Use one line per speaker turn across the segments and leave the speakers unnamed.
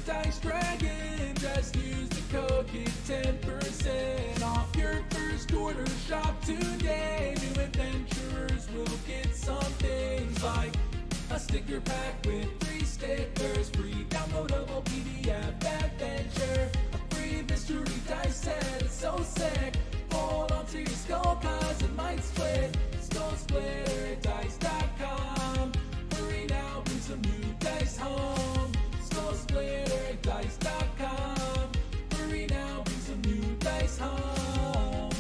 Dice Dragon. Just use the code, get 10% off your first order. Shop today. New adventurers will get some things like a sticker pack with 3 stickers, free downloadable PDF adventure, a free mystery dice set. It's so sick. Hold on to your skull, cause it might split. SkullSplitterDice.com. Hurry now, bring some new dice home. SkullSplitterDice.com. Hurry now, bring some new dice home.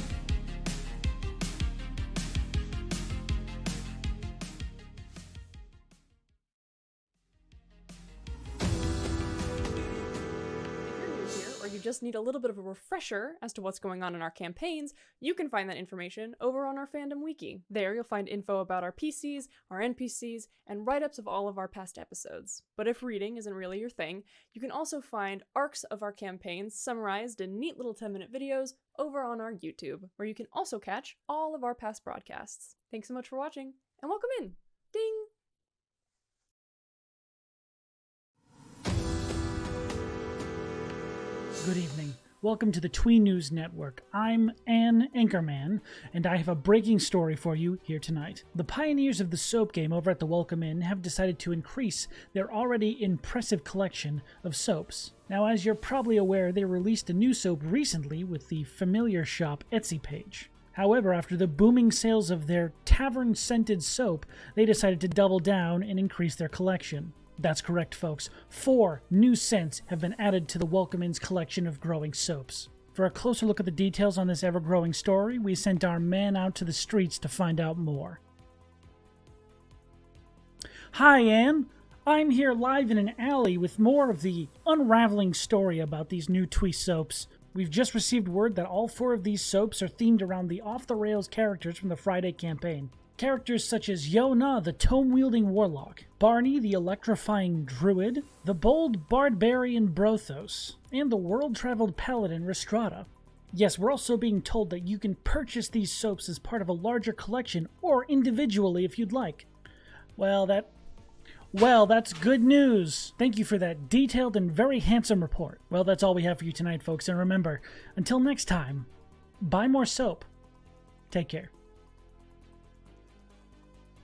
Or you just need a little bit of a refresher as to what's going on in our campaigns, you can find that information over on our fandom wiki. There you'll find info about our PCs, our NPCs, and write-ups of all of our past episodes. But if reading isn't really your thing, you can also find arcs of our campaigns summarized in neat little 10-minute videos over on our YouTube, where you can also catch all of our past broadcasts. Thanks so much for watching, and welcome in! Ding!
Good evening. Welcome to the Twee News Network. I'm Ann Anchorman, and I have a breaking story for you here tonight. The pioneers of the soap game over at the Welcome Inn have decided to increase their already impressive collection of soaps. Now, as you're probably aware, they released a new soap recently with the Familiar Shop Etsy page. However, after the booming sales of their tavern-scented soap, they decided to double down and increase their collection. That's correct, folks. 4 new scents have been added to the Welcome Inn's collection of growing soaps. For a closer look at the details on this ever-growing story, we sent our man out to the streets to find out more. Hi, Anne. I'm here live in an alley with more of the unraveling story about these new Twee soaps. We've just received word that all 4 of these soaps are themed around the off-the-rails characters from the Friday campaign. Characters such as Yona, the tome-wielding Warlock, Barney the Electrifying Druid, the bold Barbarian Brothos, and the world-traveled Paladin Rhystrata. Yes, we're also being told that you can purchase these soaps as part of a larger collection or individually if you'd like. Well, that's good news. Thank you for that detailed and very handsome report. Well, that's all we have for you tonight, folks, and remember, until next time, buy more soap. Take care.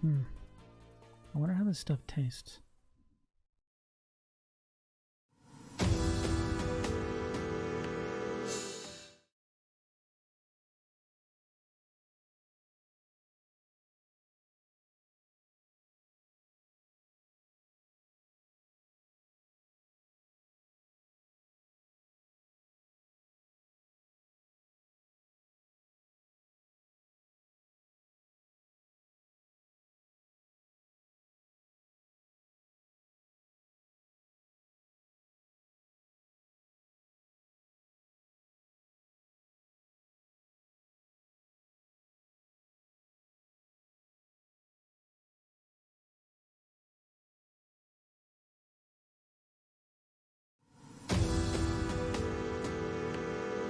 I wonder how this stuff tastes.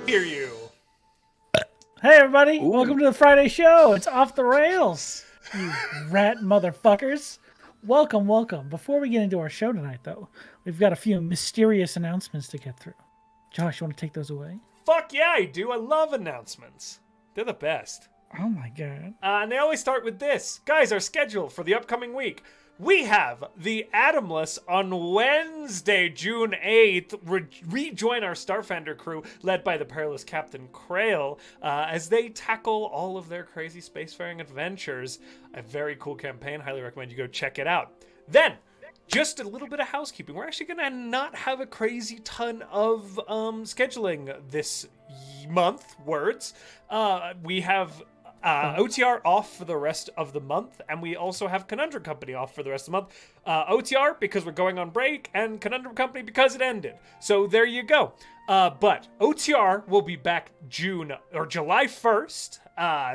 Hear you.
Hey everybody,
Ooh.
Welcome to the Friday show. It's off the rails, you rat motherfuckers. Welcome, welcome. Before we get into our show tonight, though, we've got a few mysterious announcements to get through. Josh, you want to take those away?
Fuck yeah, I do. I love announcements. They're the best.
Oh my god.
And they always start with this. Guys, our schedule for the upcoming week. We have the Adamless on Wednesday, June 8th. Rejoin our Starfinder crew, led by the perilous Captain Krail, as they tackle all of their crazy spacefaring adventures. A very cool campaign. Highly recommend you go check it out. Then, just a little bit of housekeeping. We're actually going to not have a crazy ton of scheduling this month. We have OTR off for the rest of the month, and we also have Conundrum Company off for the rest of the month. OTR because we're going on break, and Conundrum Company because it ended. So there you go. But OTR will be back July 1st.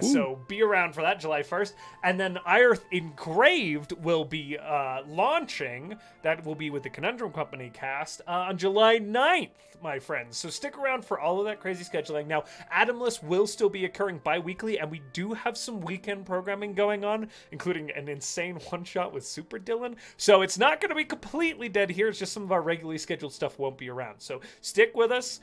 So be around for that, July 1st. And then Irth Engraved will be launching. That will be with the Conundrum Company cast on July 9th, my friends. So stick around for all of that crazy scheduling. Now, Adamless will still be occurring bi-weekly, and we do have some weekend programming going on, including an insane one-shot with Super Dylan. So it's not going to be completely dead here. It's just some of our regularly scheduled stuff won't be around. So stick with us.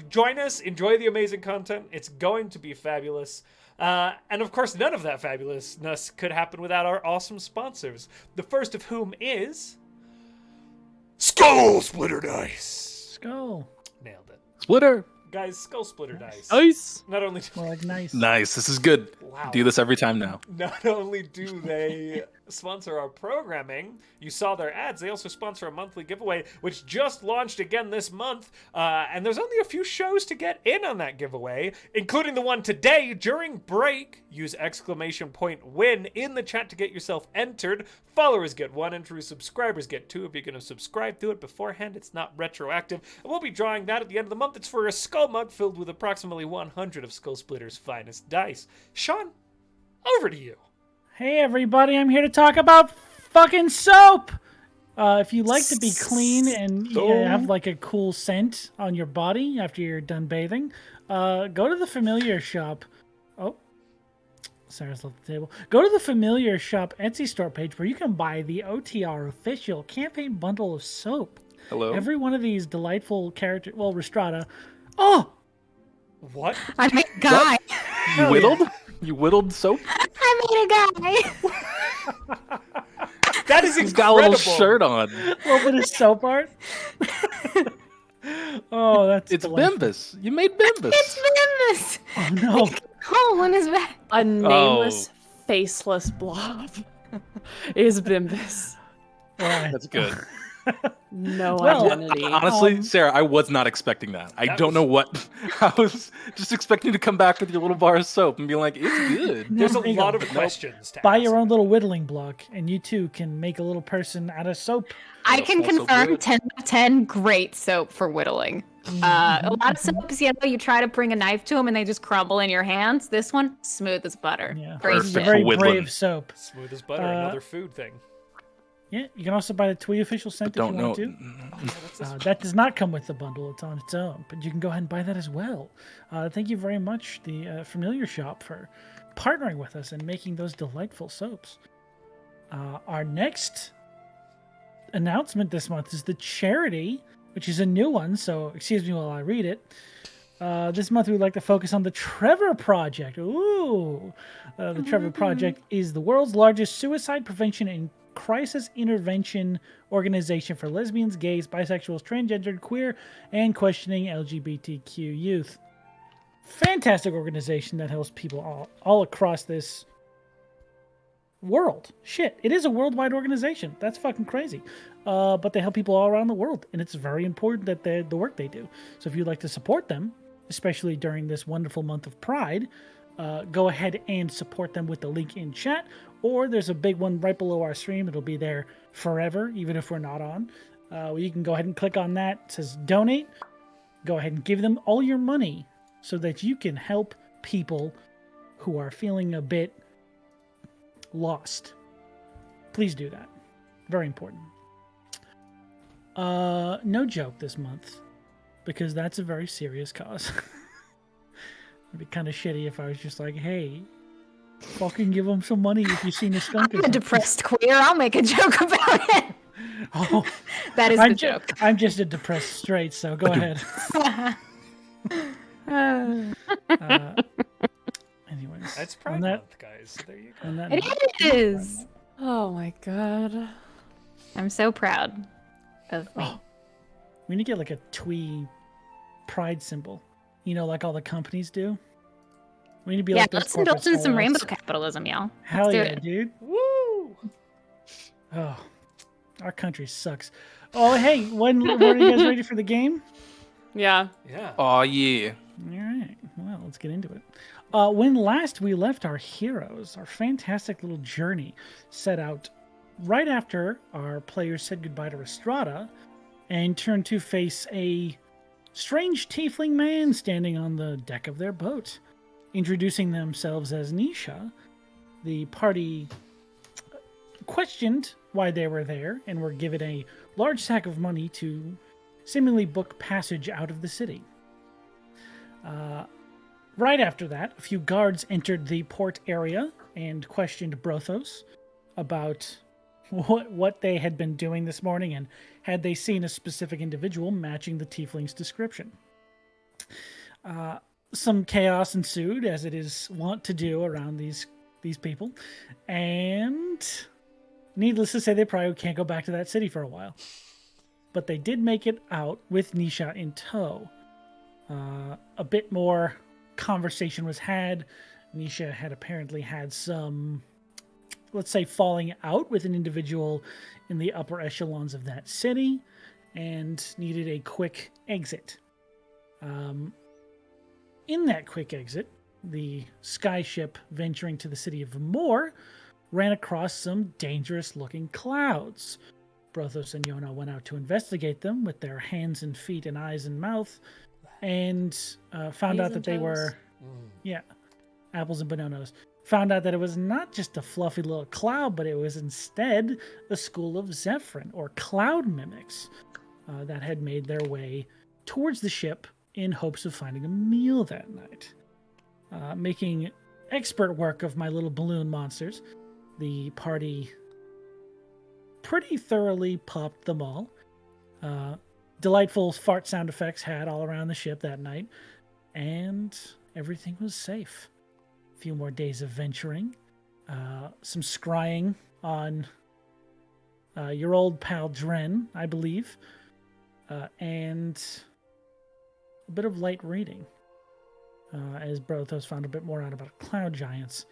Join us. Enjoy the amazing content. It's going to be fabulous. And of course, none of that fabulousness could happen without our awesome sponsors. The first of whom is Skull Splitter Dice.
Skull.
Nailed it.
Splitter.
Guys, Skull Splitter Dice.
Nice.
Not only
More like nice.
Nice. This is good.
Wow.
Do this every time now.
Not only do they sponsor our programming, you saw their ads, they also sponsor a monthly giveaway, which just launched again this month. And there's only a few shows to get in on that giveaway, including the one today during break. Use !win in the chat to get yourself entered. Followers get 1 entry, subscribers get 2. If you're going to subscribe to it beforehand, it's not retroactive. And we'll be drawing that at the end of the month. It's for a skull mug filled with approximately 100 of Skull Splitter's finest dice. Sean, over to you.
Hey everybody, I'm here to talk about fucking soap! If you like to be clean and you have like a cool scent on your body after you're done bathing, go to the Familiar Shop. Oh, Sarah's left the table. Go to the Familiar Shop Etsy store page where you can buy the OTR official campaign bundle of soap.
Hello.
Every one of these delightful characters, well, Rhystrata. Oh!
What?
I made a guy.
You whittled? You whittled soap?
I made a guy.
That is
He's got a
incredible.
little shirt on.
A little bit of soap art. Oh, that's
It's
delightful.
Bimbus. You made Bimbus.
It's Nimbus.
Oh, no.
Oh, in his back.
A nameless, faceless blob is Bimbus.
Why?
That's good.
No
Well,
identity.
Honestly, Sarah, I was not expecting that. I don't know what. I was just expecting you to come back with your little bar of soap and be like, it's good.
There's a
There you
lot
go.
of questions to
Buy
ask.
your own little whittling block, and you too can make a little person out of soap.
I can
also
confirm
good.
10 out of 10 great soap for whittling. A lot of soaps, you try to bring a knife to them and they just crumble in your hands. This one, smooth as butter.
Yeah,
Great
this is a
Perfect.
shit.
very
Whittling.
brave soap.
Smooth as butter,
Uh,
another food thing.
Yeah, you can also buy the Twee official scent if
Don't
you
know.
want to. That does not come with the bundle; it's on its own. But you can go ahead and buy that as well. Thank you very much, the Familiar Shop, for partnering with us and making those delightful soaps. Our next announcement this month is the charity, which is a new one. So excuse me while I read it. This month we would like to focus on the Trevor Project. Ooh! The Trevor Project is the world's largest suicide prevention and crisis intervention organization for lesbians, gays, bisexuals, transgendered, queer, and questioning LGBTQ youth. Fantastic organization that helps people all across this world. Shit, it is a worldwide organization. That's fucking crazy. But they help people all around the world, and it's very important that the work they do. So if you'd like to support them, especially during this wonderful month of Pride, go ahead and support them with the link in chat, or there's a big one right below our stream. It'll be there forever, even if we're not on. You can go ahead and click on that. It says donate. Go ahead and give them all your money so that you can help people who are feeling a bit lost. Please do that. Very important. No joke this month, because that's a very serious cause. It'd be kind of shitty if I was just like, hey, fucking give them some money if you've seen a skunk.
I'm a depressed queer. I'll make a joke about it.
Oh,
That is the joke.
I'm just a depressed straight, so go ahead. Anyways,
That's Pride
on that,
Month, guys. So there you go.
on that
It
note,
is.
Oh my god.
I'm so proud of me.
we need to get like a twee pride symbol. You know, like all the companies do. We need to be
Yeah,
like those
let's indulge in
corporate
some rainbow
sellouts.
capitalism, y'all.
Hell
Let's do
yeah,
it.
dude.
Woo!
Oh, our country sucks. Oh, hey, when are you guys ready for the game?
Yeah.
Yeah.
Oh yeah.
All right, well, let's get into it. When last we left our heroes, our fantastic little journey set out right after our players said goodbye to Rhystrata and turned to face a strange tiefling man standing on the deck of their boat. Introducing themselves as Nisha, the party questioned why they were there and were given a large sack of money to seemingly book passage out of the city. Right after that, a few guards entered the port area and questioned Brothos about what they had been doing this morning and had they seen a specific individual matching the tiefling's description. Some chaos ensued, as it is wont to do around these people, and needless to say, they probably can't go back to that city for a while. But they did make it out with Nisha in tow. A bit more conversation was had. Nisha had apparently had some, let's say, falling out with an individual in the upper echelons of that city and needed a quick exit. In that quick exit, the skyship venturing to the city of Vamor ran across some dangerous-looking clouds. Brothos and Yona went out to investigate them with their hands and feet and eyes and mouth, and found out that they were, apples and bananas. Found out that it was not just a fluffy little cloud, but it was instead a school of Zephyrin, or cloud mimics, that had made their way towards the ship in hopes of finding a meal that night. Making expert work of my little balloon monsters, the party pretty thoroughly popped them all. Delightful fart sound effects had all around the ship that night, and everything was safe. A few more days of venturing, some scrying on your old pal Dren, I believe, and a bit of light reading, as Brothos found a bit more out about cloud giants.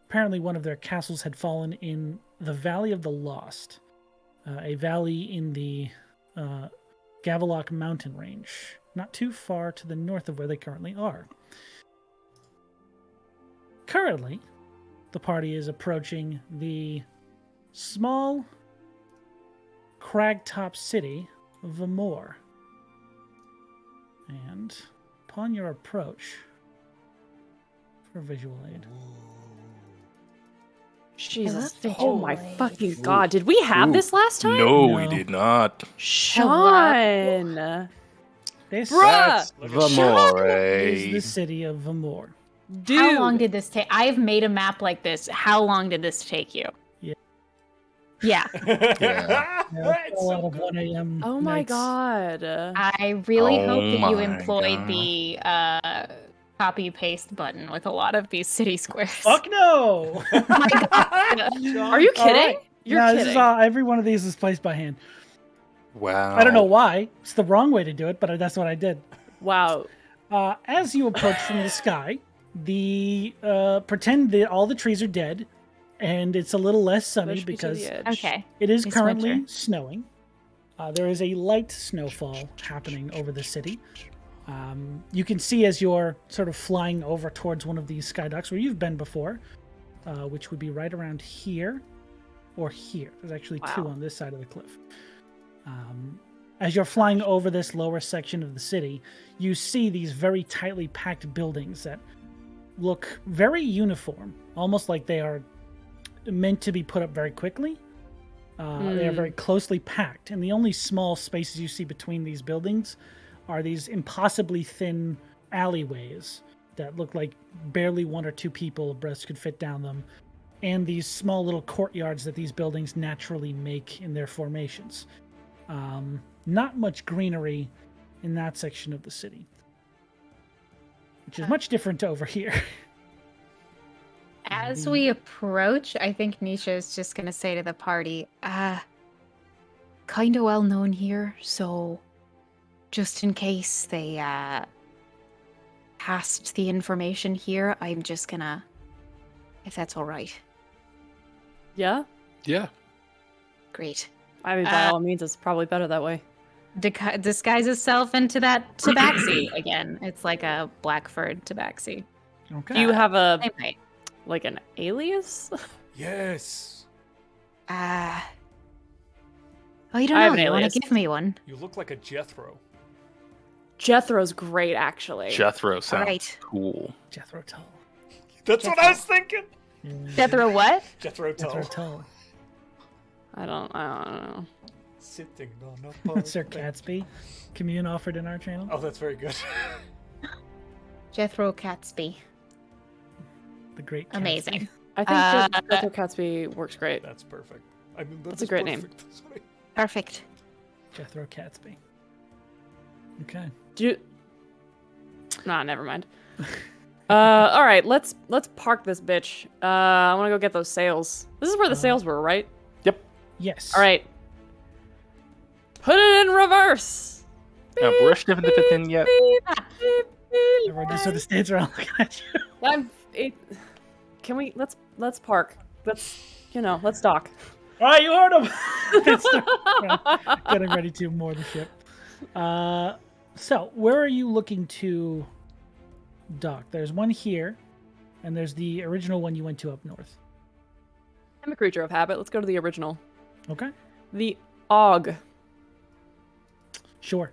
Apparently one of their castles had fallen in the Valley of the Lost, a valley in the Gavilock mountain range, not too far to the north of where they currently are. Currently, the party is approaching the small, crag-top city of Vamor. And upon your approach, for visual aid.
Jesus.
Hello,
Oh my
visual aid.
fucking god. Did we have this last time?
No,
No.
we did not.
Sean!
This
Bruh!
is the
Vamore.
city of Vamor.
Dude!
How long did this take? I've made a map like this. How long did this take you?
Yeah.
Yeah.
Yeah.
It's
A
so
lot of
good.
1 a.m.
Oh my
nights.
god.
I really
Oh
hope that you
my
employed
God.
the copy paste button with a lot of these city squares.
Fuck no!
Oh my god.
Are you kidding?
Alright.
You're
no,
kidding.
this is all, every one of these is placed by hand.
Wow.
I don't know why. It's the wrong way to do it, but that's what I did.
Wow.
As you approach from the sky, pretend that all the trees are dead, and it's a little less sunny
Push me to
because
the edge.
Okay.
it is
It's
currently
winter.
snowing. There is a light snowfall happening over the city. You can see as you're sort of flying over towards one of these sky ducts where you've been before, which would be right around here or here. There's actually two
Wow.
on this side of the cliff. As you're flying over this lower section of the city, you see these very tightly packed buildings that look very uniform, almost like they are meant to be put up very quickly. They are very closely packed, and the only small spaces you see between these buildings are these impossibly thin alleyways that look like barely one or two people abreast could fit down them, and these small little courtyards that these buildings naturally make in their formations. Not much greenery in that section of the city, which is much different to over here.
As we approach, I think Nisha is just gonna say to the party, kind of well known here, so just in case they passed the information here, I'm just gonna, if that's all right.
Yeah?
Yeah.
Great.
I mean, by all means, it's probably better that way.
Disguise itself into that tabaxi again. It's like a black furred tabaxi.
Okay.
Do you have a,
Same way.
like, an alias?
Yes.
Oh, you don't
I have
know.
an
You want
alias.
to give me one?
You look like a Jethro.
Jethro's great, actually.
Jethro sounds
Alright.
cool.
Jethro Tull.
That's what I was thinking.
Jethro what?
Jethro Tull.
Jethro Tull.
I don't know.
Sitting on a park
Sir
bench.
Catsby. Commune offered in our channel.
Oh, that's very good.
Jethro Catsby.
The great Catsby.
Amazing.
I think Jethro Catsby works great.
That's perfect. I mean,
That's a great name.
Sorry.
Perfect.
Jethro Catsby. Okay.
Nah, never mind. All right, let's park this bitch. I want to go get those sails. This is where the sails were, right?
Yep.
Yes.
All right. Put it in reverse.
Brush haven't fit in yet.
Everyone just sort of stands around looking at you.
Can we let's park. Let's dock.
All right, you heard him. Getting ready to moor the ship. So where are you looking to dock? There's one here, and there's the original one you went to up north.
I'm a creature of habit. Let's go to the original.
Okay.
The Og.
Sure.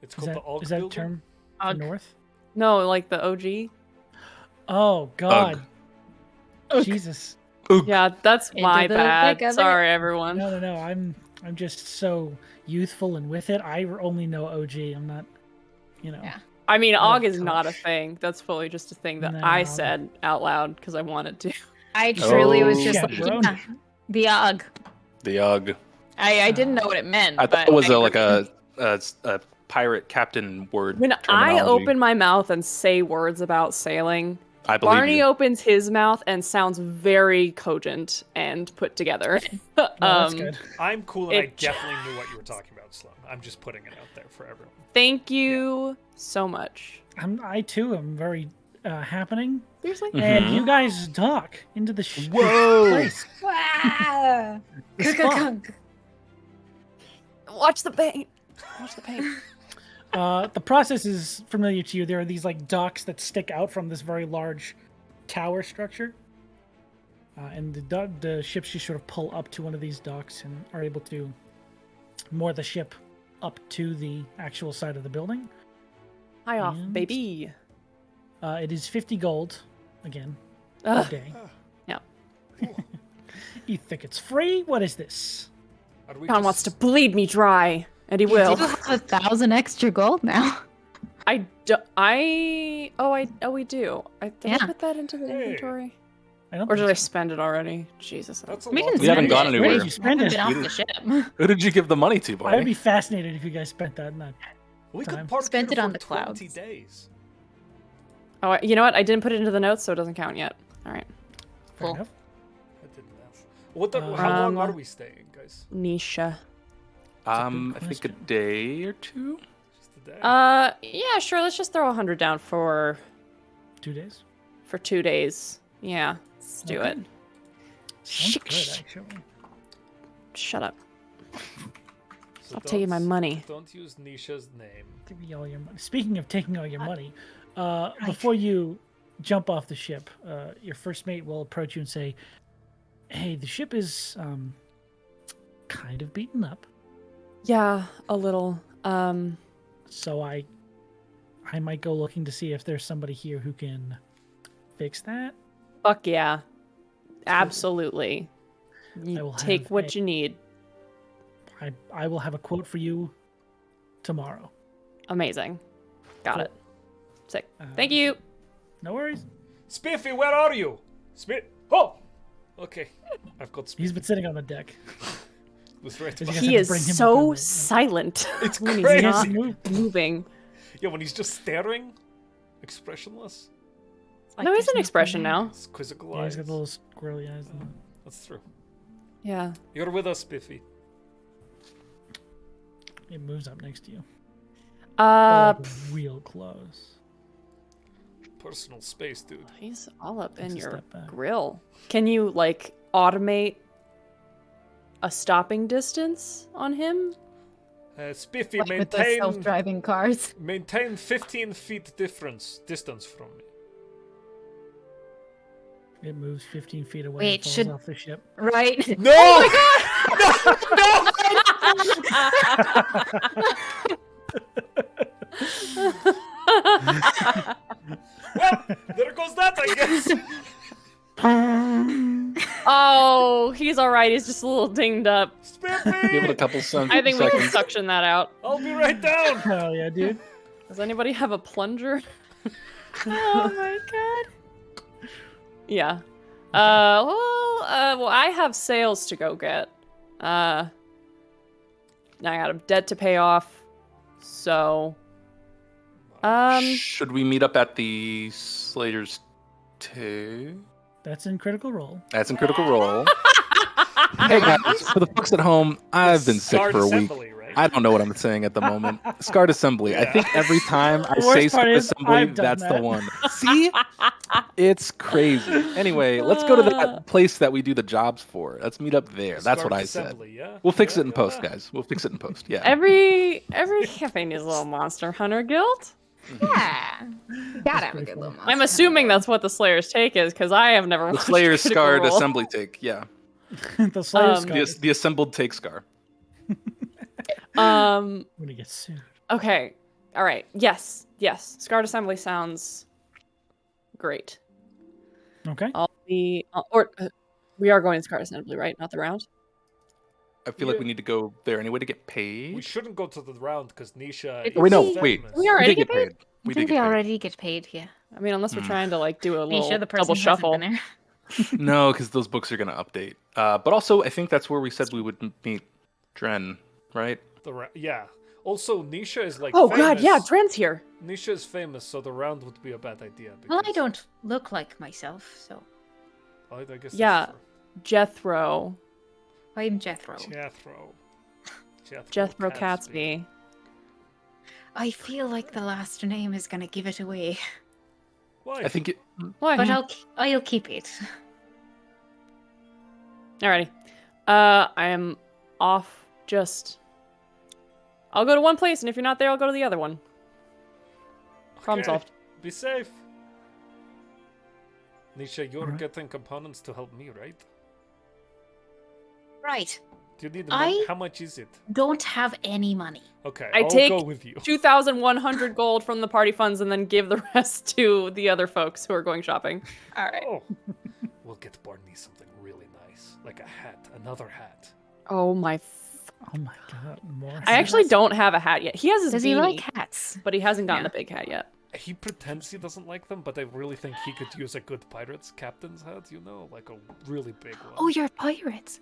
It's
Is
called
that,
the Og
is that a
building.
term for
Og.
north?
No, like the OG.
Oh God.
Ugh.
Jesus.
Yeah, that's
Into
my
the
bad.
thick of it.
Sorry, everyone.
No. I'm just so youthful and with it. I only know OG. I'm not,
Yeah.
I mean,
Out
Og
of
is not a
touch.
thing. That's fully just a thing that
No.
I said out loud because I wanted to.
I truly was just
yeah,
like,
bro.
yeah, the Og.
The Ugg.
I didn't know what it meant.
I thought
but
it was
I
like a pirate captain word.
When I
terminology.
open my mouth and say words about sailing,
I believe
Barney
you.
opens his mouth and sounds very cogent and put together.
Oh, that's good.
I'm cool, and I
It-
definitely knew what you were talking about, Sloan. I'm just putting it out there for everyone.
Thank you so much.
I too am very happening.
Seriously?
And you guys dock into the
Whoa.
place. It's fun.
Watch the paint. Watch the paint.
The process is familiar to you. There are these like docks that stick out from this very large tower structure, and the ships just sort of pull up to one of these docks and are able to moor the ship up to the actual side of the building.
Hi off,
And-
baby.
It is 50 gold again
Ugh.
a day.
Yeah.
You think it's free? What is this?
Are we
John
just-
wants to bleed me dry, and he will.
You do have 1,000 extra gold now.
We do. Did I
Yeah.
put that into the
Hey.
inventory?
I don't
Or did I
think so.
spend it already? Jesus.
That's a
We
lot.
can
We haven't
spend
gone
it.
anywhere.
Where did you spend it?
Been off
We
the ship.
Who did you give the money to,
I'd
Barney?
be fascinated if you guys spent that in that.
We
time.
could park
Spent
here
it on
for
the
20
clouds.
days.
Oh, you know what? I didn't put it into the notes, so it doesn't count yet. All right.
Fair
Cool.
enough.
I did math. How long
Um,
are we staying, guys?
Nisha.
I think a
question.
day or two.
Just a day.
Yeah, sure. Let's just throw 100 down for
2 days.
2 days. Yeah, let's do
Okay.
it.
Sounds good,
Shh.
actually.
Shut up.
So
Stop taking my money.
Don't use Nisha's name.
Give me all your money. Speaking of taking all your money, before you jump off the ship, your first mate will approach you and say, "Hey, the ship is kind of beaten up,
Yeah, a little.
so I might go looking to see if there's somebody here who can fix that."
Fuck yeah. Absolutely.
I
You
will
take
have
what
a-
you need.
I will have a quote for you tomorrow.
Amazing. Got
Cool.
it. Sick. Thank you.
No worries.
Spiffy, where are you? Oh! Okay. I've got Spiffy.
He's been sitting on the deck.
Was right
Did you
behind-
guys
He
have to bring him
is
up on
so
the-
silent
It's
when he's
crazy.
not
Move.
moving.
Yeah, when he's just staring, expressionless.
Like,
No, he's
there's
an expression
nothing-
now.
It's quizzical
Yeah,
eyes.
he's got the little squirrely eyes.
That's true.
Yeah.
You're with us, Spiffy.
It moves up next to you.
Uh,
Like, real close.
Personal space, dude.
he's all up in
Takes a
your
step back.
grill. Can you like automate a stopping distance on him?
Spiffy,
Like with the
maintain
self-driving cars.
15 feet distance from me.
It moves 15 feet away
Wait,
and falls
should-
off the ship.
Right?
No! Well, there goes that, I guess.
Oh, he's all right. He's just a little dinged up.
Give it a
Spiffy!
couple seconds.
I think we can suction that out.
I'll be right down.
Hell yeah, dude.
Does anybody have a plunger?
Oh my god.
Yeah. Well, I have sales to go get. Now I got a debt to pay off. So,
Should we meet up at the Slater's 2?
That's in Critical Role.
That's in Critical Role. Hey guys, for the folks at home, I've been sick
Scarred
for a week.
Assembly, right?
I don't know what I'm saying at the moment. Scarred Assembly. I think every time I
The
say
worst part
Scarred
is
Assembly,
I've done
that's the
that.
one. See? It's crazy. Anyway, let's go to that place that we do the jobs for. Let's meet up there. That's what
Scarred
I said.
Assembly, yeah?
We'll fix
Yeah,
it in
yeah.
post, guys. We'll fix it in post. Yeah.
every campaign needs a little monster hunter guild.
Yeah. Gotta have a good little monster.
I'm assuming that's what the Slayer's take is, because I have never
The
watched
Slayer's
Critical
Scarred
Role.
Assembly take. Yeah.
The Slayer's
The assembled take scar.
I'm gonna get sued.
Okay. All right. Yes. Scarred Assembly sounds great.
Okay.
We are going to Scarred Assembly, right? Not the round.
I feel like we need to go there anyway to get paid.
We shouldn't go to the round because Nisha.
Wait,
is
Wait, no,
famous.
wait.
We already
did
get paid?
We
I
did
think
get
we
paid.
already get paid, yeah.
I mean, unless we're trying to like do a little
Nisha, the person
double
who hasn't
shuffle.
been there.
No, because those books are going to update. But also, I think that's where we said we would meet Dren, right?
Yeah. Also, Nisha is like.
Oh
famous.
God, yeah, Dren's here.
Nisha is famous, so the round would be a bad idea.
Well, I
because-
don't look like myself, so
Oh, I guess.
Yeah.
That's
Jethro
I'm Jethro.
true. Jethro.
Jethro Catsby.
I feel like the last name is gonna give it away,
Why?
I think it.
Why?
but I'll keep it.
Alrighty. I am off. I'll go to one place, and if you're not there, I'll go to the other one. Problem
Okay.
solved.
Be safe. Nisha, you're
Alright.
getting components to help me, right?
Right.
Do you need the
I-
money? How much is it?
Don't have any money.
Okay,
I
I'll
take
go with you.
2,100 gold from the party funds, and then give the rest to the other folks who are going shopping.
All right.
Oh, we'll get Barney something really nice, like a hat, another hat.
Oh my!
Oh my god, more.
I actually don't have a hat yet. He has his
Does
beanie,
he like hats?
but he hasn't gotten
Yeah.
the big hat yet.
He pretends he doesn't like them, but I really think he could use a good pirate's captain's hat. You know, like a really big one.
Oh, you're pirates.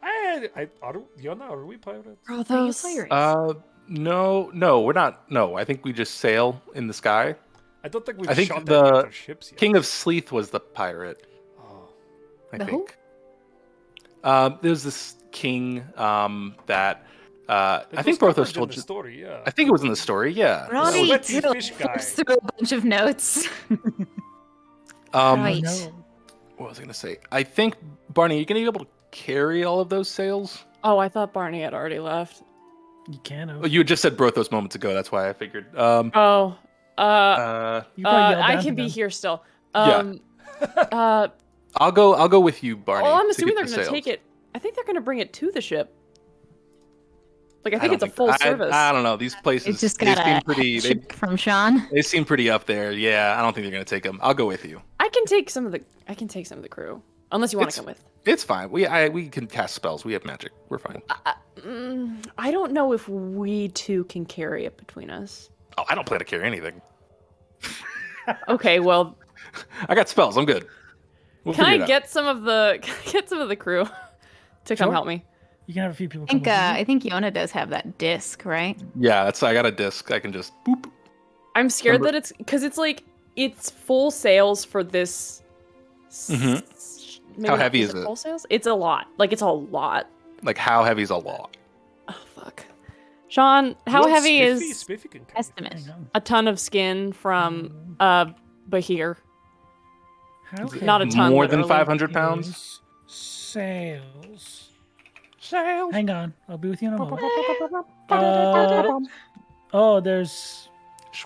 Yona, are we pirates?
Are you
Brothos.
pirates?
No, we're not. No, I think we just sail in the sky.
I don't think we've
I think
shot
the
any other ships yet.
King of Sleeth was the pirate.
Oh,
I
The who?
think. There's this king that
it
I
was
think Brothos
covered in
told
the
you.
story, yeah.
I think it was in the story. Yeah.
Ronnie
Sweaty
too.
fish guy.
Flips through a bunch of notes. Right.
No.
What was I gonna say? I think Barney, you gonna be able to carry all of those sails?
Oh, I thought Barney had already left.
You can.
Oh, you had just said Brothos moments ago. That's why I figured.
Oh,
You probably yelled
I
down
can
to
be
them.
here still.
Yeah.
Uh,
I'll go with you, Barney.
well, I'm
to
assuming
get
they're
the
gonna
sails.
take it. I think they're gonna bring it to the ship. Like I
don't
think it's a full service.
I don't know. These places
It's just
they
got
seem
a
pretty.
check from Sean.
They seem pretty up there. Yeah, I don't think they're gonna take them. I'll go with you.
I can take some of the crew, unless you want to come with.
It's fine. We can cast spells. We have magic. We're fine.
I don't know if we two can carry it between us.
Oh, I don't plan to carry anything.
Okay, well,
I got spells. I'm good. We'll
can
figure
I
it out.
get some of the crew to come
Sure.
help me?
You can have a few people.
I think
come with you.
I think Yona does have that disc, right?
Yeah, I got a disc. I can just boop.
I'm scared
Remember-
that it's because it's full sales for this.
Mhm.
Maybe
How
not-
heavy is it?
Full sales? It's a lot. Like it's a lot.
Like how heavy's a lot?
Oh fuck, Sean, how
Well,
heavy
Spiffy?
is
Spiffy can carry.
Estimate.
Hang on.
a ton of skin from Bahir?
How
Not a
heavy
ton,
More than
literally.
500 pounds.
is Sales.
Sales.
Hang on, I'll be with you in a moment. Oh, there's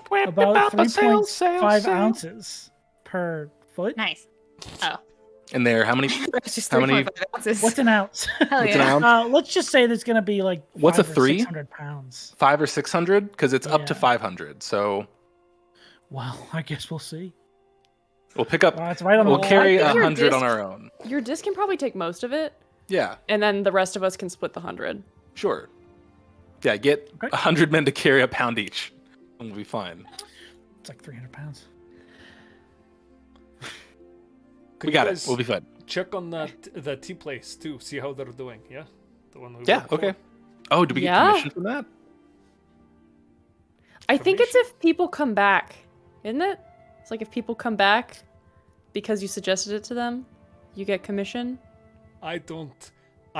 about 3.5 ounces per foot.
Nice. Oh.
And there, how many?
It's just
How many-
3.5 ounces.
What's an ounce?
Hell
What's an
yeah.
ounce?
Let's just say there's gonna be like
What's a
500 or
3?
600 pounds.
500 or 600? Because it's up to
Yeah.
500. So
Well, I guess we'll see.
we'll pick up.
It's right on the
We'll
wall.
carry
I think your
100 on
disc-
our own.
Your disc can probably take most of it,
Yeah,
and then the rest of us can split the 100.
sure. Yeah, get
Okay.
100 men to carry a pound each, and we'll be fine.
It's like 300 pounds.
Could
We
you
got it.
guys
We'll be fine.
check on the tea place too. See how they're doing. Yeah, the one we
Yeah.
worked
Okay.
for.
Oh, do we get
Yeah.
commission from that?
I think it's if people come back, isn't it? It's like if people come back because you suggested it to them, you get commission.
I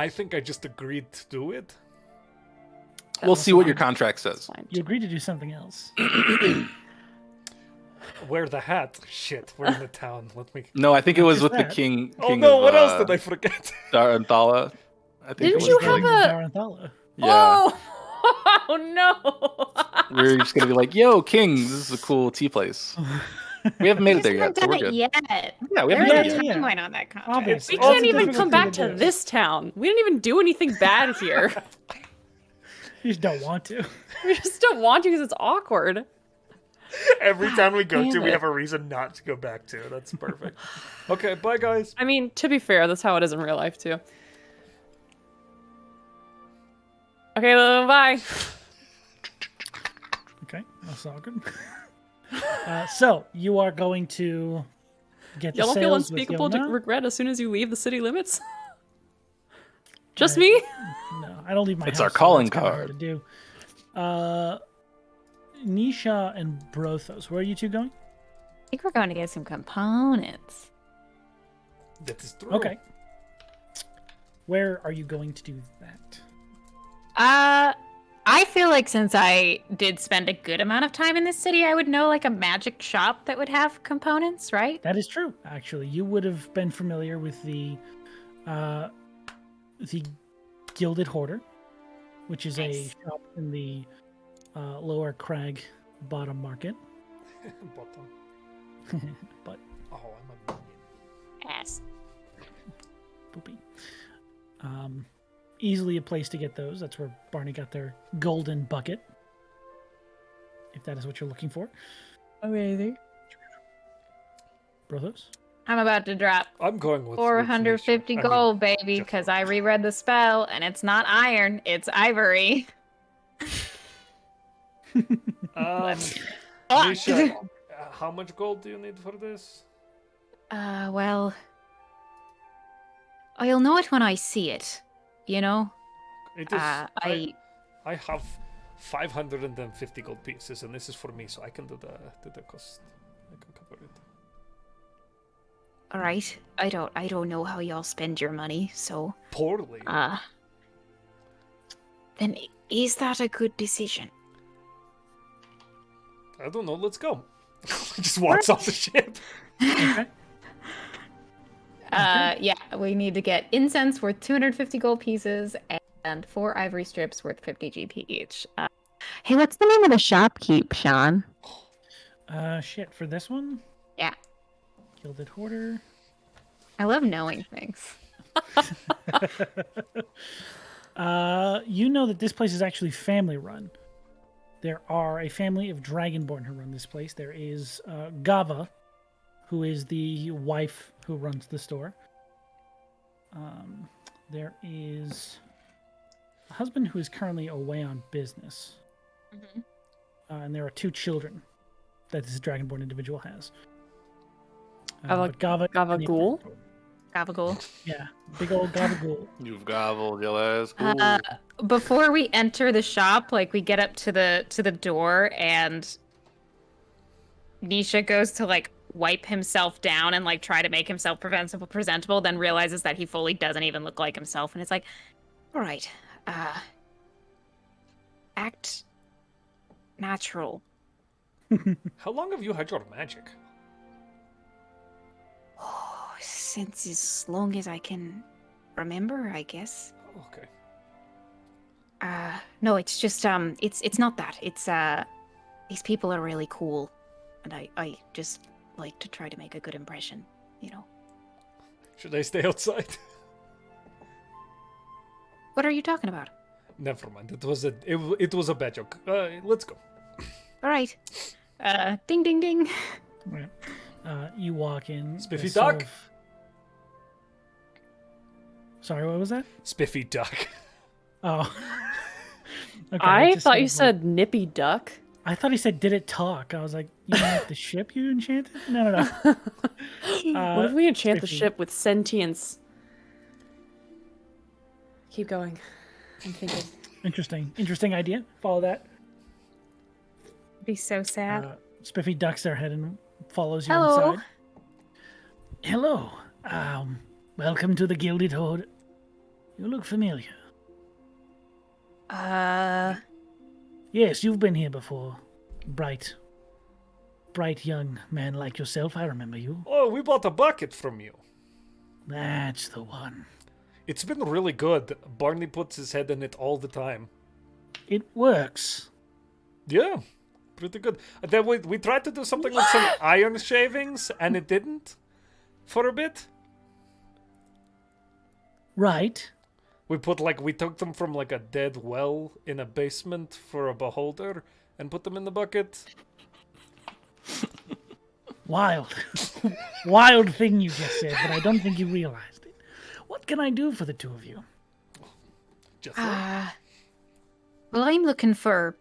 think I just agreed to do it.
We'll see what your contract says.
Fine.
You agreed to do something else.
Wear the hat. Shit, we're in the town. Let me.
No, I think it was
just
with the
that.
king.
Oh
king
no!
of,
What else did I forget?
Daranthala. I think
Didn't
it
you
was
have
like,
a-
Daranthala.
Yeah.
Oh no!
We're just gonna be like, "Yo, King, this is a cool tea place." We haven't made it there
We haven't
yet, so
done
we're
it
good.
yet.
Yeah, we
There
haven't
is
made
a
it
yeah.
yet.
timeline on that contract.
Obviously.
We
It's
can't
a
even
difficult
come
thing
back to
do.
this town. We didn't even do anything bad here.
You just don't want to.
We just don't want to because it's awkward.
Every time we go
damn
to, we
it.
have a reason not to go back to. That's perfect. Okay, bye guys.
I mean, to be fair, that's how it is in real life too. Okay, bye.
Okay, that's all good. So you are going to get the
Y'all don't feel
sales with
unspeakable
Yona?
regret as soon as you leave the city limits? Just me?
No, I don't leave my
It's
house.
our
so
calling
that's kinda hard
card.
to do. Nisha and Brothos, where are you two going?
I think we're going to get some components.
That is true.
Okay. Where are you going to do that?
I feel like since I did spend a good amount of time in this city, I would know like a magic shop that would have components, right?
That is true. Actually, you would have been familiar with the Gilded Hoarder, which is a
Nice.
shop in the Lower Crag Bottom Market.
Bottom.
But
Oh, I'm a minion.
Ass.
poopy. Easily a place to get those. That's where Barney got their golden bucket. If that is what you're looking for.
Amazing.
Brothos?
I'm about to drop
I'm going with
450
with Nisha. I mean,
gold, baby,
Jeff.
because I reread the spell and it's not iron, it's ivory.
Nisha, how much gold do you need for this?
Well, I'll know it when I see it, you know?
It is.
I
I have 550 gold pieces, and this is for me, so I can do the cost. I can cover it.
all right. I don't know how y'all spend your money, so
Poorly.
then is that a good decision?
I don't know. Let's go. He just walks off the ship.
Okay.
Yeah, we need to get incense worth 250 gold pieces and 4 ivory strips worth 50 GP each. Hey, what's the name of the shopkeep, Sean?
Shit, for this one?
Yeah.
Gilded Hoarder.
I love knowing things.
You know that this place is actually family run. There are a family of Dragonborn who run this place. There is Gava, who is the wife who runs the store. There is a husband who is currently away on business.
Mhm.
And there are 2 children that this Dragonborn individual has.
Gava-
but Gava
Gavagool?
Gabagool.
Yeah, big old Gavagool.
You've gobbled your ass. Cool.
Before we enter the shop, like we get up to the door and Nisha goes to like wipe himself down and like try to make himself presentable, then realizes that he fully doesn't even look like himself, and it's like, all right, act natural.
How long have you had your magic?
Oh, since as long as I can remember, I guess.
Okay.
No, it's just it's not that. It's these people are really cool, and I just like to try to make a good impression, you know.
Should I stay outside?
What are you talking about?
Never mind. It was a bad joke. Let's go.
All right. Ding ding ding.
Right. You walk in.
Spiffy
this sort
duck?
of- Sorry, what was that?
Spiffy duck.
Oh. Okay,
I
it just
thought you
sounded like-
said nippy duck.
I thought he said, "Did it talk?" I was like, "You mean like the ship you enchanted?" No.
What if we enchant the
Spiffy.
ship with sentience? Keep going. I'm thinking.
Interesting idea. Follow that.
Be so sad.
Spiffy ducks their head and follows you
Hello.
inside. Hello. Welcome to the Gilded Horde. You look familiar. Yes, you've been here before. Bright young man like yourself. I remember you.
Oh, we bought a bucket from you.
That's the one.
It's been really good. Barney puts his head in it all the time.
It works.
Yeah, pretty good. Then we tried to do something with some iron shavings, and it didn't for a bit.
Right.
We took them from like a dead well in a basement for a beholder and put them in the bucket.
Wild. Wild thing you just said, but I don't think you realized it. What can I do for the two of you?
Just
Well, I'm looking for.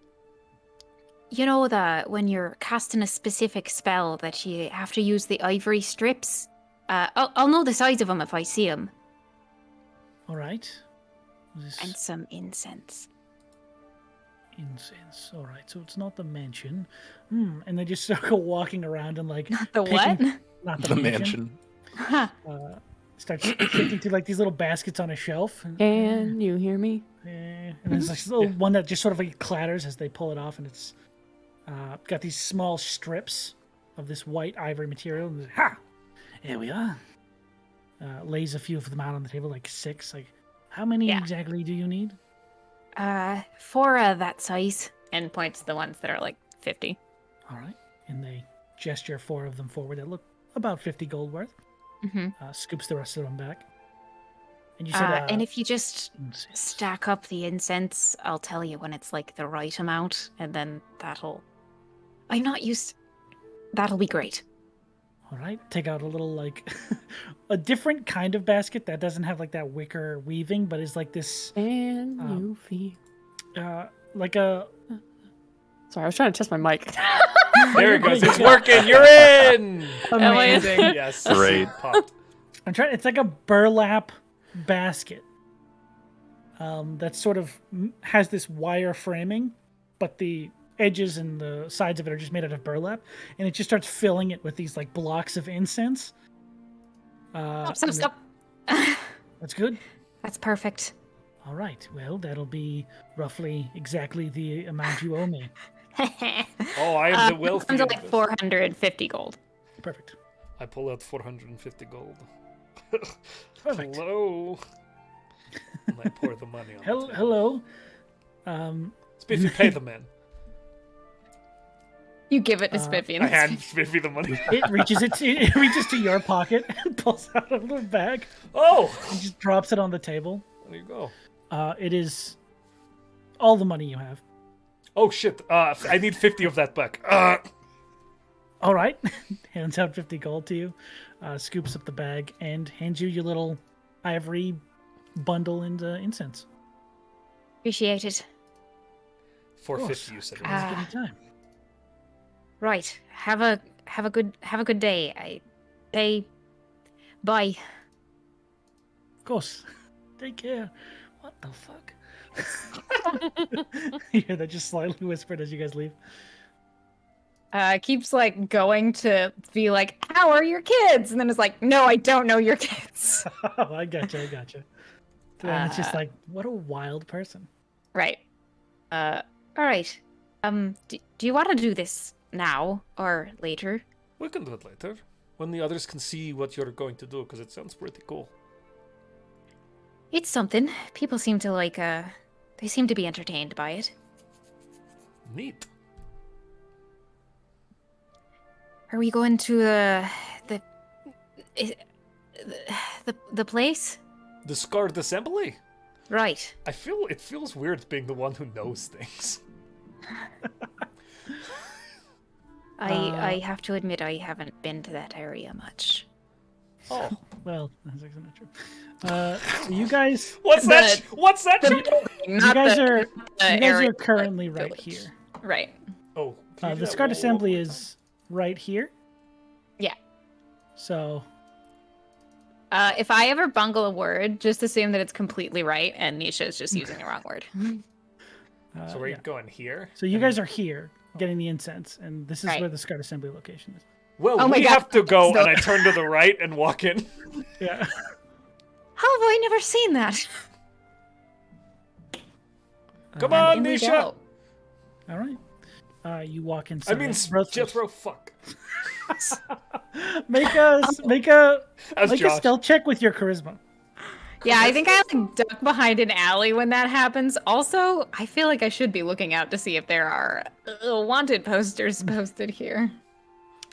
You know that when you're casting a specific spell that you have to use the ivory strips? I'll know the size of them if I see them.
All right. This
And some incense.
incense. All right. So it's not the mansion. And they just start walking around and like
The what?
picking- Not
The mansion.
Starts shifting to like these little baskets on a shelf.
Can you hear me?
And there's like this little one that just sort of like clatters as they pull it off, and it's got these small strips of this white ivory material. And ha! Here we are. Lays a few of them out on the table, like 6. Like, how many
Yeah.
exactly do you need?
4 that size. And points to the ones that are like 50.
All right. And they gesture 4 of them forward that look about 50 gold worth.
Mm-hmm.
Scoops the rest of them back. And you said,
And if you just
incense.
stack up the incense, I'll tell you when it's like the right amount, and then that'll. I'm not used. That'll be great.
All right, take out a little like a different kind of basket that doesn't have like that wicker weaving, but is like this,
Can you feel?
like a.
Sorry, I was trying to test my mic.
there it goes. It's working. You're in.
Amazing.
Yes.
Great.
Popped.
I'm trying. It's like a burlap basket. That sort of has this wire framing, but the edges and the sides of it are just made out of burlap, and it just starts filling it with these like blocks of incense.
Stop.
That's good.
That's perfect.
All right. Well, that'll be roughly exactly the amount you owe me.
Oh, I am the wealthy.
Comes
of
like
this.
450 gold.
Perfect.
I pull out 450 gold.
Perfect.
Hello. And I pour the money on. the table.
Hello.
Spiffy, pay the man.
You give it to Spiffy.
I hand Spiffy the money.
It reaches to your pocket and pulls out a little bag
Oh,
and just drops it on the table.
there you go.
It is all the money you have.
Oh shit! I need 50 of that back.
All right. Hands out 50 gold to you. Scoops up the bag and hands you your little ivory bundle and incense.
Appreciate it.
450, you said. It was.
Anytime.
Right. Have a good day. Bye.
Of course. Take care. What the fuck? You hear that just slightly whispered as you guys leave.
Keeps like going to be like, how are your kids? And then it's like, no, I don't know your kids.
Oh, I gotcha. And it's just like, what a wild person.
Right. All right. Do you want to do this now or later?
We can do it later when the others can see what you're going to do, because it sounds pretty cool.
It's something. People seem to like, they seem to be entertained by it.
Neat.
Are we going to the place?
The Scarred Assembly.
Right.
It feels weird being the one who knows things.
I have to admit I haven't been to that area much.
Oh,
Well, that's actually not true. So you guys,
what's that? What's that?
you guys are
area,
currently
like,
right
village.
here.
Right.
Oh, can you do
The
that
Scarred
one
Assembly
more
is right here.
Yeah.
So
If I ever bungle a word, just assume that it's completely right and Nisha is just using the wrong word.
So we're going here.
So you guys are here getting the incense, and this is
Right.
where the Scout Assembly location is.
Well,
Oh my
we
God.
have to go,
So-
and I turn to the right and walk in.
Yeah.
How have I never seen that?
Come on,
In we
Nisha.
go.
All right. You walk
I
inside.
mean,
Brothos.
Jethro, fuck.
Make a
That's Josh.
stealth check with your charisma.
Yeah, I think I like duck behind an alley when that happens. Also, I feel like I should be looking out to see if there are wanted posters posted here.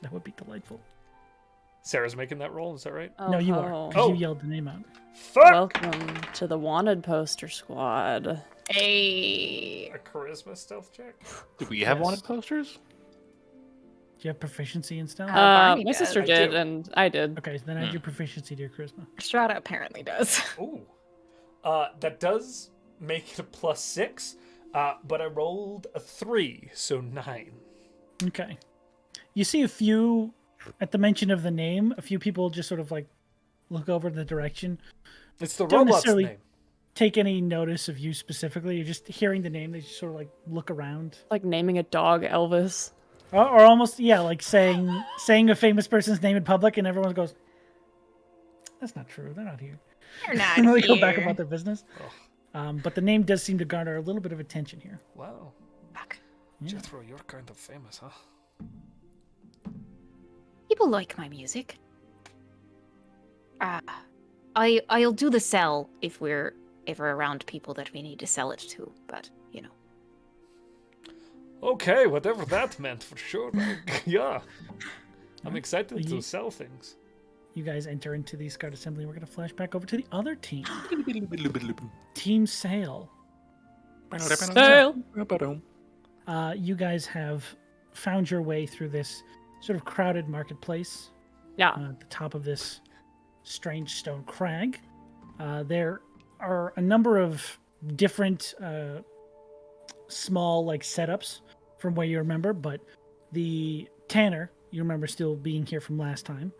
That would be delightful.
Sarah's making that roll, is that right?
No, you are.
Oh.
'Cause
Oh.
you yelled the name out.
Fuck!
Welcome to the wanted poster squad.
Hey.
A charisma stealth check?
Do we have
Yes.
wanted posters?
Do you have proficiency in stealth?
Barney
My
does.
sister
I
did,
do.
and I did.
Okay, so then add your proficiency to your charisma.
Strata apparently does.
Ooh. That does make it a +6, but I rolled a 3, so 9.
Okay. You see a few, at the mention of the name, a few people just sort of like look over the direction.
It's the
Don't
robot's
necessarily
name.
take any notice of you specifically. You're just hearing the name. They just sort of like look around.
Like naming a dog Elvis.
Or almost, yeah, like saying a famous person's name in public, and everyone goes, "That's not true. They're not here."
You're not
And then they
here.
go back about their business. But the name does seem to garner a little bit of attention here.
Wow.
Fuck.
Jethro, you're kind of famous, huh?
People like my music. I'll do the sell if we're ever around people that we need to sell it to, but you know.
Okay, whatever that meant, for sure. Like, yeah. I'm excited
You-
to sell things.
You guys enter into the Scout Assembly. We're going to flash back over to the other team. Team Sail.
Sail.
You guys have found your way through this sort of crowded marketplace
Yeah.
at the top of this strange stone crag. There are a number of different small like setups from where you remember, but the Tanner, you remember still being here from last time,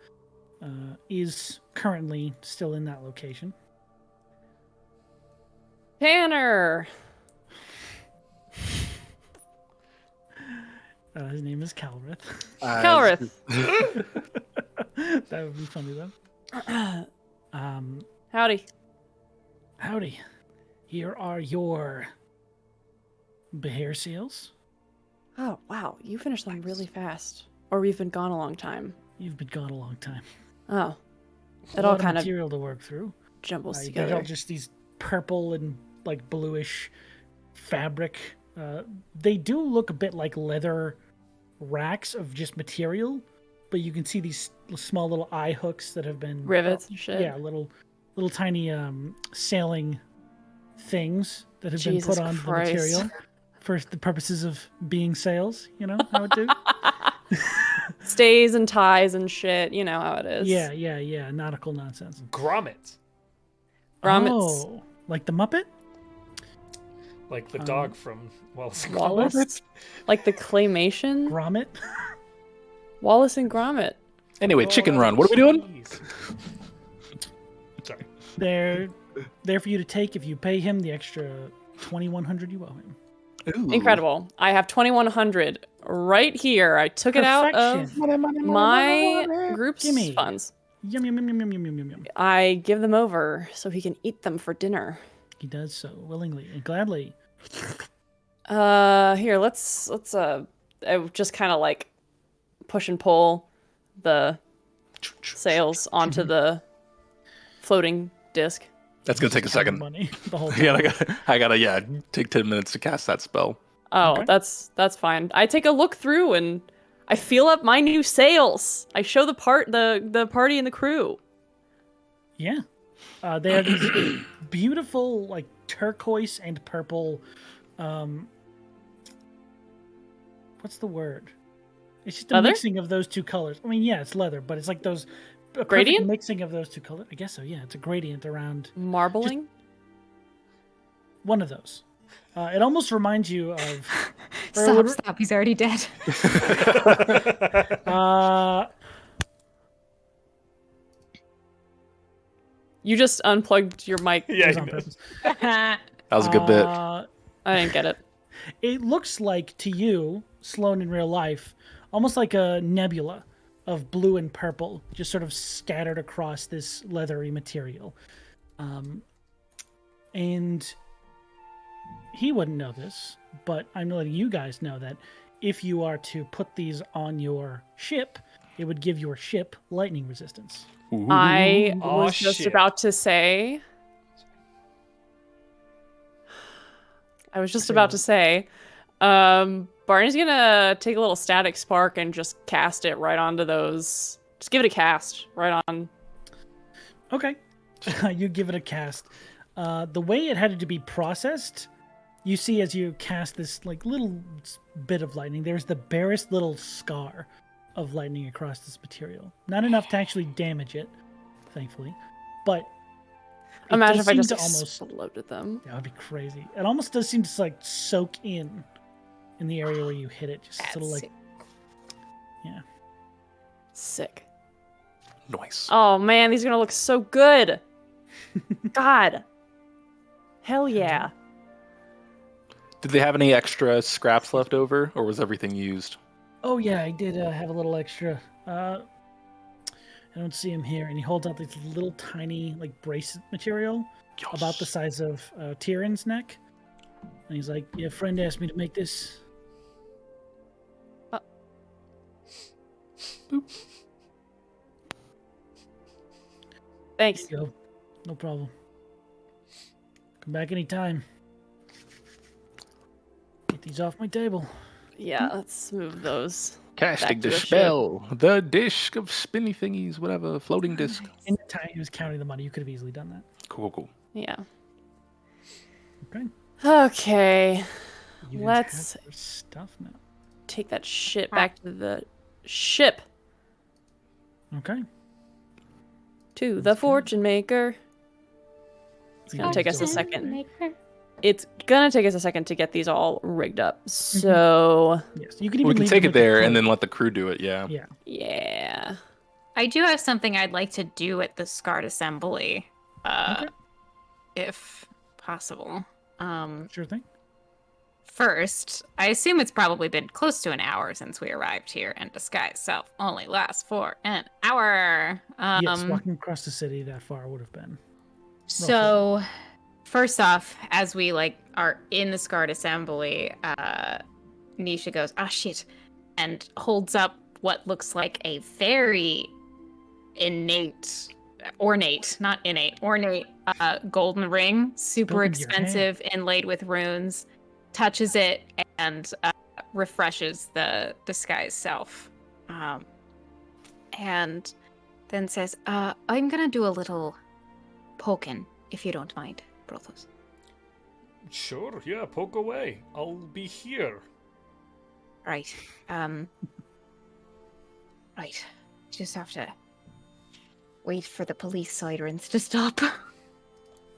is currently still in that location.
Tanner.
His name is Calrith.
Calrith.
That would be funny though.
Howdy.
Howdy. Here are your behair seals.
Oh, wow. You finished them really fast. Or we've been gone a long time.
You've been gone a long time.
Oh.
A
It all
lot
kind of
material to work through.
jumbles
You got
together.
all just these purple and like bluish fabric. They do look a bit like leather racks of just material, but you can see these small little eye hooks that have been
Rivets and shit.
Yeah, little tiny sailing things that have been
Jesus
put on
Christ.
the material for the purposes of being sails. You know how it do?
Stays and ties and shit. You know how it is.
Yeah. Nautical nonsense.
Grommet.
Grommets.
Oh, like the Muppet?
Like the dog from Wallace and
Wallace.
Gromit.
Like the claymation.
Grommet?
Wallace and Gromit.
Anyway, Chicken Run. What are we doing?
Jeez. Sorry.
They're there for you to take if you pay him the extra 2,100 you owe him.
Ooh.
Incredible. I have 2,100 right here. I took it out of
Perfection.
my group's
Gimme.
funds.
Yum, yum, yum, yum, yum, yum, yum, yum.
I give them over so he can eat them for dinner.
He does so willingly and gladly.
Here, let's just kind of like push and pull the sails onto the floating disc.
That's gonna take a second.
Money the whole
Yeah,
time.
I gotta take 10 minutes to cast that spell.
Oh,
Okay.
that's fine. I take a look through and I feel up my new sails. I show the party and the crew.
Yeah. They are these beautiful, like, turquoise and purple, what's the word? It's just a
Leather?
mixing of those two colors. I mean, yeah, it's leather, but it's like those a perfect
Gradient?
mixing of those two colors. I guess so, yeah. It's a gradient around
Marbling?
one of those. It almost reminds you of...
Stop, he's already dead.
You just unplugged your mic.
It
Yeah,
was
he
on
knows.
purpose.
That was a good bit.
I didn't get it.
It looks like to you, Sloan in real life, almost like a nebula of blue and purple, just sort of scattered across this leathery material. And he wouldn't know this, but I'm letting you guys know that if you are to put these on your ship, it would give your ship lightning resistance.
I
Aw,
was just
shit.
about to say. Barney's gonna take a little static spark and just cast it right onto those. Just give it a cast right on.
Okay. You give it a cast. The way it had to be processed, you see as you cast this like little bit of lightning, there's the barest little scar of lightning across this material. Not enough to actually damage it, thankfully. But it
Imagine
does
if I
seem
just
to almost
exploded them.
that would be crazy. It almost does seem to like soak in the area where you hit it. Just sort of like yeah.
Sick.
Nice.
Oh man, these are gonna look so good. God. Hell yeah.
Did they have any extra scraps left over, or was everything used?
Oh yeah, I did have a little extra. I don't see him here, and he holds out this little tiny like bracelet material about the size of Tyrion's neck, and he's like, "Yeah, a friend asked me to make this."
Thanks.
Here you go. No problem. Come back anytime. Get these off my table.
Yeah, let's move those.
Casting
Back to
the
the ship.
spell. The dish of spinny thingies, whatever. Floating disc.
In the time he was counting the money, you could have easily done that.
Cool.
Yeah.
Okay.
Okay.
You guys
Let's
have your stuff now.
take that shit back to the ship.
Okay.
To the fortune maker.
It's
gonna take us a second. It's gonna take us a second to get these all rigged up. So
Yes, you can even
We can
leave
take
them
it
with the
there and
cloak.
then let the crew do it, yeah.
Yeah.
yeah.
I do have something I'd like to do at the SCART assembly,
Okay.
if possible.
Sure thing.
First, I assume it's probably been close to an hour since we arrived here, and disguise self only lasts for an hour.
Yes, walking across the city that far would have been.
So, first off, as we are in the SCART assembly, Nisha goes, "Ah, shit," and holds up what looks like a very ornate golden ring, super
Open your hand.
expensive, inlaid with runes, touches it and refreshes the disguise self, and then says, "I'm gonna do a little poking, if you don't mind, Brothos."
Sure, yeah, poke away. I'll be here.
Right. Right. Just have to wait for the police sirens to stop.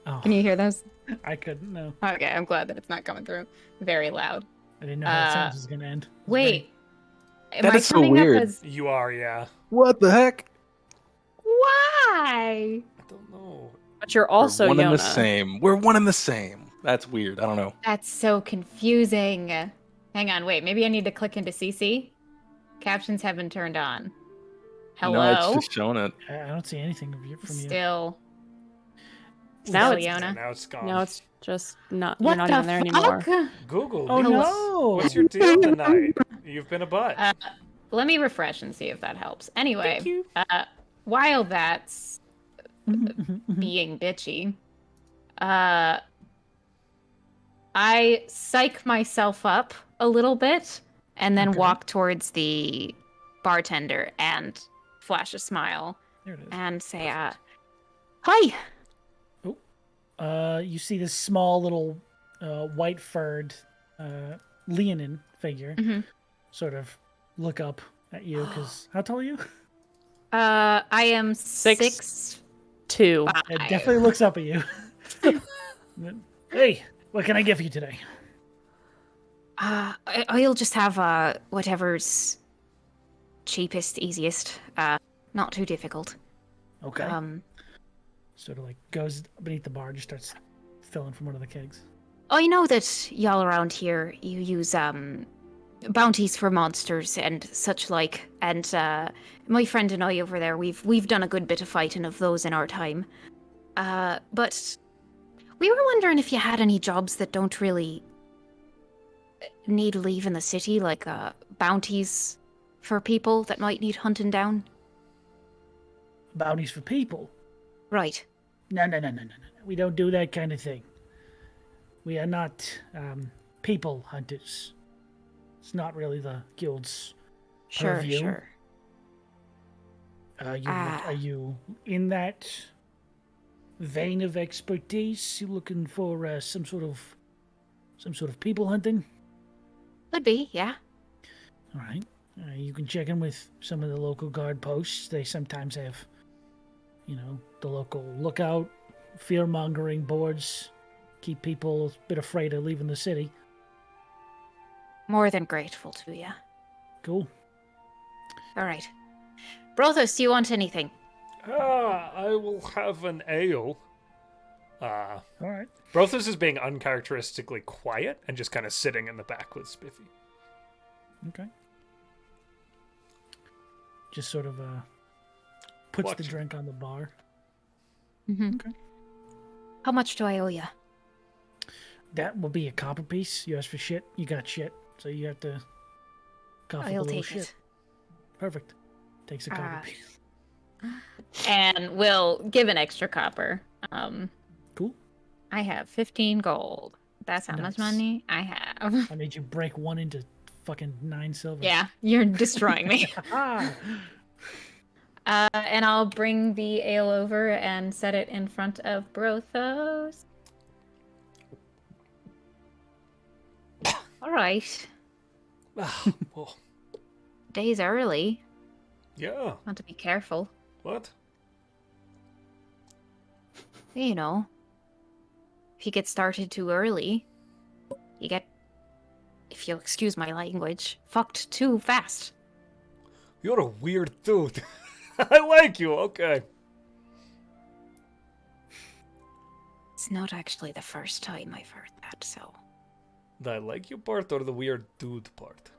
Oh,
Can you hear those?
I couldn't know.
Okay, I'm glad that it's not coming through very loud.
I didn't know how that sentence was going to end.
Wait. Am
That
I
is so
coming
weird.
up as...
You are, yeah.
What the heck?
Why?
I don't know.
But you're also
We're one and the
Yona.
same. We're one and the same. That's weird. I don't know.
That's so confusing. Hang on, wait. Maybe I need to click into CC? Captions have been turned on. Hello?
No, it's just showing it.
I don't see anything from you.
Still.
Now
Still
it's-
Yona.
Now it's gone.
Now it's just not.
What
you're not
the
even there anymore.
fuck?
Google.
Oh
what's-
no!
What's your deal tonight? You've been a butt.
Let me refresh and see if that helps. Anyway,
Thank you.
while that's being bitchy, I psych myself up a little bit and then
Okay.
walk towards the bartender and flash a smile
There it is.
and say, "Hi."
You see this small little white furred Leonin figure
Mhm.
sort of look up at you because how tall are you?
I am
6'2".
6'2".
It definitely looks up at you. Hey, what can I get for you today?
I'll just have whatever's cheapest, easiest. Not too difficult.
Okay. Sort of like goes beneath the bar, just starts filling from one of the kegs.
I know that y'all around here, you use bounties for monsters and such like, and my friend and I over there, we've done a good bit of fighting of those in our time. But we were wondering if you had any jobs that don't really need leaving the city, like bounties for people that might need hunting down.
Bounties for people?
Right.
No. We don't do that kind of thing. We are not people hunters. It's not really the guild's purview.
Sure.
Are you in that vein of expertise? You looking for some sort of people hunting?
Could be, yeah.
All right. You can check in with some of the local guard posts. They sometimes have, the local lookout, fear-mongering boards. Keep people a bit afraid of leaving the city.
More than grateful to you.
Cool.
All right. Brothos, do you want anything?
I will have an ale.
All right.
Brothos is being uncharacteristically quiet and just kind of sitting in the back with Spiffy.
Okay. Just sort of puts the drink on the bar.
Mm-hmm.
Okay.
How much do I owe you?
That will be a copper piece. You ask for shit, you got shit. So you have to cough up a
I'll
little
take
shit.
it.
Perfect. Takes a copper piece.
And we'll give an extra copper.
Cool.
I have 15 gold. That's how much
Nice.
money I have.
I made you break one into fucking 9 silver.
Yeah, you're destroying me.
Ah!
And I'll bring the ale over and set it in front of Brothos. All right.
Well,
Day's early.
yeah.
Want to be careful.
What?
You know, if you get started too early, you get, if you'll excuse my language, fucked too fast.
You're a weird dude. I like you, okay.
It's not actually the first time I've heard that, so.
The I like you part or the weird dude part?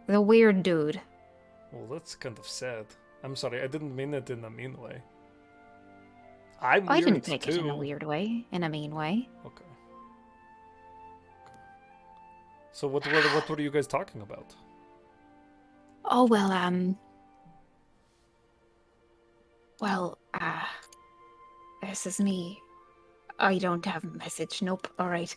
The weird dude.
Well, that's kind of sad. I'm sorry, I didn't mean it in a mean way. I'm
I
weird
didn't take
too.
it in a weird way, in a mean way.
Okay. So what were you guys talking about?
Oh, this is me. I don't have a message. Nope. All right.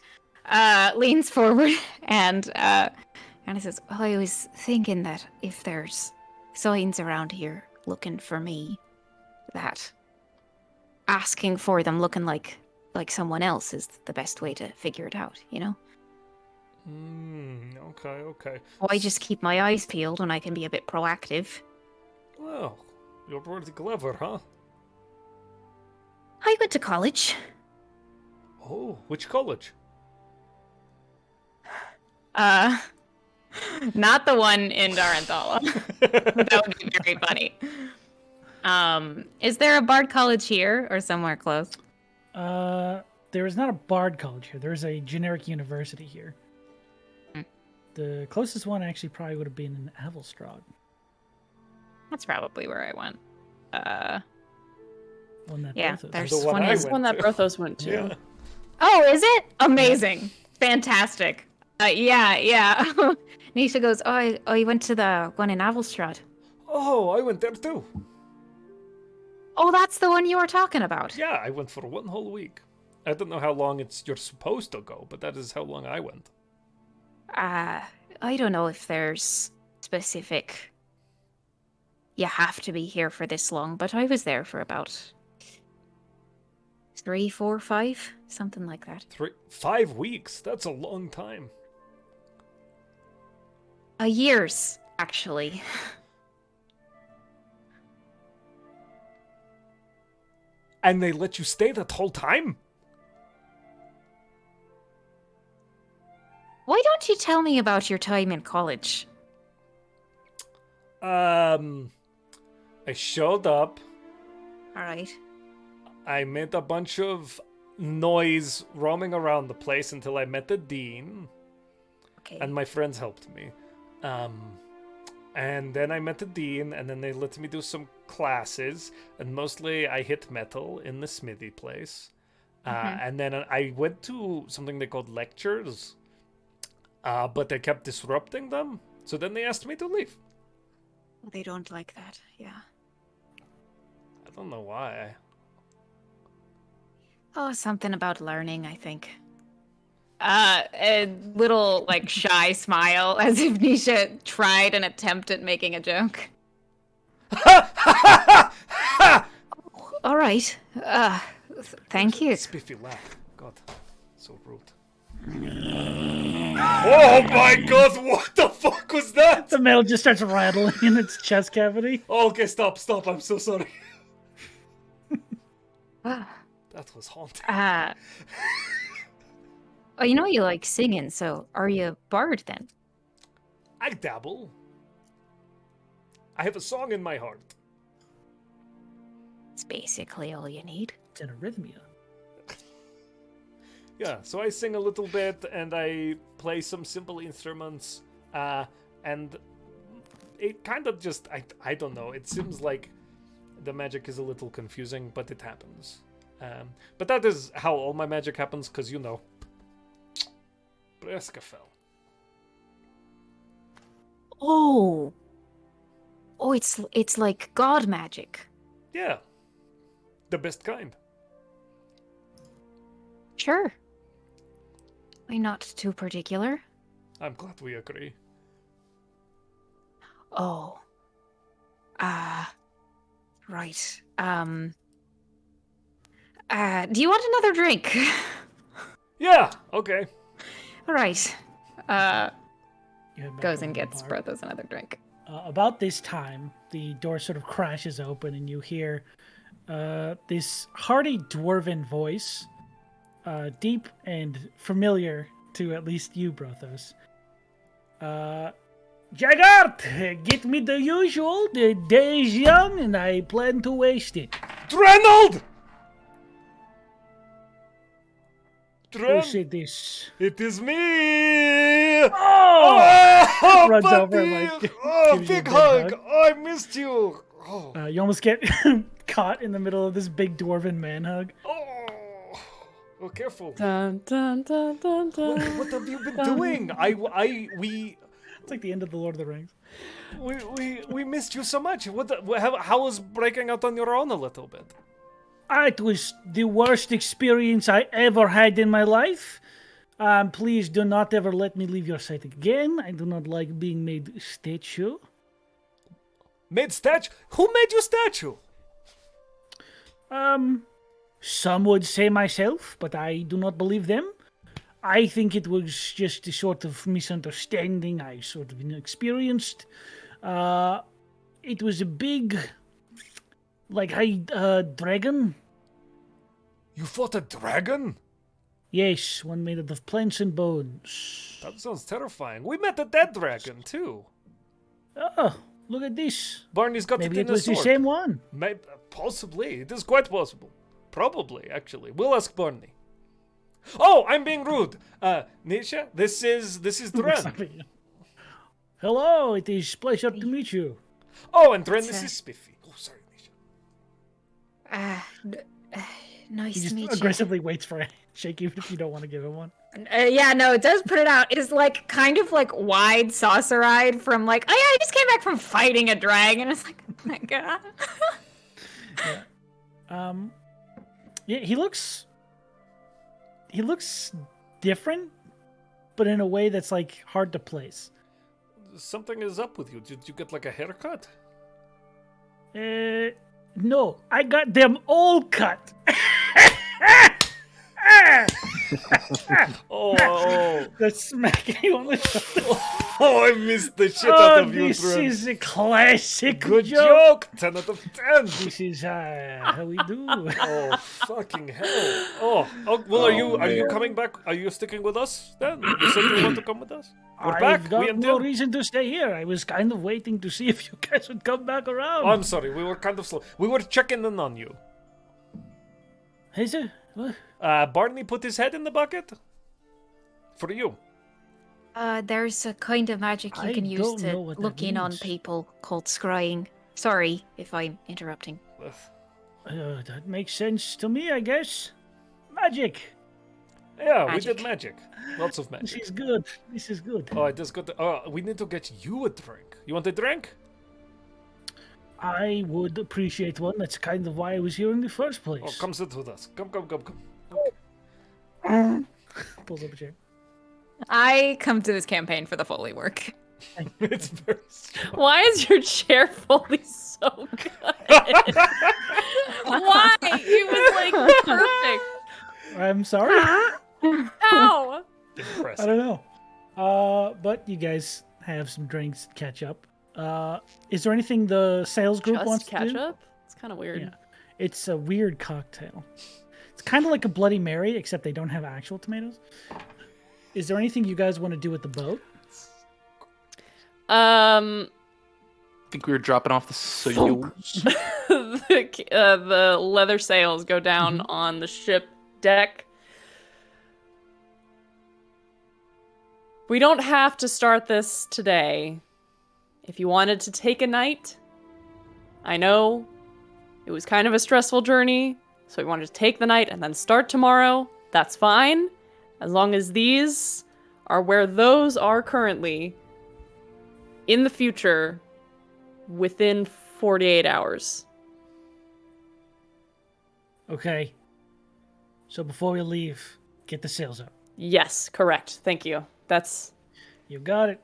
Leans forward and he says, well, I was thinking that if there's signs around here looking for me, that asking for them looking like someone else is the best way to figure it out, you know?
Okay.
Why just keep my eyes peeled when I can be a bit proactive?
Well, you're pretty clever, huh?
I went to college.
Oh, which college?
Not the one in Daranthala. That would be very funny. Is there a Bard College here or somewhere close?
There is not a Bard College here. There is a generic university here. The closest one actually probably would have been in Avelstrad.
That's probably where I went.
One that
Yeah,
Brothos-
there's
The one
one.
I
That's
went
one that
to.
Brothos went to.
Yeah.
Oh, is it? Amazing. Fantastic. Yeah. Nisha goes, oh, I went to the one in Avelstrad.
Oh, I went there too.
Oh, that's the one you were talking about.
Yeah, I went for 1 whole week. I don't know how long you're supposed to go, but that is how long I went.
I don't know if there's specific. You have to be here for this long, but I was there for about 3, 4, 5, something like that.
5 weeks? That's a long time.
Years, actually.
And they let you stay that whole time?
Why don't you tell me about your time in college?
I showed up.
All right.
I made a bunch of noise roaming around the place until I met the dean.
Okay.
And my friends helped me. And then I met the dean, and then they let me do some classes. And mostly I hit metal in the smithy place. And then I went to something they called lectures. But they kept disrupting them. So then they asked me to leave.
They don't like that, yeah.
I don't know why.
Oh, something about learning, I think. A little, like, shy smile, as if Nisha tried an attempt at making a joke. All right. Thank you.
Spiffy laugh. God, so rude. Oh my god, what the fuck was that?
The metal just starts rattling in its chest cavity.
Oh, okay, stop, I'm so sorry.
Ah.
That was haunting.
Oh, you know you like singing, so are you a bard then?
I dabble. I have a song in my heart.
It's basically all you need.
It's an arrhythmia.
Yeah, so I sing a little bit and I play some simple instruments, and it kind of just, I don't know, it seems like the magic is a little confusing, but it happens. But that is how all my magic happens, because you know, Breskafell.
Oh, it's like god magic.
Yeah, the best kind.
Sure. Why not too particular?
I'm glad we agree.
Oh. Right. Do you want another drink?
Yeah, okay.
All right.
You head back
Goes
over
and
to the
gets
bar.
Brothos another drink.
About this time, the door sort of crashes open, and you hear this hearty dwarven voice, deep and familiar to at least you, Brothos. Jagart, get me the usual. The day is young, and I plan to waste it.
Drenold!
Who said this?
It is me!
Oh! Runs
buddy!
over and, like,
Oh,
gives you a
big
big
hug!
hug.
Oh, I missed you! Oh.
You almost get caught in the middle of this big dwarven man hug.
Oh, careful.
Dun, dun, dun, dun, dun.
What have you been
Dun.
doing? We
It's like the end of the Lord of the Rings.
we missed you so much. How was breaking out on your own a little bit?
It was the worst experience I ever had in my life. Please do not ever let me leave your sight again. I do not like being made statue.
Made statue? Who made you statue?
Some would say myself, but I do not believe them. I think it was just a sort of misunderstanding I sort of experienced. It was a big, dragon.
You fought a dragon?
Yes, one made out of plants and bones.
That sounds terrifying. We met a dead dragon too.
Oh, look at this.
Barney's got
Maybe
it
it
in
was
his
the
sword.
same one.
Possibly. It is quite possible. Probably, actually. We'll ask Barney. Oh, I'm being rude. Nisha, this is Dren.
Hello, it is pleasure to meet you.
Oh, and Dren, this is Spiffy. Oh, sorry, Nisha.
Nice
He
to
just
meet
aggressively waits for a handshake even if you don't want to give him one.
you. Yeah, no, it does put it out. It's like kind of like wide saucer-eyed from like, oh yeah, I just came back from fighting a dragon. It's like, oh my god.
Yeah, he looks different, but in a way that's like hard to place.
Something is up with you. Did you get like a haircut?
No, I got them all cut.
Oh,
That's smacking you on the shoulder.
I missed the shit out of you,
This
Dren.
is a classic
Good
joke.
joke. 10 out of 10.
This is how we do.
Oh, fucking hell. Oh, well, are you coming back? Are you sticking with us then? You said you want to come with us? We're
I've
back.
got
We
no
until.
reason to stay here. I was kind of waiting to see if you guys would come back around.
Oh, I'm sorry. We were kind of slow. We were checking in on you.
Is it? What?
Barney put his head in the bucket. For you.
There's a kind of magic you
I
can use
don't
to
know what that
look in on
means.
people called scrying. Sorry if I'm interrupting.
That makes sense to me, I guess. Magic.
Yeah,
Magic.
we did magic. Lots of
This
magic.
is good. This is good.
Oh, I just got the... Oh, we need to get you a drink. You want a drink?
I would appreciate one. That's kind of why I was here in the first place.
Oh, come sit with us. Come.
Pulls up a chair.
I come to this campaign for the Foley work.
It's very strong.
Why is your chair fully so good? Why? It was like perfect.
I'm sorry.
How?
I
Impressive.
don't know. But you guys have some drinks to catch up. Is there anything the sales group
Just
wants to
catch
do?
up? It's kind of weird.
Yeah. It's a weird cocktail. It's kind of like a Bloody Mary, except they don't have actual tomatoes. Is there anything you guys want to do with the boat?
I think we were dropping off the sails.
The leather sails go down on the ship deck. We don't have to start this today. If you wanted to take a night, I know it was kind of a stressful journey, so we wanted to take the night and then start tomorrow. That's fine, as long as these are where those are currently in the future within 48 hours.
Okay. So before we leave, get the sails up.
Yes, correct. Thank you. That's
You got it.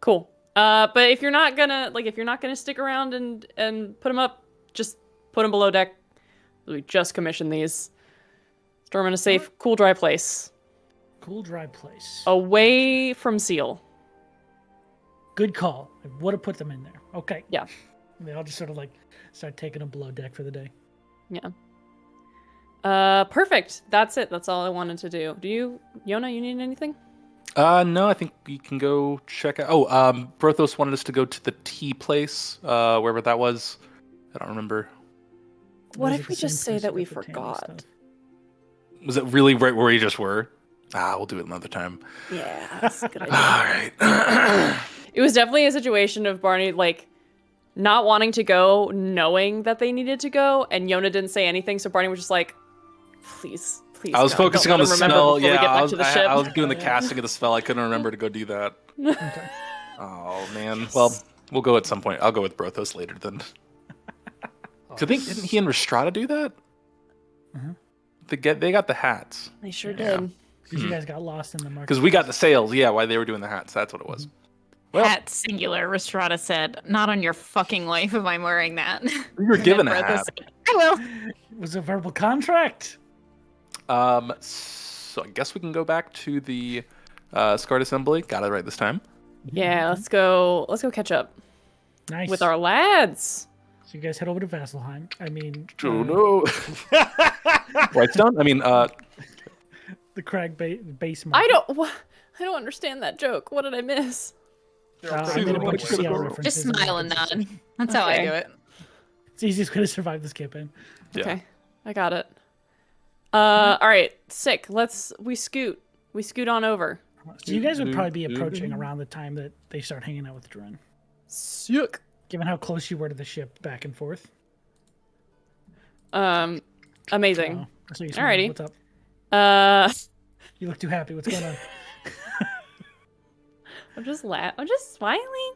cool. But if you're not gonna stick around and put them up, just put them below deck. We just commissioned these. Store them in a safe, cool, dry place,
Cool, dry place.
away from seal.
Good call. I would have put them in there. Okay.
Yeah.
And they all just sort of like start taking them below deck for the day.
Yeah. Perfect. That's it. That's all I wanted to do. Do you, Yona? You need anything?
No, I think we can go check out. Oh, Brothos wanted us to go to the tea place, wherever that was. I don't remember.
What
Was
if
it
we
the same
just say
place
that we
with the tanning
forgot?
stuff?
Was it really right where we just were? We'll do it another time.
Yeah, that's a good idea.
All right.
It was definitely a situation of Barney, like, not wanting to go, knowing that they needed to go, and Yona didn't say anything, so Barney was just like, please, please.
I was
God,
focusing
don't
on the
let him remember
spell.
before we
Yeah,
get back
I was,
to the
I,
ship.
I was doing the casting of the spell. I couldn't remember to go do that.
Okay.
Oh man. Well, we'll go at some point. I'll go with Brothos later then. So I think didn't he and Rhystrata do that? They got the hats.
They sure
Yeah.
did.
Because you guys got lost in the market.
Because we got the sails, yeah, while they were doing the hats. That's what it was. Well,
Hat singular, Rhystrata said. Not on your fucking life am I wearing that.
we were given a
Brothos
hat.
said, I will.
It was a verbal contract.
So I guess we can go back to the Scarred Assembly. Got it right this time.
Yeah, let's go catch up
Nice.
with our lads.
So you guys head over to Vasselheim. I mean,
Oh no. Whitestone? I mean,
the Crag base
I
market.
don't understand that joke. What did I miss?
I made a bunch of CL references.
Just
in
smile
there.
and nod. That's how I
Okay.
do it.
It's the easiest way to survive this campaign.
yeah.
Okay, I got it. All right, sick. We scoot on over.
So you guys would probably be approaching around the time that they start hanging out with Dren.
Sick.
Given how close you were to the ship back and forth.
Amazing.
So you smile.
Alrighty.
What's up? You look too happy. What's going on?
I'm just smiling.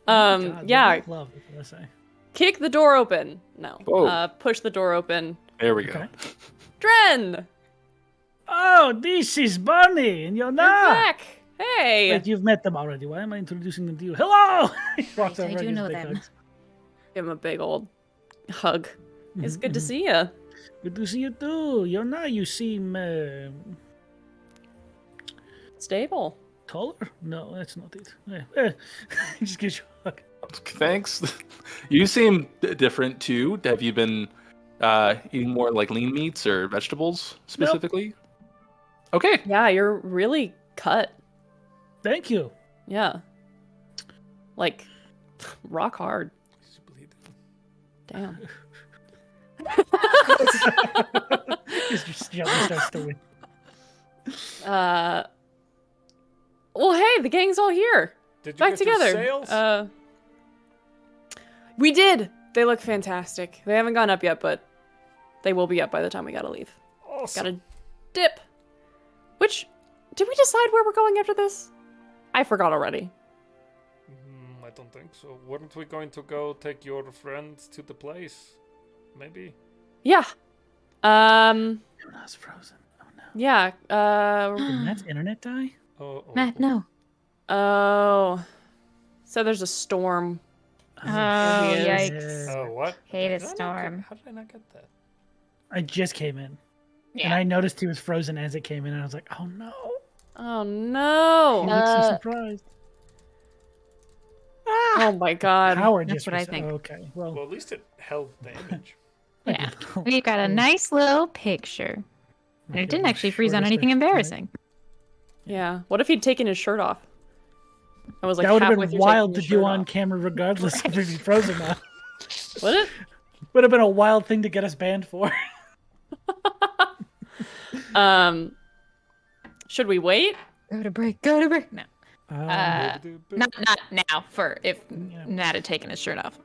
God,
Yeah.
Love, what I say.
Kick the door open. No.
Whoa.
Push the door open.
There we go.
Okay.
Dren,
Oh, this is Barney and
you're
Yona.
back. Hey.
Wait, you've met them already. Why am I introducing them to you? Hello! He walks
I
over and
do
gives
know
big
them.
hugs.
Give him a big old hug. It's good to see you.
Good to see you too. Yona, you seem
Stable.
taller? No, that's not it. He just gives you a hug.
Thanks. You seem different too. Have you been eating more like lean meats or vegetables specifically? Okay.
Yeah, you're really cut.
Thank you.
Yeah. Like rock hard. Damn.
Just starts to win.
Well, hey, the gang's all here.
Did you
Back
get
together.
your sails?
We did. They look fantastic. They haven't gone up yet, but they will be up by the time we gotta leave.
Awesome.
Gotta dip. Which, did we decide where we're going after this? I forgot already.
I don't think so. Weren't we going to go take your friends to the place? Maybe.
Yeah.
Jonas frozen. Oh no.
Yeah.
Did Matt's internet die?
Matt, no.
Oh. So there's a storm.
Oh,
he is.
yikes.
Oh, what?
Hate a
Did I not
storm.
get- How did I not get that?
I just came in.
Yeah.
And I noticed he was frozen as it came in, and I was like, oh no.
Oh
He
no.
looks so surprised.
Oh my god.
Howard
That's
just
what I
was-
think.
Okay, well,
Well, at least it held damage.
Yeah. We've got a nice little picture. And it didn't actually freeze on anything embarrassing.
Yeah. What if he'd taken his shirt off? I was like,
That would have
halfway
been
through
wild
taking
to
his
do
shirt
on
off.
camera regardless of if he's frozen now.
Would it?
Would have been a wild thing to get us banned for.
Should we wait?
Go to break. Go to break. No.
Um,
Not now for if
Yeah.
Nat had taken his shirt off.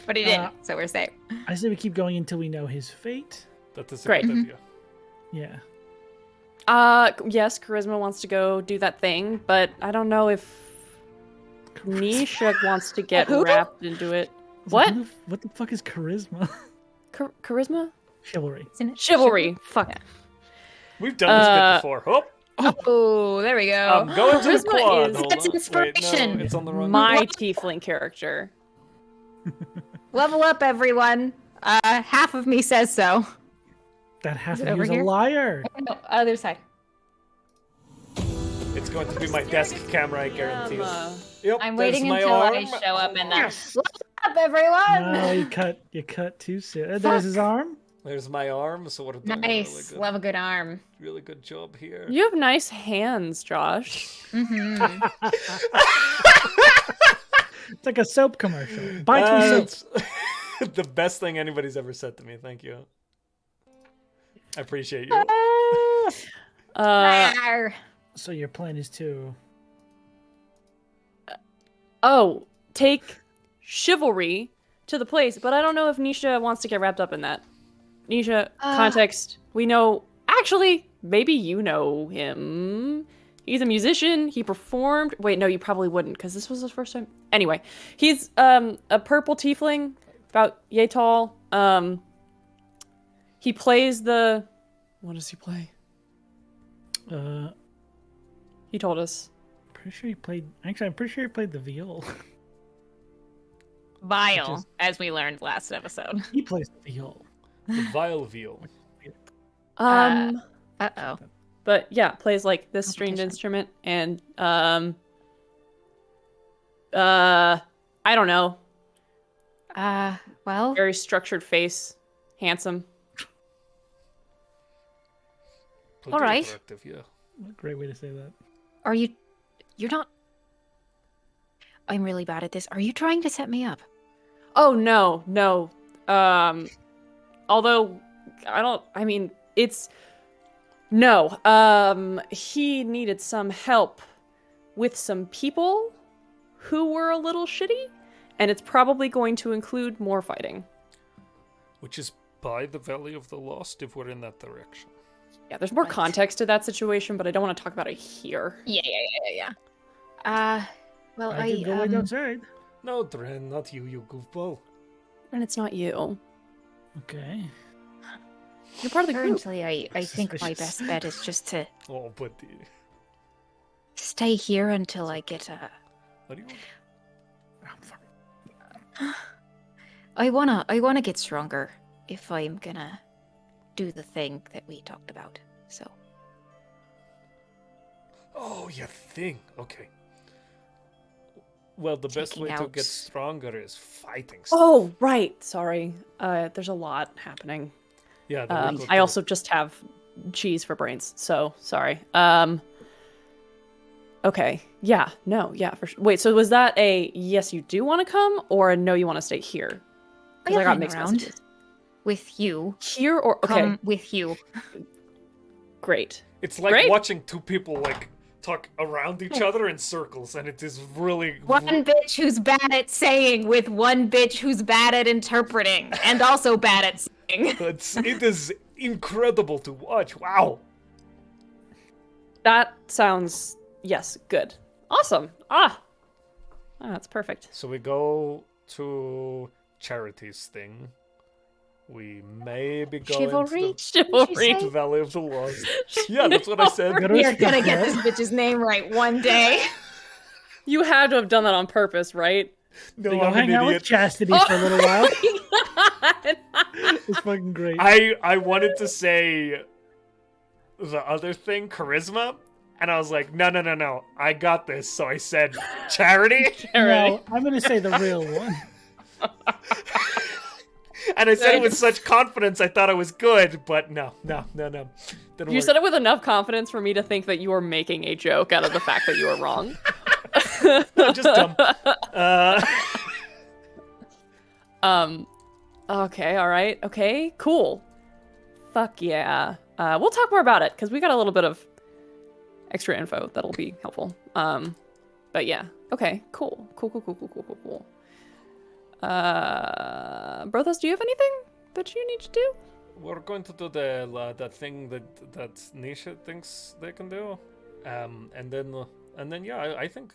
But he didn't, so we're safe.
I say we keep going until we know his fate.
That is a
Great.
good idea.
Yeah.
Yes, Charisma wants to go do that thing, but I don't know if Nisha wants to get
Who?
wrapped into it.
I was like,
What?
What the fuck is charisma?
Charisma?
Chivalry.
Isn't it
Chivalry. Fuck.
We've done this bit before. Oh,
Oh, there we go.
I'm going to the
Charisma
quad.
is-
Hold
That's
on.
inspiration.
Wait, no, it's on the wrong.
My tiefling character.
Level up, everyone. Half of me says so.
That half
it
of you
over
is a
here?
liar.
No, other side.
It's going to be my desk camera, I guarantee you. Yep,
I'm
there's
waiting
my
until
arm.
I show up and
Yes.
level up, everyone.
No, you cut too soon. There's his arm.
There's my arm, so what a
Nice. Love a good arm.
really good job here.
You have nice hands, Josh.
Mm-hmm.
It's like a soap commercial. Buy 3 soaps.
That's the best thing anybody's ever said to me. Thank you. I appreciate you.
Arr.
So your plan is to.
Oh, take chivalry to the place, but I don't know if Nisha wants to get wrapped up in that. Nisha, context. We know. Actually, maybe you know him. He's a musician. He performed. Wait, no, you probably wouldn't, because this was his first time. Anyway, he's a purple tiefling, about yay tall. He plays the. What does he play? He told us.
Pretty sure he played. Actually, I'm pretty sure he played the viol.
Vile, as we learned last episode.
He plays the viol.
The vile veal.
Uh-oh.
But yeah, plays like this stringed
Competition.
instrument and I don't know,
Well,
very structured face, handsome.
Pretty
All right.
attractive, yeah.
What a great way to say that.
are you... You're not... I'm really bad at this. Are you trying to set me up?
Oh no, no. Although I mean it's no. He needed some help with some people who were a little shitty, and it's probably going to include more fighting.
Which is by the Valley of the Lost if we're in that direction.
Yeah, there's more
Right.
context to that situation, but I don't want to talk about it here.
Yeah. Well,
I can go wait outside.
No, Dren, not you, you goofball.
And it's not you.
Okay.
You're part of the group.
currently, I think my
Suspicious.
best bet is just to
Oh, but
stay here until I get
what do you want?
I wanna get stronger if I'm gonna do the thing that we talked about. So
Oh, your thing. Okay. Well, the best
Checking
way to
out.
get stronger is fighting stuff.
Oh, right. Sorry. There's a lot happening.
Yeah, then we go
I
to-
also just have cheese for brains, so sorry. Okay. Yeah. No. Yeah. For sure. Wait. So was that a yes, you do want to come, or a no, you want to stay here? Because I got
hang
mixed
around
messages.
with you.
Here or okay,
Come with you.
great.
It's like
Great.
watching two people like talk around each other in circles, and it is really
One bitch who's bad at saying with one bitch who's bad at interpreting and also bad at saying.
it is incredible to watch. Wow.
That sounds good. Awesome. That's perfect.
So we go to charities thing. We may be going
Chivalry?
Chivalry.
to the Valley of the Lost. Yeah, that's what I said.
We are gonna get this bitch's name right one day.
You had to have done that on purpose, right?
No,
They go
I'm an
hang out with
idiot.
Chastity for a little while. It's fucking great.
I wanted to say the other thing, charisma, and I was like, no, I got this. So I said charity,
No, I'm gonna say the real one.
and I said it with such confidence. I thought I was good, but no. Didn't
You
work.
said it with enough confidence for me to think that you were making a joke out of the fact that you were wrong.
Just dumb.
Okay, all right. Okay, cool. Fuck yeah. We'll talk more about it because we got a little bit of extra info that'll be helpful. But yeah. Okay, cool. Cool. Brothos, do you have anything that you need to do?
We're going to do the thing that Nisha thinks they can do, and then yeah, I think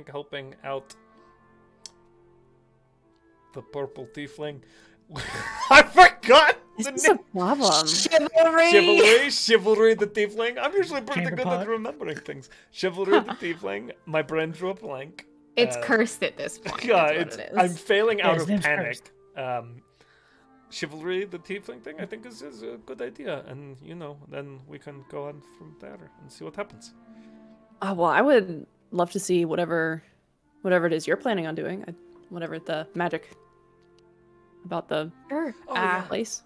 helping out the purple tiefling. I forgot the
It's a
name.
problem.
Chivalry the tiefling. I'm usually pretty
Chamber
good
pot.
at remembering things. Chivalry the tiefling. My brain drew a blank.
It's cursed at this point.
Yeah,
That's what it is.
I'm failing out
his
of
name's
panic. Chivalry the tiefling thing I think is a good idea, and then we can go on from there and see what happens.
Well, I would love to see whatever it is you're planning on doing. Whatever the magic about the
Sure.
yeah.
place.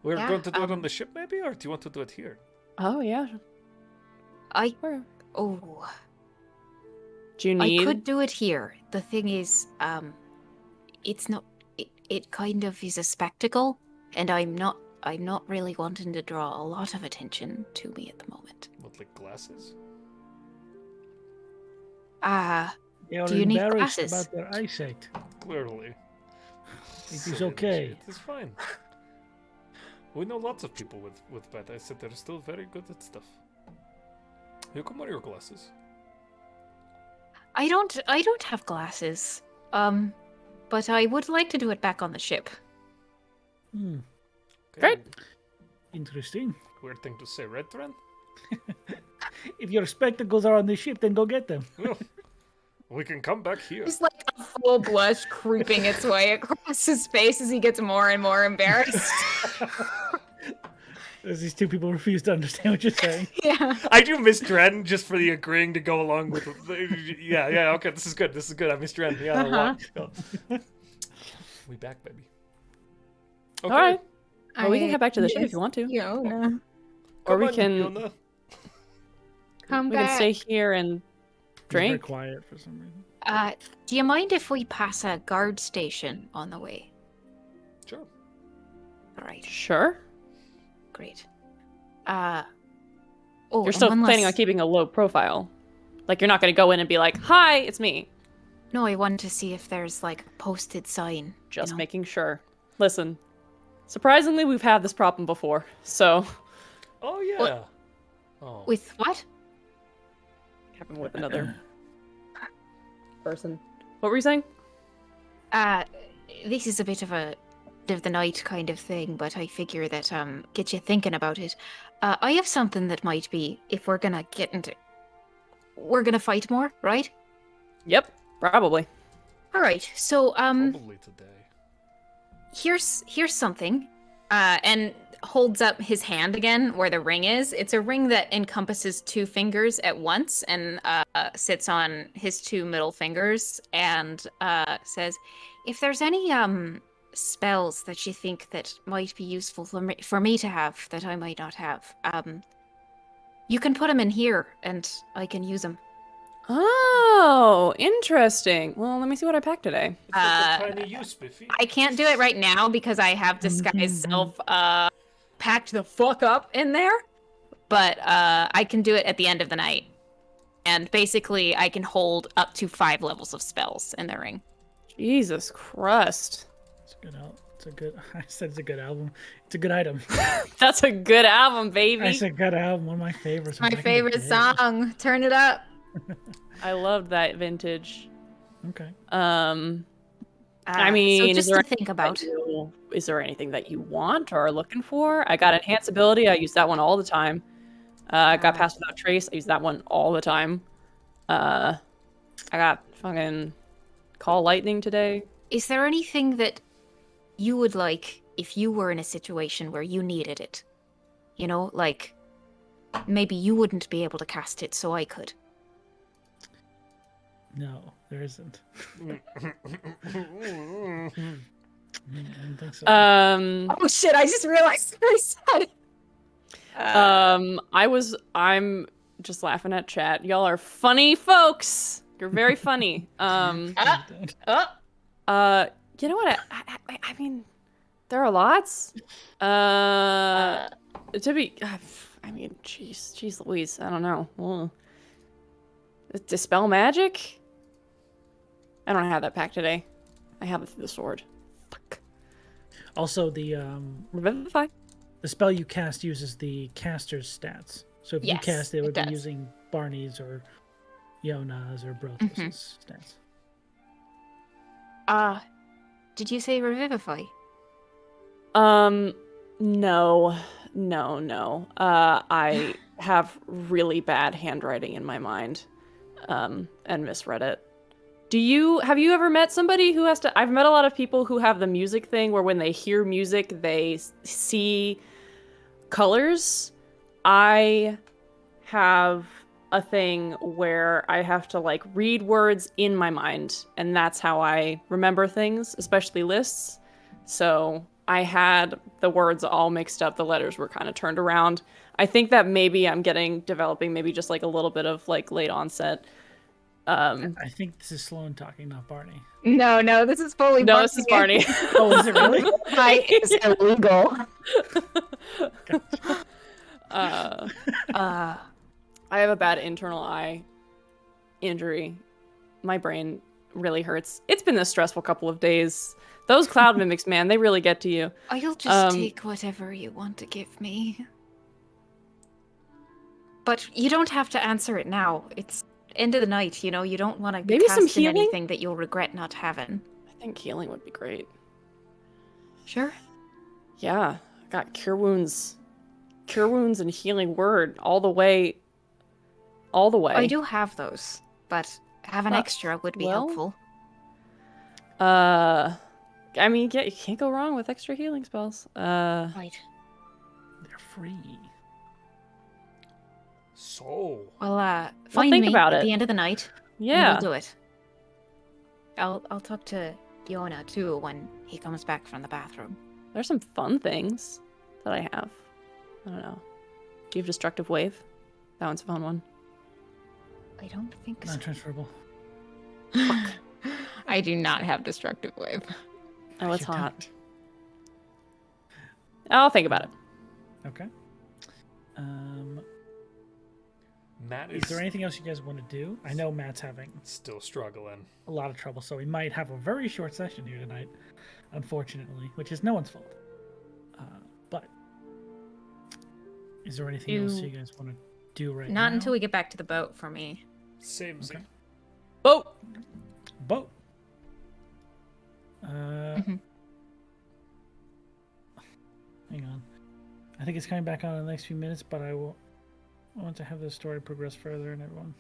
We're
Yeah,
going to do it on the ship, maybe, or do you want to do it here?
Oh yeah. Where? Do you need?
I could do it here. The thing is, it's not. It kind of is a spectacle, and I'm not really wanting to draw a lot of attention to me at the moment.
What, like glasses?
They are
Do you need
embarrassed
glasses?
about their eyesight.
Clearly.
It is
Silly
okay.
shit. It's fine. We know lots of people with bad eyesight that are still very good at stuff. You can wear your glasses.
I don't have glasses. But I would like to do it back on the ship.
Hmm.
Okay.
Great.
Interesting.
Weird thing to say, Red Thread?
If your spectacles are on the ship, then go get them.
Well, we can come back here.
Just like a full blush creeping its way across his face as he gets more and more embarrassed.
As these two people refuse to understand what you're saying.
Yeah.
I do miss Dren just for the agreeing to go along with. Yeah. Okay, this is good. I miss Dren. Yeah, a lot. Yeah. We back, baby. Okay.
All right. Well, we can head back to the ship if you want to,
Fiona,
or we
Come on,
can
Fiona.
come
we can
back.
stay here and
He's very
drink.
quiet for some reason.
Do you mind if we pass a guard station on the way?
Sure.
All right.
Sure.
Great.
You're
and
still
one
planning on
last-
keeping a low profile. Like you're not going to go in and be like, "Hi, it's me."
No, I wanted to see if there's like a posted sign.
Just
you know?
making sure. Listen, surprisingly, we've had this problem before. So,
Oh yeah.
What?
Oh.
With what?
happened with another person. What were you saying?
This is a bit of a of the night kind of thing, but I figure that get you thinking about it. I have something that might be if we're gonna fight more, right?
Yep, probably.
All right. So
Probably today.
here's something, and holds up his hand again where the ring is. It's a ring that encompasses 2 fingers at once and sits on his 2 middle fingers and says, if there's any spells that you think that might be useful for me to have that I might not have, you can put them in here and I can use them.
Oh, interesting. Well, let me see what I packed today.
It's like a tiny you, Spiffy.
I can't do it right now because I have disguise self packed the fuck up in there. But I can do it at the end of the night. And basically, I can hold up to 5 levels of spells in the ring.
Jesus Christ.
It's a good I said it's a good album. It's a good item.
That's a good album, baby.
It's a good album. One of my favorites. from
My
back in the
favorite
day.
song. Turn it up.
I loved that vintage.
Okay.
I mean,
so just to think about.
Is there anything that you want or are looking for? I got enhance ability. I use that one all the time. I got pass without trace. I use that one all the time. I got fucking call lightning today.
Is there anything that you would like if you were in a situation where you needed it? You know, like maybe you wouldn't be able to cast it, so I could.
No, there isn't. I don't think so.
Oh shit! I just realized what I said.
I'm just laughing at chat. Y'all are funny folks. You're very funny.
You
You know what? I mean, there are lots. To be, I mean, jeez Louise. I don't know. Well, dispel magic. I don't have that pack today. I have it through the sword. Fuck.
Also, the
Revivify.
the spell you cast uses the caster's stats. So if you
Yes,
cast it,
it
would be
does.
using Barney's or Yona's or Brothos' stats.
Did you say revivify?
No. I have really bad handwriting in my mind, and misread it. Have you ever met somebody who has to? I've met a lot of people who have the music thing where when they hear music, they see colors. I have a thing where I have to like read words in my mind, and that's how I remember things, especially lists. So I had the words all mixed up. The letters were kind of turned around. I think that maybe I'm developing maybe just like a little bit of like late onset.
I think this is Sloan talking, not Barney.
No, this is fully.
No, this is Barney.
Oh, is it really?
Revivify is illegal.
I have a bad internal eye injury. My brain really hurts. It's been a stressful couple of days. Those cloud mimics, man, they really get to you.
Oh, you'll just take whatever you want to give me. But you don't have to answer it now. It's end of the night, you know. You don't want to
Maybe
cast
some
in
healing?
anything that you'll regret not having.
I think healing would be great.
Sure.
Yeah, I got cure wounds and healing word all the way.
I do have those, but having extra would be helpful.
I mean, yeah, you can't go wrong with extra healing spells.
Right.
They're free.
So.
Well, find
think
me
about
at
it.
the end of the night.
Yeah.
And we'll do it. I'll talk to Yona too when he comes back from the bathroom.
There's some fun things that I have. I don't know. Do you have Destructive Wave? That one's a fun one.
I don't think so.
Non-transferable.
I do not have Destructive Wave.
Oh, it's
You
hot.
don't.
I'll think about it.
Okay.
Matt
Is there anything else you guys want to do? I know Matt's having
still struggling.
a lot of trouble, so we might have a very short session here tonight, unfortunately, which is no one's fault. But is there anything else you guys want to do right now?
Not until we get back to the boat for me.
Same.
Okay.
Boat!
Boat. Hang on. I think it's coming back on in the next few minutes, but I want to have the story progress further and everyone.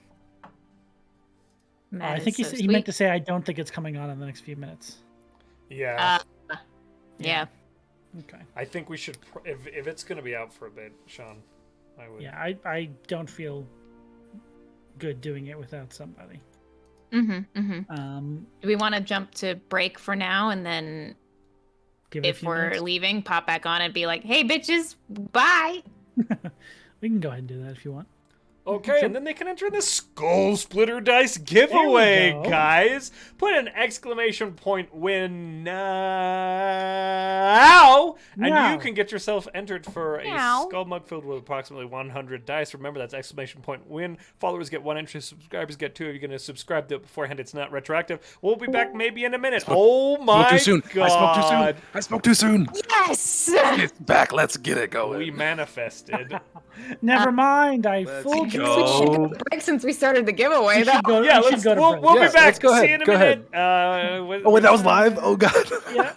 Matt
I think
is so
he meant
sweet.
to say I don't think it's coming on in the next few minutes.
Yeah.
Yeah.
Okay.
I think we should, if it's going to be out for a bit, Sean, I would.
Yeah, I don't feel good doing it without somebody.
Do we want to jump to break for now and then
Give it a
if
few
we're
minutes.
leaving, pop back on and be like, hey bitches, bye.
We can go ahead and do that if you want.
Okay, and then they can enter in the Skull Splitter Dice giveaway,
go.
guys. Put an exclamation point win now, and
Now.
you can get yourself entered for a
Now.
skull mug filled with approximately 100 dice. Remember, that's exclamation point win. Followers get 1 entry, subscribers get 2. If you're going to subscribe to it beforehand, it's not retroactive. We'll be back maybe in a minute. Oh my
Spoke too soon.
god.
I spoke too soon. I spoke too soon.
Yes!
It's back. Let's get it going.
We manifested.
Never mind, I
Let's
fooled you.
go.
We should go break since we started the giveaway,
We
though.
should go,
Yeah,
we should go to break.
we'll
Yeah,
be back.
let's go
See
ahead.
you in a
Go
minute.
Oh, wait, that was live? Oh, God.
Yeah.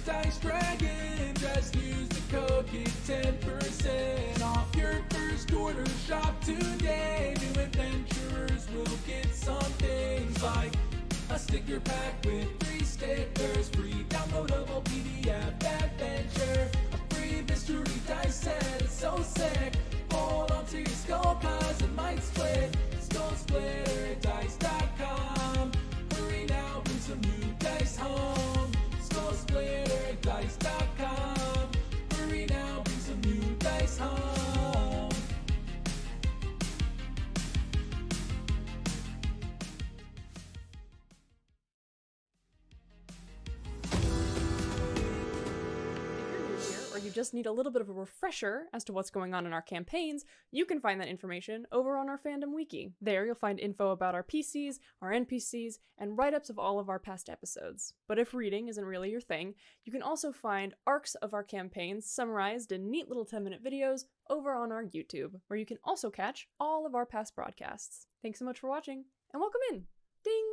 Dice Dragon, just use the code, get 10% off your first order. Shop today. New adventurers will get some things like a sticker pack with 3 stickers, free downloadable PDF adventure, a free mystery dice set. It's so sick. Hold on to your skull, cause it might split. SkullSplitterDice.com. Hurry now, bring some new dice home. SkullSplitterDice.com. Hurry now, bring some new dice home.
If you're new here, or you just need a little bit of a refresher as to what's going on in our campaigns, you can find that information over on our fandom wiki. There you'll find info about our PCs, our NPCs, and write-ups of all of our past episodes. But if reading isn't really your thing, you can also find arcs of our campaigns summarized in neat little 10-minute videos over on our YouTube, where you can also catch all of our past broadcasts. Thanks so much for watching, and welcome in! Ding!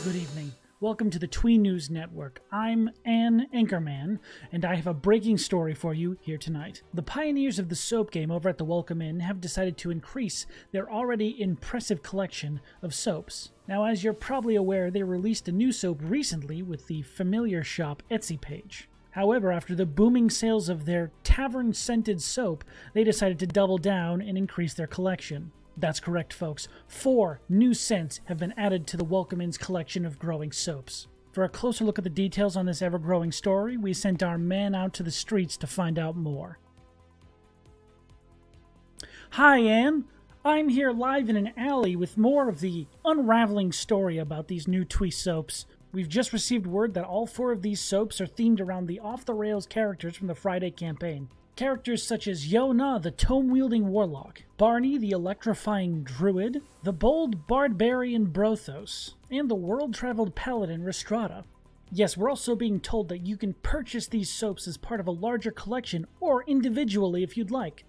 Good evening. Welcome to the Tween News Network. I'm Ann Anchorman, and I have a breaking story for you here tonight. The pioneers of the soap game over at the Welcome Inn have decided to increase their already impressive collection of soaps. Now, as you're probably aware, they released a new soap recently with the Familiar Shop Etsy page. However, after the booming sales of their tavern-scented soap, they decided to double down and increase their collection. That's correct, folks. 4 new scents have been added to the Welcome Inn's collection of growing soaps. For a closer look at the details on this ever-growing story, we sent our man out to the streets to find out more. Hi, Anne. I'm here live in an alley with more of the unraveling story about these new twee soaps. We've just received word that all 4 of these soaps are themed around the off-the-rails characters from the Friday campaign. Characters such as Yona, the tome-wielding Warlock, Barney the Electrifying Druid, the bold Barbarian Brothos, and the world-traveled Paladin Rhystrata. Yes, we're also being told that you can purchase these soaps as part of a larger collection or individually if you'd like.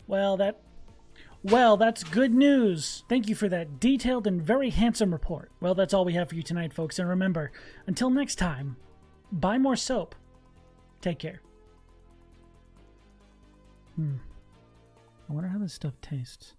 Well, that's good news. Thank you for that detailed and very handsome report. Well, that's all we have for you tonight, folks. And remember, until next time, buy more soap. Take care. I wonder how this stuff tastes.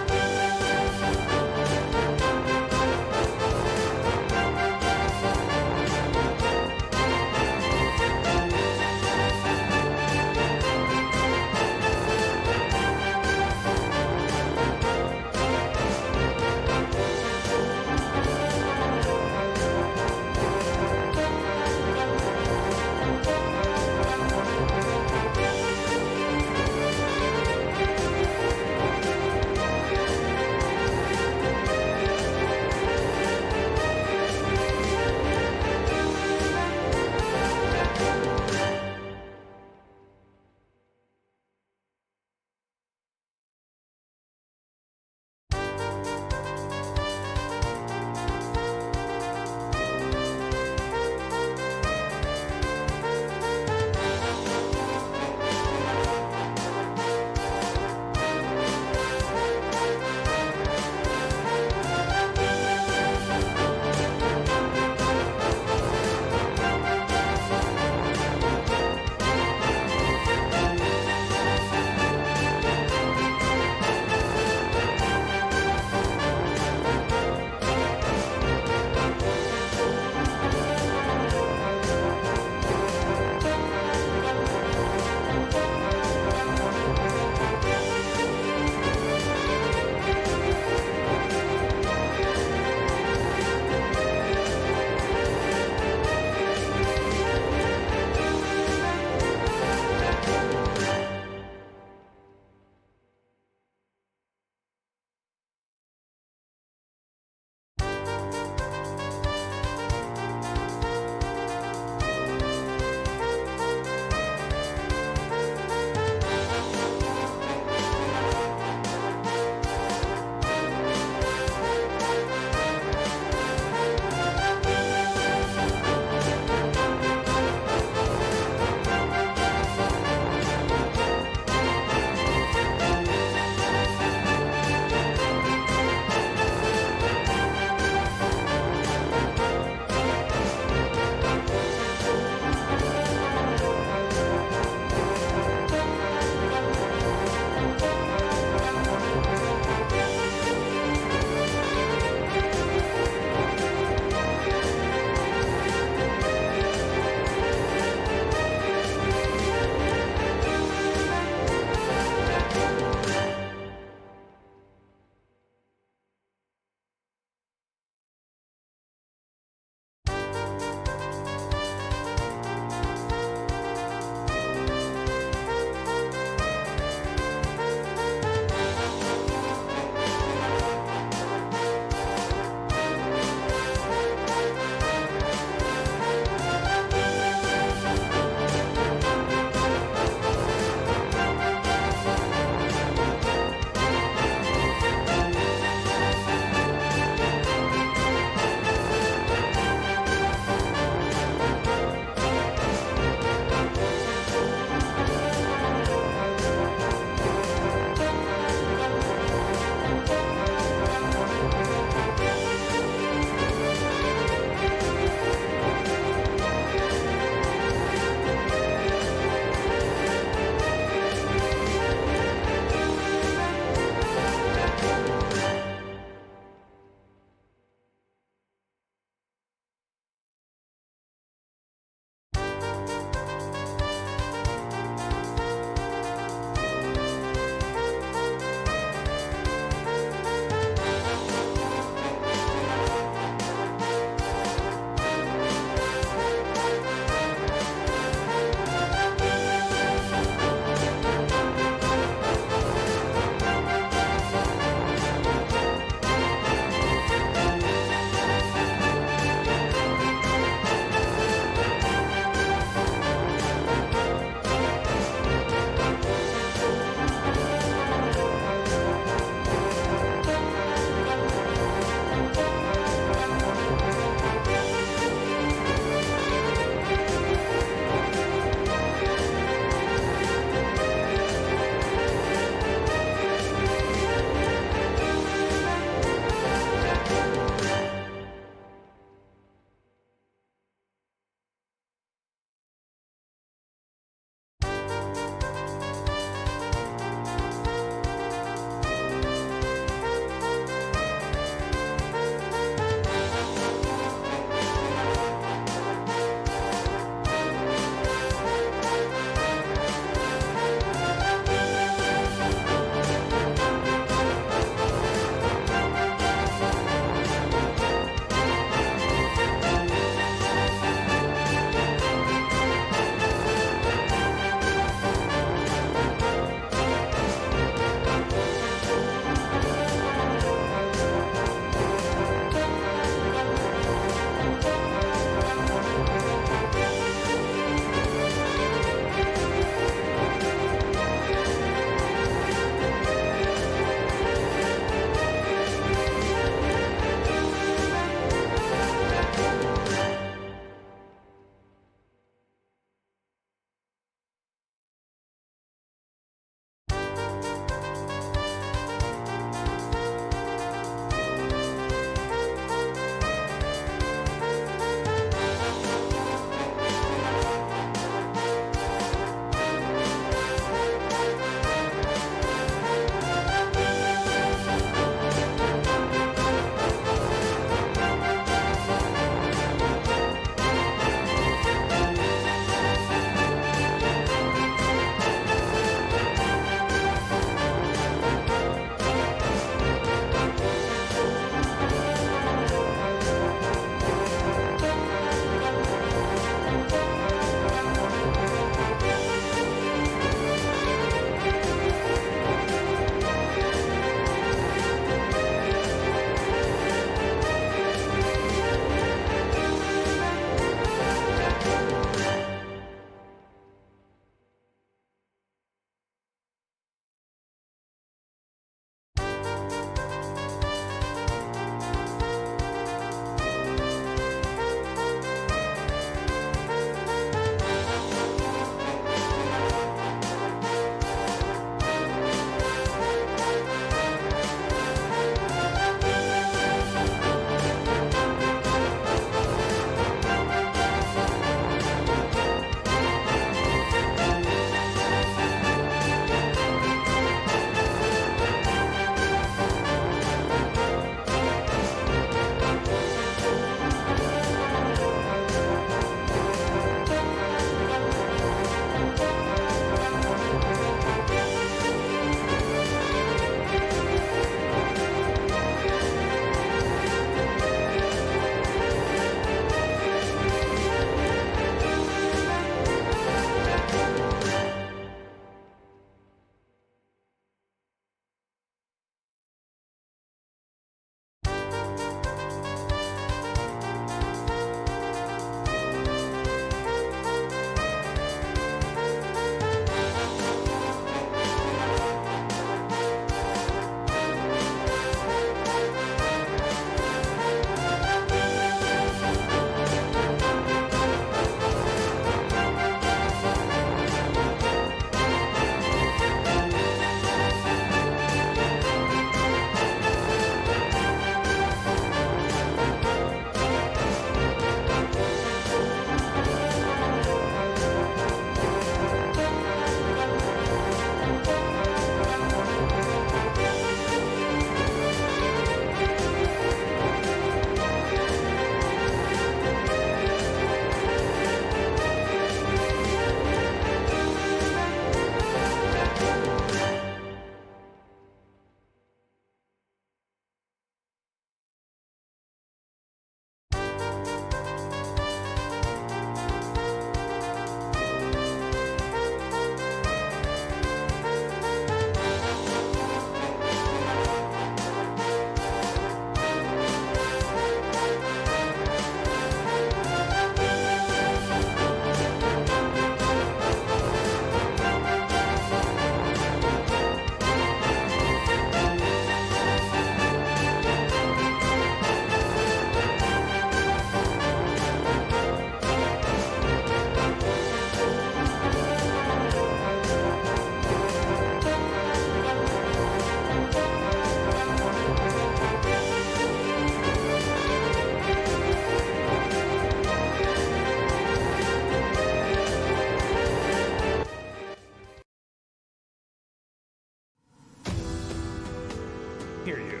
hear you.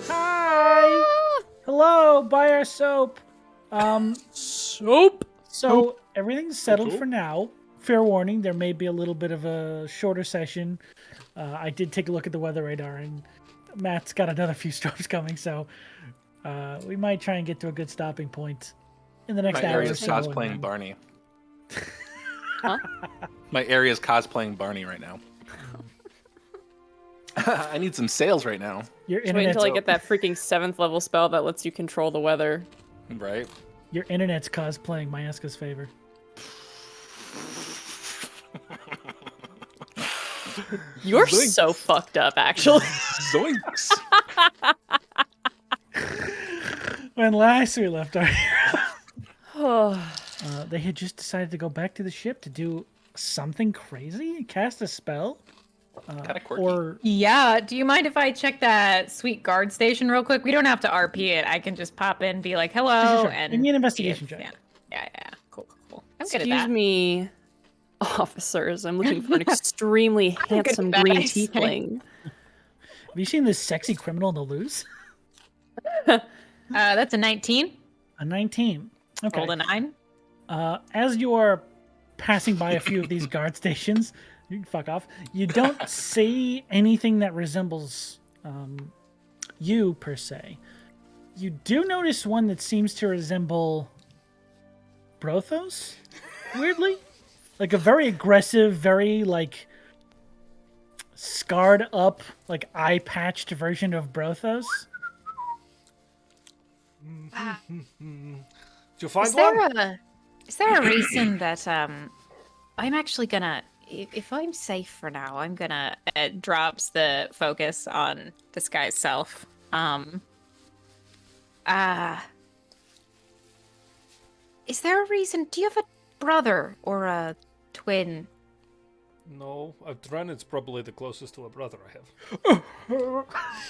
Hi. Hello. Buy our soap.
Soap.
So everything's settled
Soap?
for now. Fair warning, there may be a little bit of a shorter session. I did take a look at the weather radar, and Matt's got another few storms coming, so we might try and get to a good stopping point in the next
My
hour or
area's
so.
cosplaying Barney.
Huh?
My area's cosplaying Barney right now. I need some sales right now.
Your
Just wait
internet's,
until I get that freaking 7th level spell that lets you control the weather.
Right?
your internet's cosplaying Mayaska's favor.
You're
Zoinks.
so fucked up, actually.
Zoinks!
When last we left our hero,
Oh,
they had just decided to go back to the ship to do something crazy, cast a spell,
Kinda quirky.
or
Yeah, do you mind if I check that sweet guard station real quick? We don't have to RP it. I can just pop in, be like, hello,
Sure.
and
Give me an investigation
see if-
check.
Yeah. Cool. I'm good at
excuse
that.
me, officers. I'm looking for an extremely
good
handsome
at that,
green
I say.
tiefling.
Have you seen this sexy criminal in the loose?
That's a 19.
A 19. Okay.
Rolled a 9.
As you are passing by a few of these guard stations, you can fuck off. You don't see anything that resembles you per se. You do notice one that seems to resemble Brothos, weirdly, like a very aggressive, very like scarred up, like eye patched version of Brothos.
Did you find one?
Is there a reason that I'm actually gonna, if I'm safe for now, I'm gonna drops the focus on this guy's self. Is there a reason? Do you have a brother or a twin?
No, a Dren's probably the closest to a brother I have.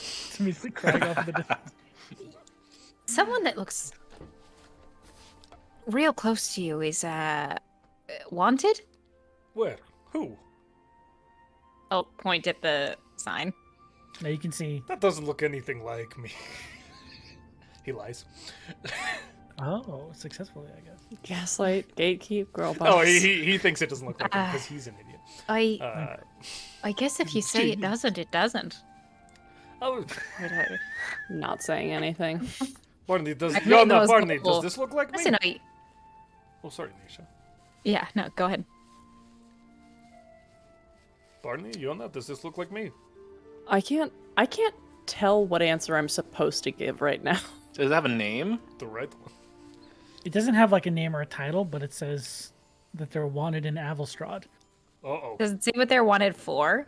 It's immediately crying off in the distance.
Someone that looks real close to you is wanted?
Where? Who?
I'll point at the sign.
Now you can see.
That doesn't look anything like me. He lies.
Oh, successfully, I guess.
Gaslight, gatekeep, girl boss.
Oh, he thinks it doesn't look like him because he's an idiot.
I guess if you say it doesn't, it doesn't.
Oh,
Not saying anything.
Barney, does
I think
Yona,
those
Barney,
people-
does this look like me?
Listen,
Oh, sorry, Nisha.
yeah, no, go ahead.
Barney, Yona, does this look like me?
I can't tell what answer I'm supposed to give right now.
Does it have a name?
The right one.
It doesn't have like a name or a title, but it says that they're wanted in Avelstrad.
Uh-oh.
Does it say what they're wanted for?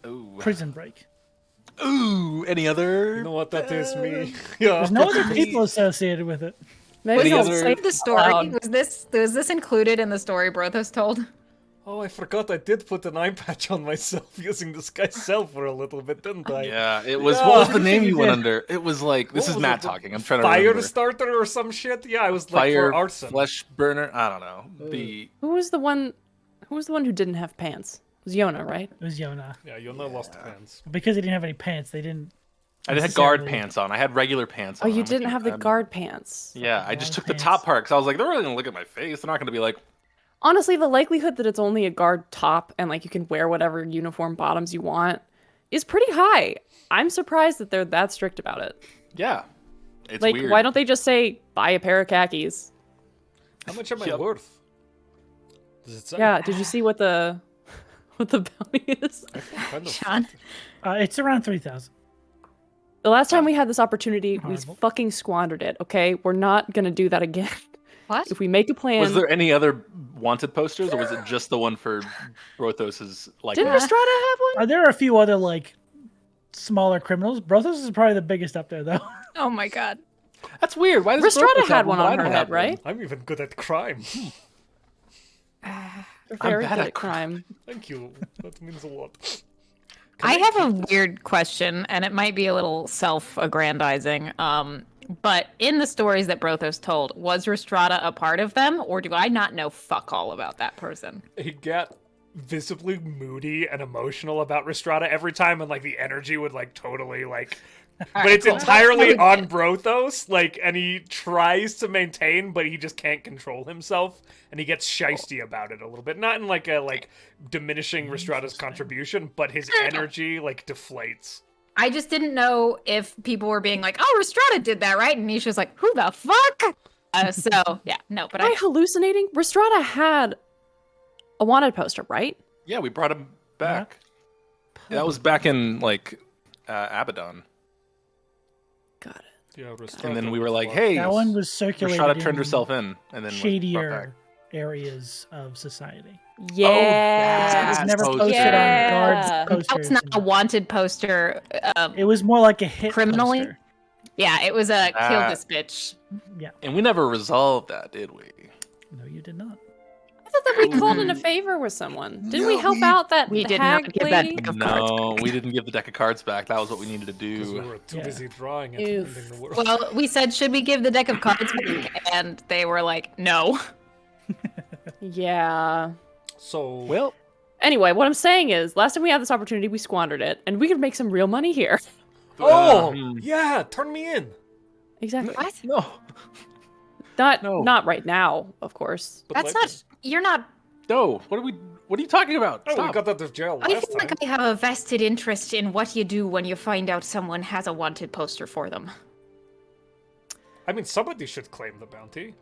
Ooh.
Prison break.
Ooh, any other?
You know what? That is me. Yeah.
There's no other people associated with it.
Maybe
Any
don't
other-
say
The story
loud.
was this included in the story Brothos told?
Oh, I forgot I did put an eye patch on myself using this guy's cell for a little bit, didn't I?
Yeah, it was.
Yeah.
What was the name you went under? It was like. This
What
is
was
Matt
it?
talking. I'm trying to
Fire
remember.
starter or some shit? Yeah, I was like
Fire,
for arson.
flesh burner. I don't know. The
Who was the one who didn't have pants? It was Yona, right?
It was Yona.
Yeah, Yona lost hands.
Because he didn't have any pants, they didn't.
I had guard
necessarily-
pants on. I had regular pants
Oh,
on.
you
I'm
didn't
like,
have the
I'm-
guard pants.
Yeah, I just
Guard
took the
pants.
top part because I was like, they're really gonna look at my face. They're not gonna be like,
Honestly, the likelihood that it's only a guard top and like you can wear whatever uniform bottoms you want is pretty high. I'm surprised that they're that strict about it.
yeah, it's
Like,
weird.
why don't they just say buy a pair of khakis?
How much am I
Yep.
worth? Does it say?
Yeah, did you see what the bounty is?
Kind of
Sean?
It's around 3,000.
The last time we had this opportunity, we
Horrible.
fucking squandered it, okay? We're not gonna do that again.
What?
If we make a plan...
Was there any other wanted posters, or was it just the one for Brothos's like?
Didn't Rhystrata have one?
There are a few other like smaller criminals. Brothos is probably the biggest up there, though.
Oh my god.
That's weird. Why does
Rhystrata
Brothos
had
have
one
but I
on her
don't
head,
have one?
right?
I'm even good at crime.
They're very
bad
good
at
at crime.
Thank you. That means a lot.
I have a weird question, and it might be a little self-aggrandizing. But in the stories that Brothos told, was Rhystrata a part of them, or do I not know fuck all about that person?
He got visibly moody and emotional about Rhystrata every time, and like the energy would like totally like. But it's entirely on Brothos, like, and he tries to maintain, but he just can't control himself, and he gets shisty about it a little bit. Not in like a diminishing Rhystrata's contribution, but his energy like deflates.
I just didn't know if people were being like, "Oh, Rhystrata did that, right?" And Nisha's like, "Who the fuck?" So yeah, no, but
Am I hallucinating? Rhystrata had a wanted poster, right?
Yeah, we brought him back. Yeah, that was back in like Abaddon.
Got it.
Yeah,
And then we were like, "Hey,
That one was circulated
Rhystrata turned
in
herself in, and then was brought
shadier
back."
areas of society.
Yeah.
It was never
poster.
posted
Yeah.
on guards
that
posters.
was not a wanted poster.
It was more like a hit
Criminally?
poster.
Yeah, it was a kill
Ah.
this bitch.
And we never resolved that, did we?
No, you did not.
I thought that we called in a favor with someone. Didn't we help out that
we did
hag
not give that
lady?
deck of cards
No, we didn't give the deck of cards back. That was what we needed to
Because we
do.
were too
Yeah.
busy drawing and
Oof.
ending the world.
Well, we said, should we give the deck of cards back? And they were like, no.
Yeah.
So
Well,
Anyway, what I'm saying is, last time we had this opportunity, we squandered it, and we could make some real money here.
yeah, turn me in.
Exactly.
What?
no,
Not right now, of course.
But
That's
like,
not, you're not,
no. What are you talking about?
Oh, we
Stop.
got out of jail
I
last
feel
time.
like I have a vested interest in what you do when you find out someone has a wanted poster for them.
I mean, somebody should claim the bounty.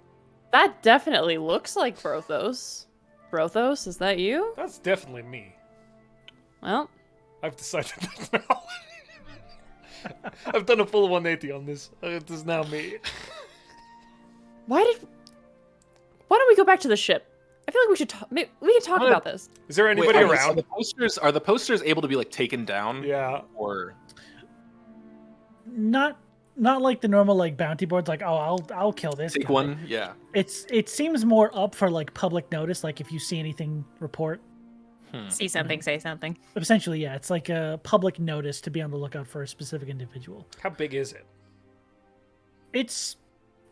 That definitely looks like Brothos. Brothos, is that you?
That's definitely me.
Well,
I've decided that now. I've done a full 180 on this. It is now me.
why don't we go back to the ship? I feel like we should we can talk
What?
about this.
Is there
Wait,
anybody
Are
around?
the posters able to be like taken down?
Yeah.
Or
Not like the normal like bounty boards. Like, oh, I'll kill this
take
guy.
one? Yeah.
It seems more up for like public notice. Like if you see anything, report.
See something, say something.
Essentially, yeah, it's like a public notice to be on the lookout for a specific individual.
How big is it?
It's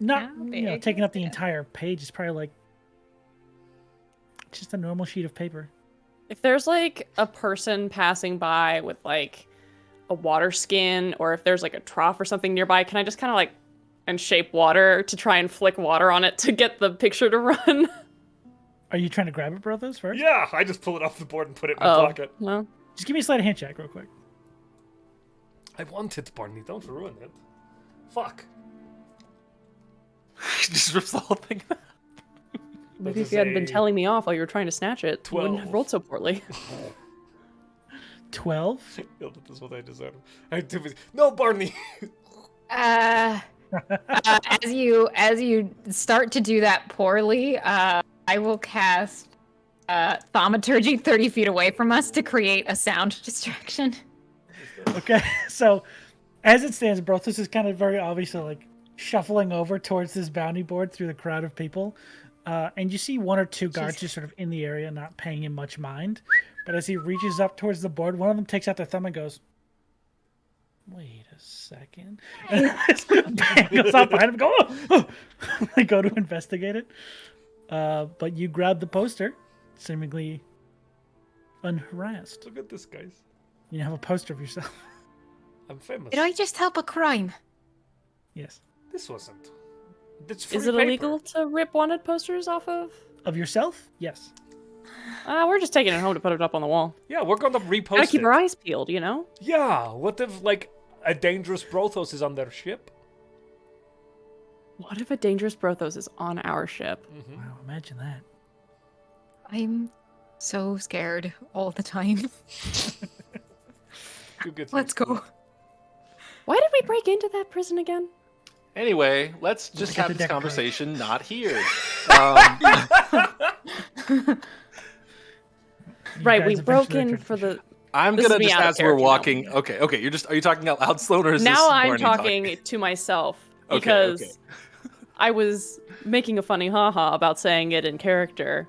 not
How big
taking up
is
the
it?
entire page. It's probably like just a normal sheet of paper.
If there's like a person passing by with like a water skin, or if there's like a trough or something nearby, can I just kind of like and shape water to try and flick water on it to get the picture to run?
Are you trying to grab it, Brothos, first?
Yeah, I just pull it off the board and put it in my pocket.
Well,
Just give me a sleight of hand check real quick.
I want it, Barney. Don't ruin it. Fuck.
Just rips the whole thing.
maybe
is
if you hadn't been
a
telling me off while you were trying to snatch it, you wouldn't have
12.
rolled so poorly.
12.
Yeah, that is what I deserve. I too busy. No, Barney.
As you start to do that poorly, I will cast thaumaturgy 30 feet away from us to create a sound distraction.
Okay, so as it stands, Brothos is kind of very obviously like shuffling over towards this bounty board through the crowd of people. And you see one or two guards just sort of in the area, not paying him much mind. But as he reaches up towards the board, one of them takes out their thumb and goes, "Wait a second." And bang, goes up behind him, go, "Oh!" They go to investigate it. But you grab the poster, seemingly unharassed.
Look at this, guys.
You have a poster of yourself.
I'm famous.
Did I just help a crime?
Yes.
This wasn't. It's free
Is it
paper.
illegal to rip wanted posters off of?
Of yourself? Yes.
We're just taking it home to put it up on the wall.
Yeah, we're going to repost
Gotta keep
it.
our eyes peeled, you know?
Yeah, what if, like, a dangerous Brothos is on their ship?
What if a dangerous Brothos is on our ship?
Wow, imagine that.
I'm so scared all the time.
You get
Let's go.
Why did we break into that prison again?
Anyway, let's just
get
have
the
this
deck card.
conversation not here.
Right,
guys
we broke
eventually
in
entered
for the...
I'm
This is
gonna
me
just
out of
as we're
character now.
walking. Okay, are you talking out loud, Sloan, or is this
Now I'm
Barney
talking to myself
Okay,
because
okay.
I was making a funny haha about saying it in character,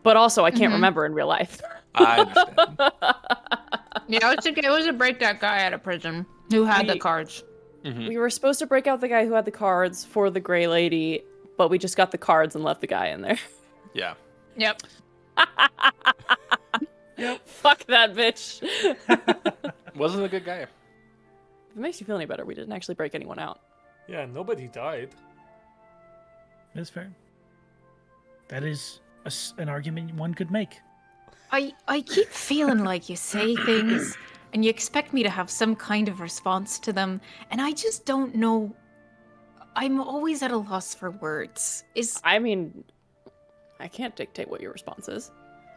but also I can't remember in real life.
I understand.
Yeah, it was to break that guy out of prison who had the
We-
cards.
We were supposed to break out the guy who had the cards for the Grey Lady, but we just got the cards and left the guy in there.
Yeah.
Yep.
Fuck that bitch.
Wasn't a good guy.
If it makes you feel any better, we didn't actually break anyone out.
Yeah, nobody died.
That's fair. That is an argument one could make.
I keep feeling like you say things and you expect me to have some kind of response to them, and I just don't know. I'm always at a loss for words.
I mean, I can't dictate what your response is.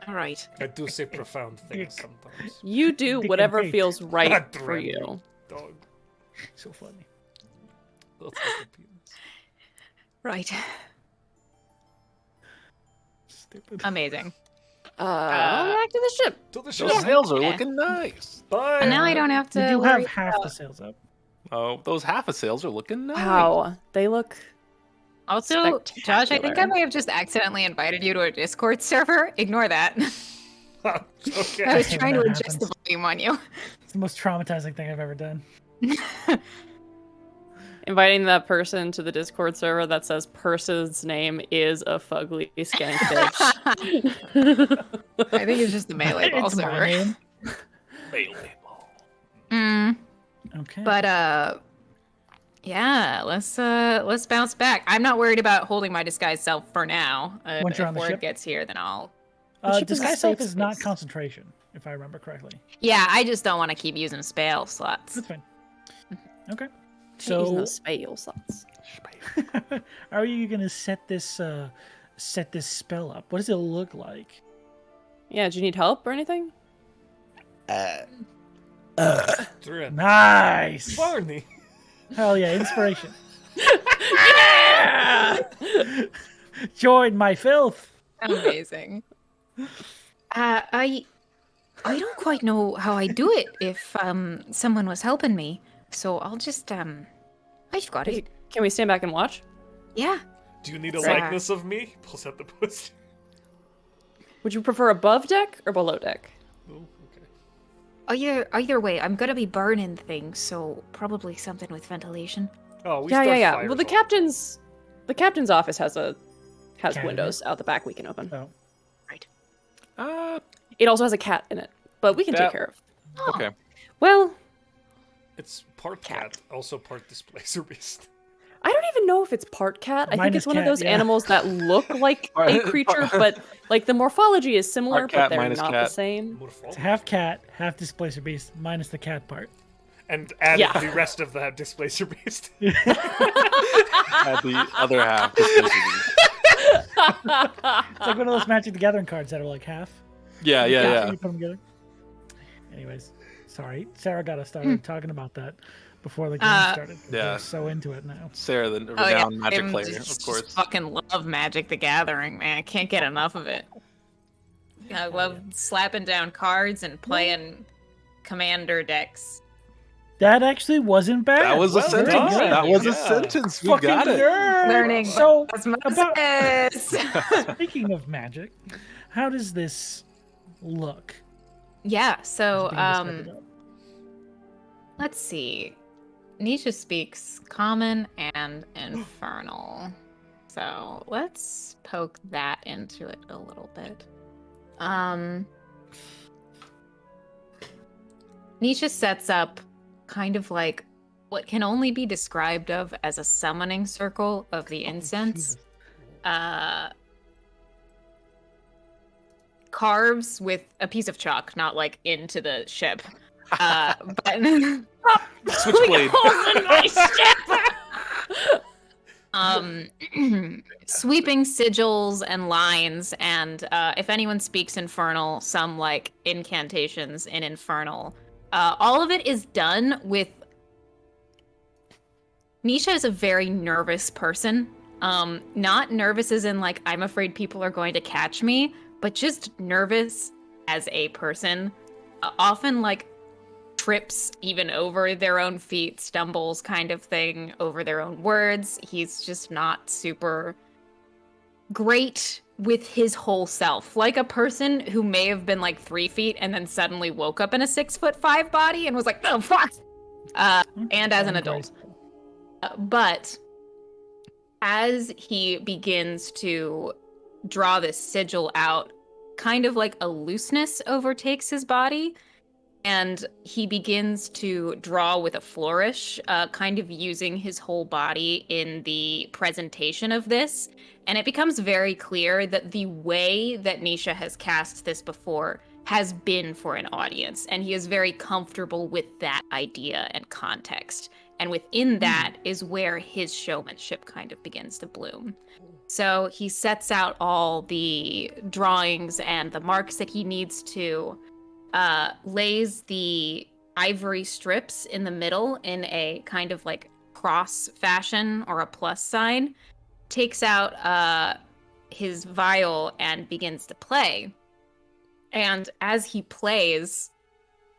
All right.
I do say profound things sometimes.
You do
Dick
whatever
and fate.
feels right for
Adrenaline.
you.
Dog.
So funny.
That's fucking penis.
Right.
Stupid.
Amazing.
Back to the ship.
To the
Those
ship.
sails are looking nice.
Bye.
And now I don't have to
We do
worry
have half
about-
the sails up.
Oh, those half a sails are looking nice.
Wow, they look.
Also, Josh, I think I
Spectacular.
may have just accidentally invited you to a Discord server. Ignore that. I
Okay.
was
hate
trying to
when that
adjust the
happens.
volume on you.
It's the most traumatizing thing I've ever done.
Inviting that person to the Discord server that says person's name is a fugly skank bitch.
I think it's just the melee ball
It's my
server.
name.
Melee ball.
Okay.
But yeah, let's bounce back. I'm not worried about holding my disguised self for now.
Once you're
If
on the
word
ship?
gets here, then I'll.
ship is a
disguise self
safe
is not
space.
concentration, if I remember correctly.
Yeah, I just don't want to keep using spell slots.
That's fine. Okay.
Using
So,
those spell slots.
how are you gonna set this spell up? What does it look like?
Yeah, do you need help or anything?
Dread.
Nice.
Barney.
Hell yeah, inspiration. Join my filth.
Amazing. I don't quite know how I do it if someone was helping me. So I'll just I've got it.
Can we stand back and watch?
Yeah.
Do you need a
Right.
likeness of me? Pulls out the poster.
Would you prefer above deck or below deck?
Oh, okay.
Either way, I'm gonna be burning things, so probably something with ventilation.
Oh, we
Yeah.
start
Well, the
fires
captain's office has
Cabinet.
windows out the back we can open.
Oh.
It also has a cat in it, but we can
Yeah.
take care of.
Okay.
Well,
on. It's part cat, also part displacer beast.
I don't even know if it's part cat. I
Mine
think
is
it's one of
cat,
those
yeah.
animals that look like a creature, but like the morphology is similar,
Part
but
cat,
they're
minus
not the
cat.
same.
It's half cat, half displacer beast, minus the cat part.
And added
Yeah.
the rest of that displacer beast.
Add the other half.
It's like one of those Magic the Gathering cards that are like half.
Yeah.
You put them together. Anyways, sorry. Sarah got us started talking about that before the game started.
Yeah.
We're so into it now.
Sarah, the renowned magic
I'm
player,
just
of course.
fucking love Magic the Gathering, man. I can't get enough of it. I love slapping down cards and playing commander decks.
That actually wasn't bad.
That was a
Well
sentence.
done.
That was a
Yeah.
sentence. We
Fucking
got it.
nerd.
Learning
So,
osmosis.
speaking of magic, how does this look?
Yeah, so
Being described up.
let's see. Nisha speaks Common and Infernal. So let's poke that into it a little bit. Nisha sets up kind of like what can only be described of as a summoning circle of the incense. Carves with a piece of chalk, not like into the ship. But
Switchblade.
Sweeping sigils and lines, and if anyone speaks Infernal, some like incantations in Infernal. All of it is done with. Nisha is a very nervous person. Not nervous as in like I'm afraid people are going to catch me, but just nervous as a person. Often like trips even over their own feet, stumbles kind of thing over their own words. He's just not super great with his whole self. Like a person who may have been like 3 feet and then suddenly woke up in a 6'5" body and was like, oh fuck! And as an adult. But as he begins to draw this sigil out, kind of like a looseness overtakes his body, and he begins to draw with a flourish, kind of using his whole body in the presentation of this. And it becomes very clear that the way that Nisha has cast this before has been for an audience, and he is very comfortable with that idea and context. And within that is where his showmanship kind of begins to bloom. So he sets out all the drawings and the marks that he needs to, lays the ivory strips in the middle in a kind of like cross fashion or a plus sign, takes out his viol and begins to play. And as he plays,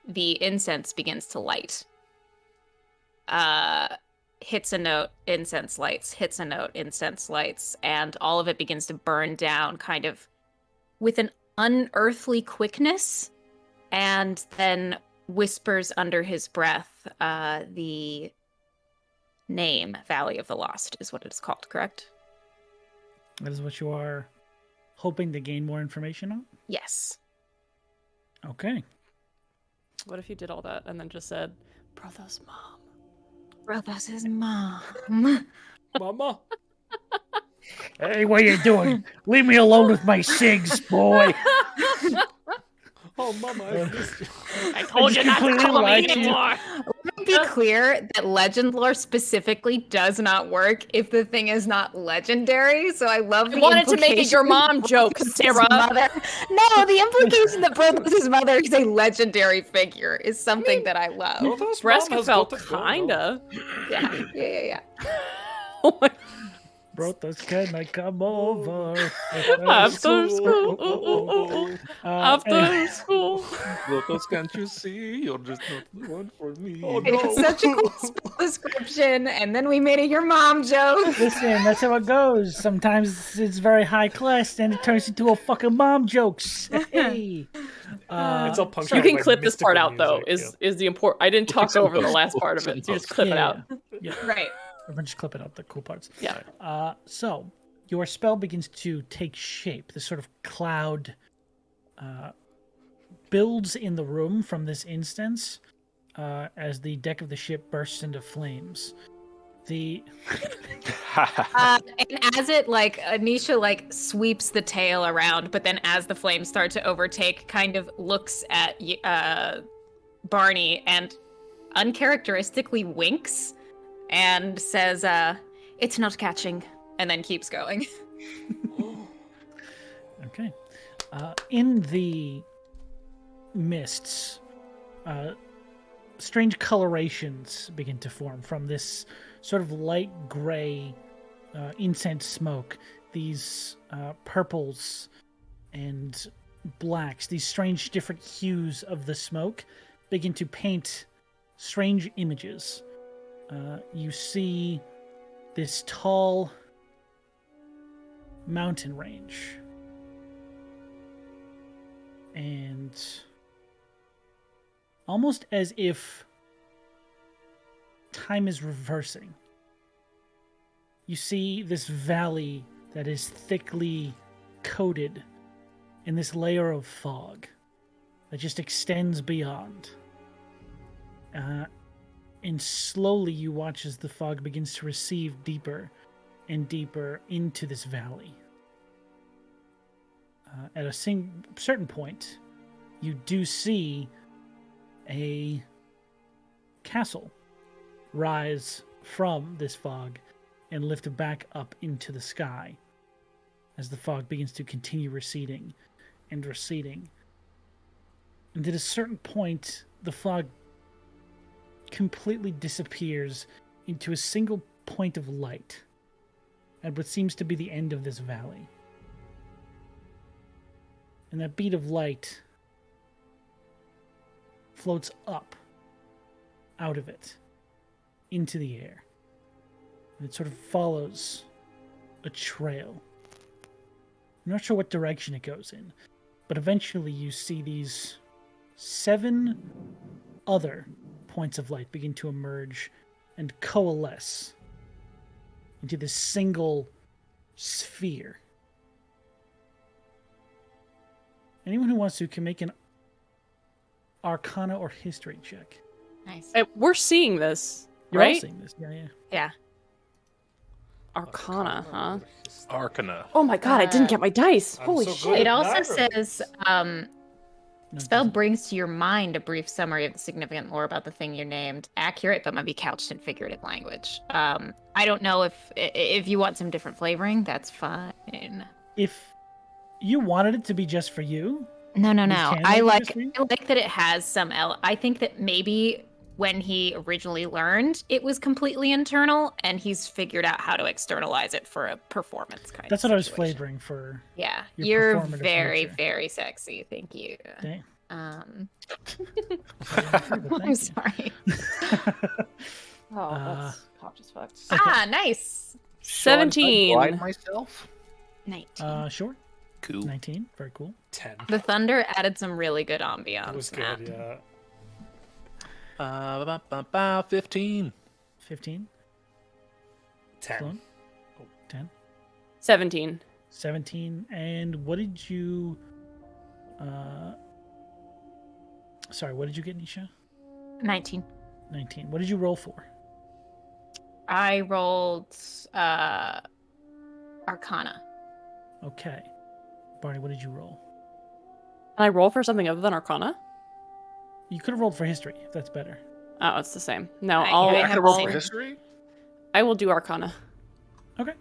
the incense begins to light. Hits a note, incense lights, hits a note, incense lights, and all of it begins to burn down kind of with an unearthly quickness, and then whispers under his breath the name Valley of the Lost is what it is called, correct?
That is what you are hoping to gain more information on?
Yes.
Okay.
What if you did all that and then just said, Brothos' mom?
Brothos' mom.
Mama.
Hey, what you doing? Leave me alone with my cigs, boy.
Oh, Mama, I missed you.
I told you not to
completely
call me
lied to you.
anymore. Let me be clear that legend lore specifically does not work if the thing is not legendary. So I love the
wanted to make it your
implication
mom joke,
Brothos'
Sarah.
mother. No, the implication that Brothos' mother is a legendary figure is something that I love.
Brothos' mom has
Breskafell,
built a gold, though.
kinda.
Yeah.
Oh my
Brothos, can I come over?
After school. After school.
Brothos, can't you see? You're just not the one for me.
Oh, no.
It's such a cool spell description, and then we made it your mom joke.
Listen, that's how it goes. Sometimes it's very high class, and it turns into a fucking mom jokes. Hey.
It's all punctuated
You can
by
clip this part
mystical
out though.
music,
Is the important? I didn't talk
some
over the
post-
last part of
some
it. So you just
post.
clip it out.
Yeah.
Right.
We're just clipping out the cool parts.
Yeah.
So your spell begins to take shape. This sort of cloud builds in the room from this instance as the deck of the ship bursts into flames. And
as it Anisha sweeps the tail around, but then as the flames start to overtake, kind of looks at Barney and uncharacteristically winks and says, "It's not catching," and then keeps going.
Okay. In the mists, strange colorations begin to form from this sort of light gray incense smoke. These purples and blacks, these strange different hues of the smoke begin to paint strange images. You see this tall mountain range, and almost as if time is reversing, you see this valley that is thickly coated in this layer of fog that just extends beyond. And slowly you watch as the fog begins to recede deeper and deeper into this valley. At a certain point, you do see a castle rise from this fog and lift back up into the sky as the fog begins to continue receding and receding. And at a certain point, the fog completely disappears into a single point of light at what seems to be the end of this valley. And that bead of light floats up out of it into the air. And it sort of follows a trail. I'm not sure what direction it goes in, but eventually you see these 7 other points of light begin to emerge and coalesce into this single sphere. Anyone who wants to can make an Arcana or History check.
Nice.
We're seeing this,
You're all
right?
seeing this, yeah.
Yeah.
Arcana, huh?
Arcana.
Oh my god, I didn't get my dice.
I'm
Holy
so
shit.
good.
It also
Neither.
says,
No,
spell
it
brings to your mind a brief summary of the significant lore about the thing you named. Accurate, but might be couched in figurative language. I don't know if you want some different flavoring, that's fine.
if you wanted it to be just for you,
No.
can
I
make it
like
just for you?
I like that it has some. I think that maybe when he originally learned, it was completely internal, and he's figured out how to externalize it for a performance kind.
That's
of
what I was
situation.
flavoring for.
Yeah,
your
you're
performative
very,
nature.
very sexy. Thank you.
Dang.
Um,
Thank
I'm
you.
sorry.
Oh,
Uh,
that's popped as fuck.
Nice.
17.
Blind myself.
19.
Sure.
Cool.
19. Very cool.
10.
The thunder added some really good ambiance.
That was
Matt.
good, yeah.
15.
15.
10.
Sloan? 10.
17.
17. And what did you... Sorry, what did you get, Nisha?
19.
19. What did you roll for?
I rolled Arcana.
Okay. Barney, what did you roll?
Can I roll for something other than Arcana?
You could have rolled for history, if that's better.
Oh, it's the same. No,
I
I'll,
have
I can roll
the
for
same.
history.
I will do Arcana.
Okay.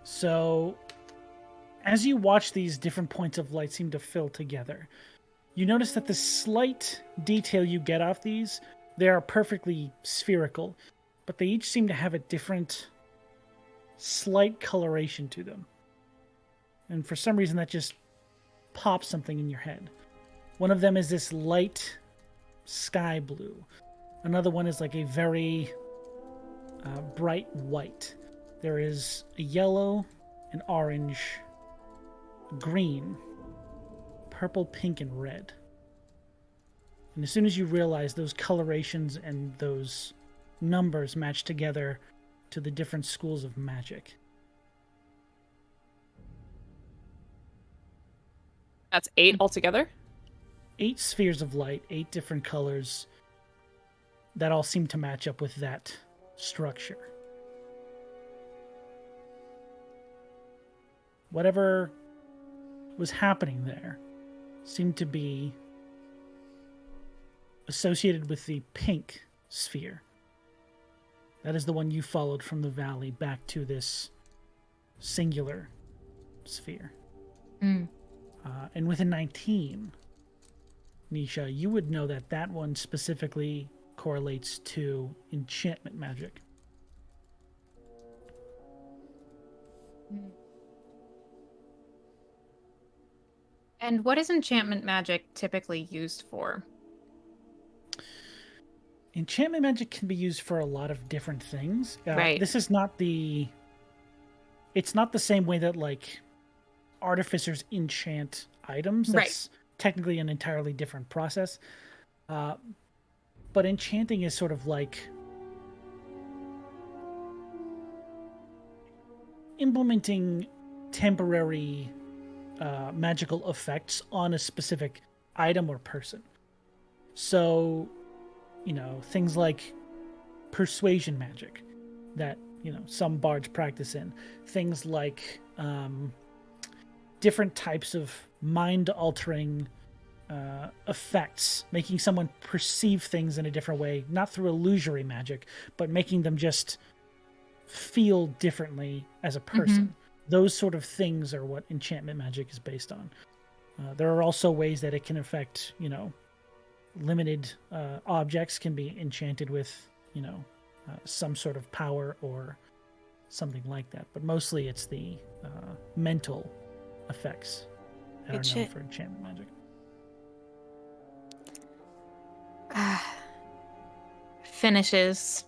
So, as you watch these different points of light seem to fill together, you notice that the slight detail you get off these, they are perfectly spherical, but they each seem to have a different slight coloration to them. And for some reason that just pops something in your head. One of them is this light sky blue. Another one is like a very bright white. There is a yellow, an orange, green, purple, pink, and red. And as soon as you realize those colorations and those numbers match together to the different schools of magic.
That's 8 altogether?
8 spheres of light, 8 different colors that all seem to match up with that structure. Whatever was happening there seemed to be associated with the pink sphere. That is the one you followed from the valley back to this singular sphere.
Mm.
And with a 19, Nisha, you would know that that one specifically correlates to enchantment magic.
And what is enchantment magic typically used for?
Enchantment magic can be used for a lot of different things.
Right.
This is not the... It's not the same way that, like, artificers enchant items. That's technically an entirely different process. But enchanting is sort of like implementing temporary magical effects on a specific item or person. So, you know, things like persuasion magic that, you know, some bards practice in. Things like different types of mind-altering effects, making someone perceive things in a different way, not through illusory magic, but making them just feel differently as a person. Those sort of things are what enchantment magic is based on. There are also ways that it can affect, you know, limited objects can be enchanted with, you know, some sort of power or something like that. But mostly it's the mental effects that
Good
are known
shit.
for enchantment magic.
Finishes.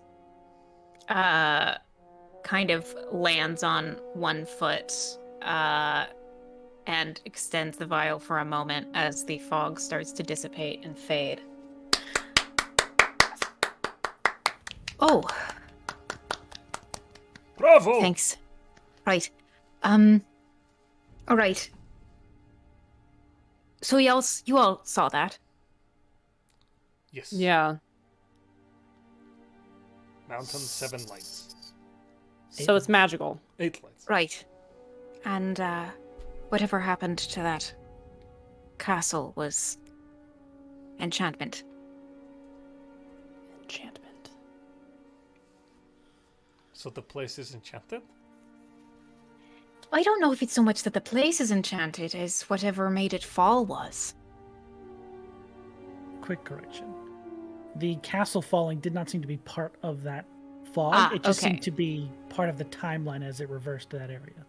Kind of lands on one foot and extends the vial for a moment as the fog starts to dissipate and fade. Oh,
Bravo!
thanks. Right. All right. So you all saw that?
Yes.
Yeah.
Mountain, 7 lights.
So it's magical.
8 lights.
Right. And whatever happened to that castle was enchantment.
Enchantment.
So the place is enchanted?
I don't know if it's so much that the place is enchanted as whatever made it fall was.
Quick correction. The castle falling did not seem to be part of that fog. It just seemed to be part of the timeline as it reversed to that area.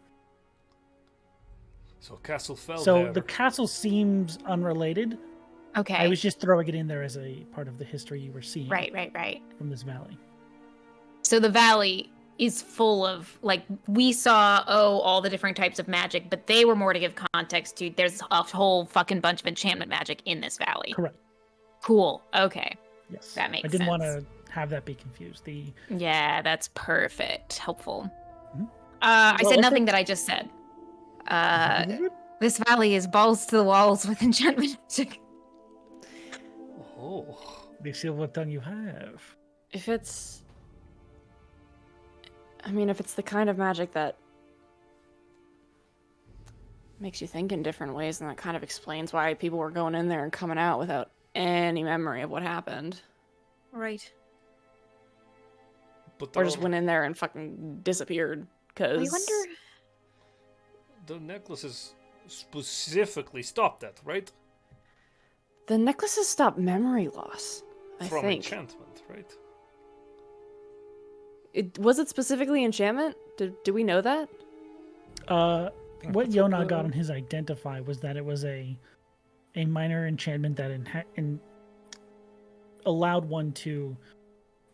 So castle fell
So
there.
the castle seems unrelated.
Okay.
I was just throwing it in there as a part of the history you were seeing
Right.
from this valley.
So the valley is full of, like, we saw, all the different types of magic, but they were more to give context to, there's a whole fucking bunch of enchantment magic in this valley.
Correct.
Cool. Okay.
Yes.
That makes
I didn't want
sense.
to have that be confused.
Yeah, that's perfect. Helpful.
Mhm.
I
What
said
was
nothing
it?
that I just said. This valley is balls to the walls with enchantment magic.
Oh.
They see what tongue you have.
If it's... I mean, if it's the kind of magic that makes you think in different ways, and that kind of explains why people were going in there and coming out without any memory of what happened.
Right.
But
Or just went in there and fucking disappeared, because...
I wonder...
the necklaces specifically stopped that, right?
The necklaces stop memory loss, I
From
think.
enchantment, right?
Was it specifically enchantment? Do we know that?
What Yona got on his identify was that it was a minor enchantment that allowed one to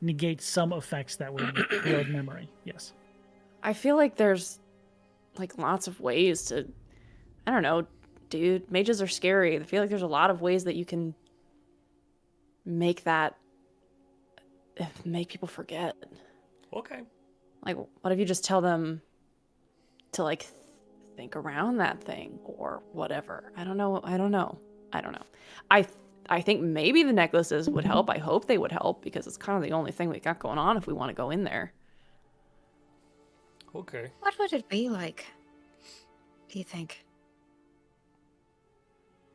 negate some effects that would erode memory. Yes.
I feel like there's like lots of ways to, I don't know, dude, mages are scary. I feel like there's a lot of ways that you can make people forget.
Okay.
Like, what if you just tell them to like think around that thing or whatever? I don't know. I think maybe the necklaces would help. I hope they would help, because it's kind of the only thing we got going on if we want to go in there.
Okay.
What would it be like, do you think?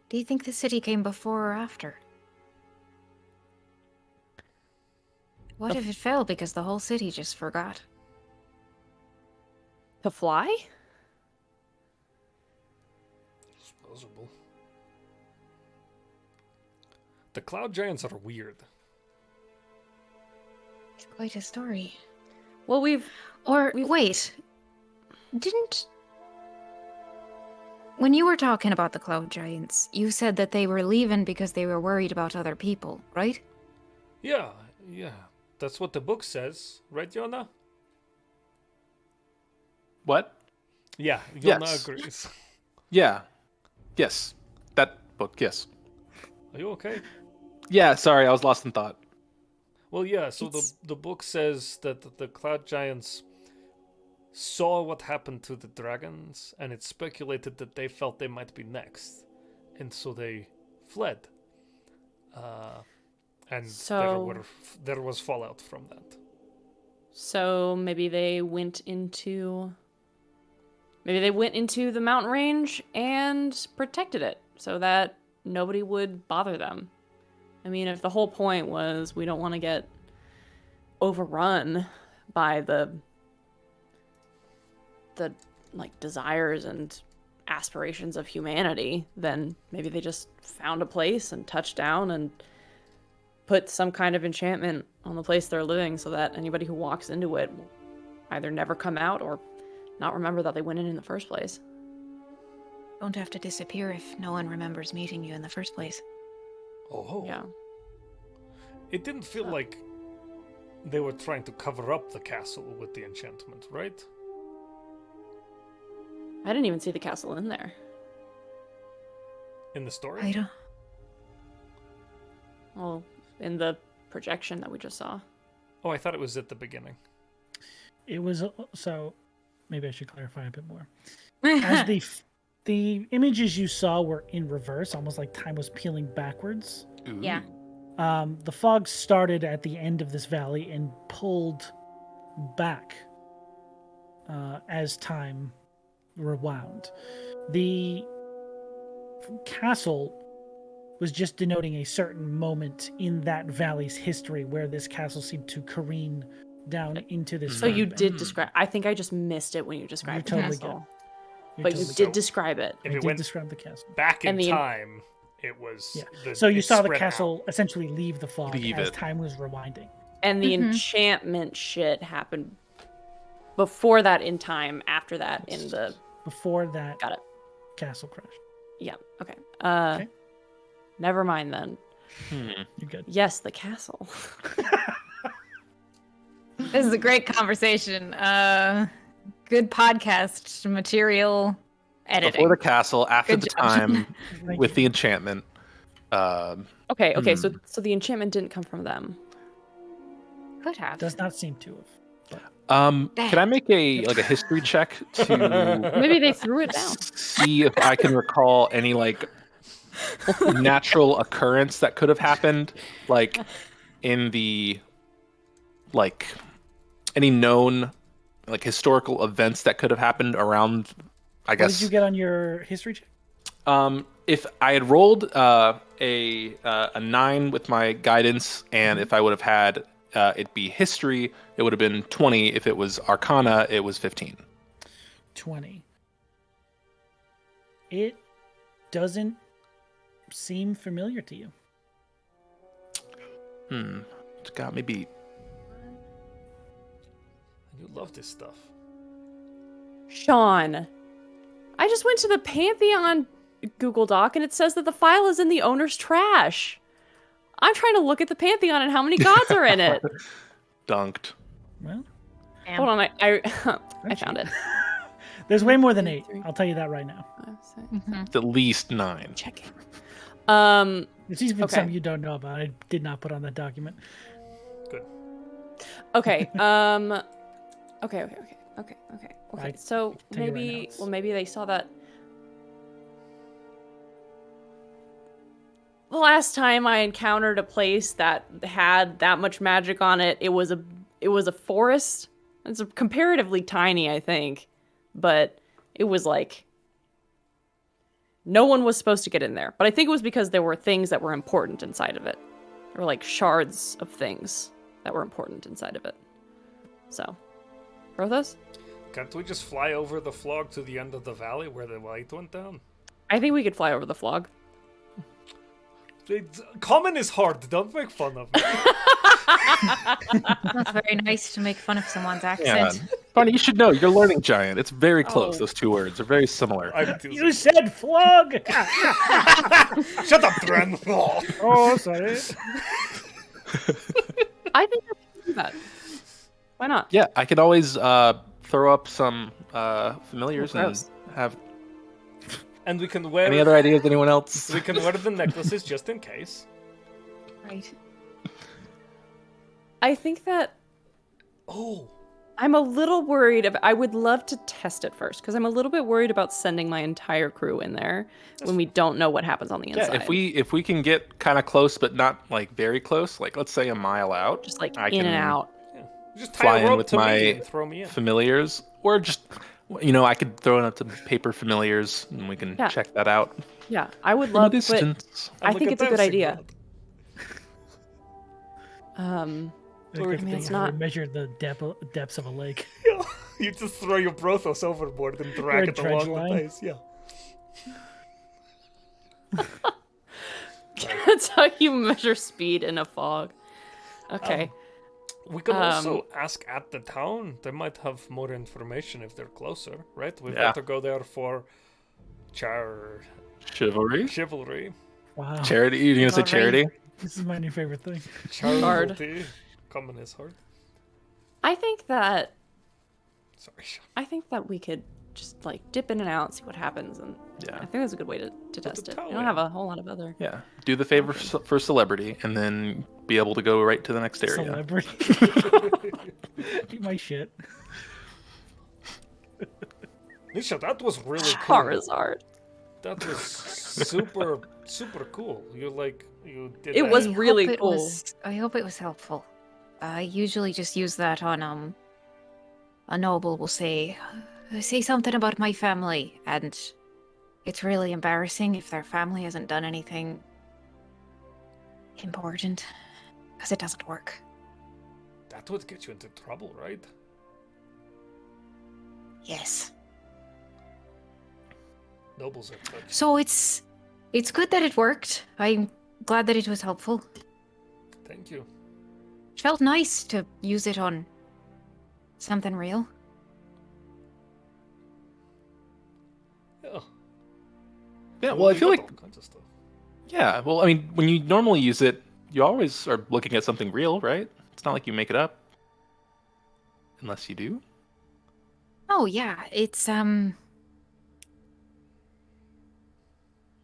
Do you think the city came before or after? What if it fell because the whole city just forgot?
To fly?
It's possible. The cloud giants are weird.
It's quite a story.
Well,
Wait. When you were talking about the cloud giants, you said that they were leaving because they were worried about other people, right?
Yeah. That's what the book says, right, Yona?
What?
Yeah, Yona
Yes.
agrees.
Yeah. Yes. That book, yes.
Are you okay?
Yeah, sorry, I was lost in thought.
Well, yeah, so the book says that the cloud giants saw what happened to the dragons, and it's speculated that they felt they might be next. And so they fled. And there was fallout from that.
So maybe they went into the mountain range and protected it so that nobody would bother them. I mean, if the whole point was we don't want to get overrun by the like desires and aspirations of humanity, then maybe they just found a place and touched down and put some kind of enchantment on the place they're living so that anybody who walks into it will either never come out or not remember that they went in the first place.
Don't have to disappear if no one remembers meeting you in the first place.
Oh.
Yeah.
It didn't feel like they were trying to cover up the castle with the enchantment, right?
I didn't even see the castle in there.
In the story?
I don't...
Well, in the projection that we just saw.
Oh, I thought it was at the beginning.
It was so. Maybe I should clarify a bit more. As The images you saw were in reverse, almost like time was peeling backwards.
Ooh.
Yeah.
The fog started at the end of this valley and pulled back as time rewound. The castle was just denoting a certain moment in that valley's history where this castle seemed to careen down into this.
So you
valley.
did describe. I think I just missed it when you described the
totally
castle.
You're
But you
totally
did
good.
describe it.
I
If it
did
went
describe the castle.
back in
And the-
time, it was.
Yeah. So you
it
saw the
spread
castle
out.
essentially leave the fog
Leave
as
it.
time was rewinding.
And the
Mhm.
enchantment shit happened before that in time, after that in the...
Before that
Got it.
castle crashed.
Yeah, okay.
Okay.
Never mind then.
You're good.
Yes, the castle.
This is a great conversation. Good podcast material editing.
Before the castle, after
Good
the
job.
time,
Thank
with
you.
the enchantment.
Okay, so the enchantment didn't come from them.
Could have.
Does not seem to have.
Can I make a history check to
Maybe they threw it down.
see if I can recall any natural occurrence that could have happened, like in the any known historical events that could have happened around? I
What
guess
did you get on your history check?
if I had rolled a 9 with my guidance, and if I would have had it be history, it would have been 20. If it was arcana, it was 15.
20. It doesn't seem familiar to you.
It's got me beat.
You love this stuff.
Sean, I just went to the Pantheon Google Doc and it says that the file is in the owner's trash. I'm trying to look at the Pantheon and how many gods are in it.
Dunked.
Well,
Damn.
Hold on, I found it.
there's way more than 8.
3.
I'll tell you that right now.
It's at least 9.
Check it.
There's even
Okay.
some you don't know about. I did not put on that document.
Good.
Okay. Okay.
I
So
tell you right now,
maybe,
it's-
maybe they saw that. The last time I encountered a place that had that much magic on it, it was a forest. It's comparatively tiny, I think, but it was like no one was supposed to get in there. But I think it was because there were things that were important inside of it. There were like shards of things that were important inside of it. So, Brothos?
Can't we just fly over the flog to the end of the valley where the light went down?
I think we could fly over the flog.
Common is hard. Don't make fun of me.
That's very nice to make fun of someone's
Yeah.
accent.
Barney, you should know. You're learning giant. It's very close.
Oh.
Those two words are very similar.
I'm teasing.
You said flog!
Shut up, Dren.
Oh, sorry.
I think I can do that. Why not?
Yeah, I could always throw up some familiars
Oh,
and
gross.
have
And we can wear.
any other ideas. Anyone else?
We can wear the necklaces just in case.
Right.
I think that
Oh,
I'm a little worried about. I would love to test it first because I'm a little bit worried about sending my entire crew in there when we don't know what happens on the inside.
Yeah, if we can get kind of close, but not very close, let's say a mile out,
just like
I
in and
can
out.
just
fly
tie a
in
rope
with
to me
my
and throw me in.
familiars, or just I could throw it up to paper familiars, and we can
Yeah.
check that out
Yeah, I would
from a
love. But
distance.
I
Look
think
at
it's a good
dancing
idea.
God.
Like
I
if
mean,
they
it's
ever
not-
measure the depths of a lake.
You just throw your Brothos overboard and
Or
drag
a
it
dredge
along
line.
the base. Yeah.
That's how you measure speed in a fog. Okay.
We can also
Um,
ask at the town. They might have more information if they're closer, right? We've
Yeah.
got to go there for
Chivalry,
chivalry.
Wow.
charity. You're gonna say
Chivalry.
charity?
This is my new favorite thing.
Charity. Common is hard.
I think that
Sorry.
we could just dip in and out, see what happens, and
Yeah.
I think that's a good way to test
the
it.
toe
I don't
in.
have a whole lot of other.
Yeah. Do the favor for celebrity, and then be able to go right to the next area.
Celebrity. Eat my shit.
Nisha, that was really cool.
Charizard.
That was super cool. You did.
It
that.
was really
hope it
cool.
I hope it was helpful. I usually just use that on a noble will say something about my family, and it's really embarrassing if their family hasn't done anything important, because it doesn't work.
That would get you into trouble, right?
Yes.
Nobles are touchy.
So it's good that it worked. I'm glad that it was helpful.
Thank you.
It felt nice to use it on something real.
Yeah.
Yeah, well, I feel like
all kinds of stuff.
yeah. Well, I mean, when you normally use it, you always are looking at something real, right? It's not like you make it up, unless you do.
Oh yeah, it's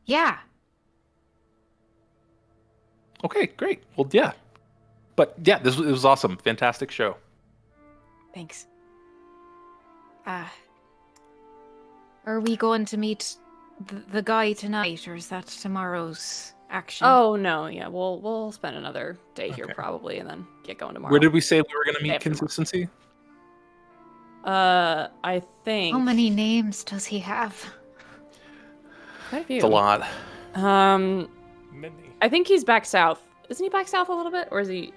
yeah.
Okay, great. Well, yeah. But yeah, it was awesome. Fantastic show.
Thanks. Are we going to meet the guy tonight, or is that tomorrow's action?
Oh no, yeah, we'll spend another day here
Okay.
probably, and then get going tomorrow.
Where did we say we were going to meet
After tomorrow.
consistency?
I think
How many names does he have?
Quite a few.
It's a lot.
Many.
I think he's back south. Isn't he back south a little bit, or is he?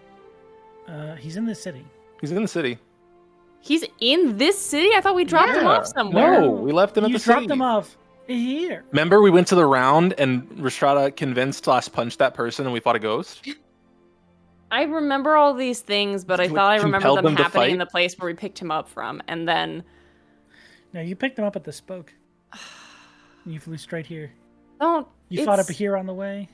He's in the city.
He's in the city.
He's in this city. I thought we dropped him
Yeah.
off somewhere.
No, we left him at
You
the city.
dropped him off here.
Remember, we went to the round and Rhystrata convinced / punched that person, and we fought a ghost.
I remember all these things, but I
We
thought I remembered
compelled
them
them to
happening in
fight?
the place where we picked him up from, and then
No, you picked him up at the spoke. You flew straight here.
don't.
You fought up
it's-
here on the way.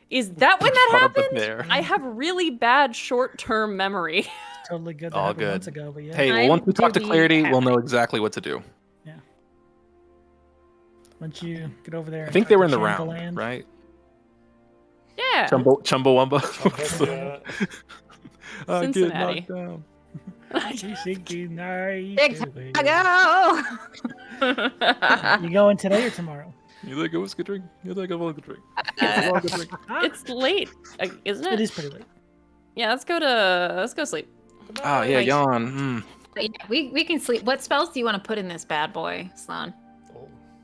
Is that when that
Fought up
happened?
there.
I have really bad short-term memory.
Totally good. That
All
happened
good.
months ago, but yeah.
Hey, well,
I'm
once we talk to
duly
Clarity, we'll know
happy.
exactly what to do.
Once you get over there,
I
and
think
talk
they
to
were in the round,
Chamberlain.
right?
Yeah.
Chumbawamba. I get
Cincinnati.
knocked down.
He's thinking nice.
Big go!
You going today or tomorrow?
You think it was a good drink? You think it was a good drink?
It's late, isn't it?
It is pretty late.
Yeah, let's go sleep.
Oh, yeah,
Right.
yawn. Mm.
But yeah, we can sleep. What spells do you want to put in this bad boy, Sloan?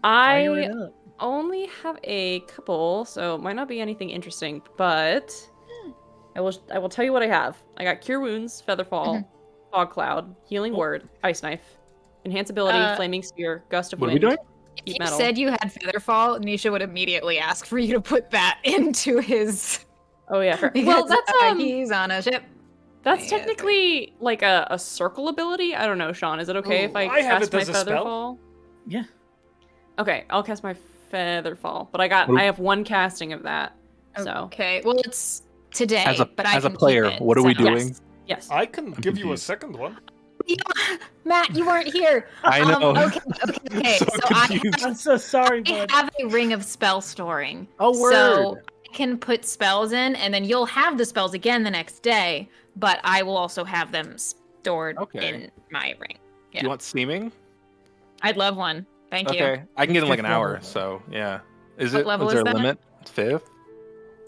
Fire
I
it up.
only have a couple, so it might not be anything interesting, but I will tell you what I have. I got Cure Wounds, Featherfall, Fog Cloud, Healing Word, Ice Knife, Enhance Ability, Flaming Spear, Gust of
What are
Wind.
we doing?
If
Heat
you
metal.
said you had Featherfall, Nisha would immediately ask for you to put that into his.
Oh yeah, fair.
Because,
Well, that's
he's on a ship.
that's
Yeah,
technically like a circle ability. I don't know, Sean. Is it okay if I
I have
cast
it
my
as a spell.
Featherfall?
Yeah.
Okay, I'll cast my Featherfall, but
What-
I have one casting of that. So
Okay, well it's today,
As a-
but I
as a
can keep
player,
it,
what are we
so-
doing?
yes.
I can give you a
confused.
second one.
Matt, you weren't here.
I know.
Okay.
So
So I
confused.
I'm so sorry,
I
bud.
have a ring of spell storing.
Oh,
So
word.
I can put spells in, and then you'll have the spells again the next day, but I will also have them stored
Okay.
in my ring.
Do you want steaming?
I'd love one. Thank you.
Okay, I can get in like an
Fifth
hour,
level.
so yeah. Is
What
it?
level
Is there
is
a
that?
limit? It's 5th,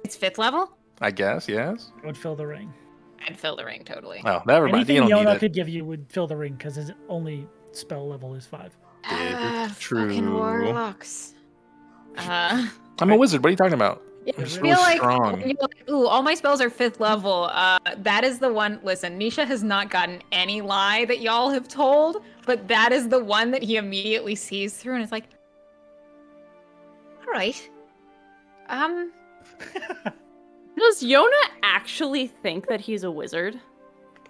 It's 5th level?
I guess. Yes.
I would fill the ring.
I'd fill the ring totally.
Oh, never mind.
Anything
You don't
Yona
need it.
could give you would fill the ring because his only spell level is 5.
True.
Fucking warlocks.
I'm a wizard. What are you talking about?
I
I'm so
feel like,
strong.
you're like, ooh, all my spells are 5th level. That is the one. Listen, Nisha has not gotten any lie that y'all have told, but that is the one that he immediately sees through and is like, all right.
Does Yona actually think that he's a wizard?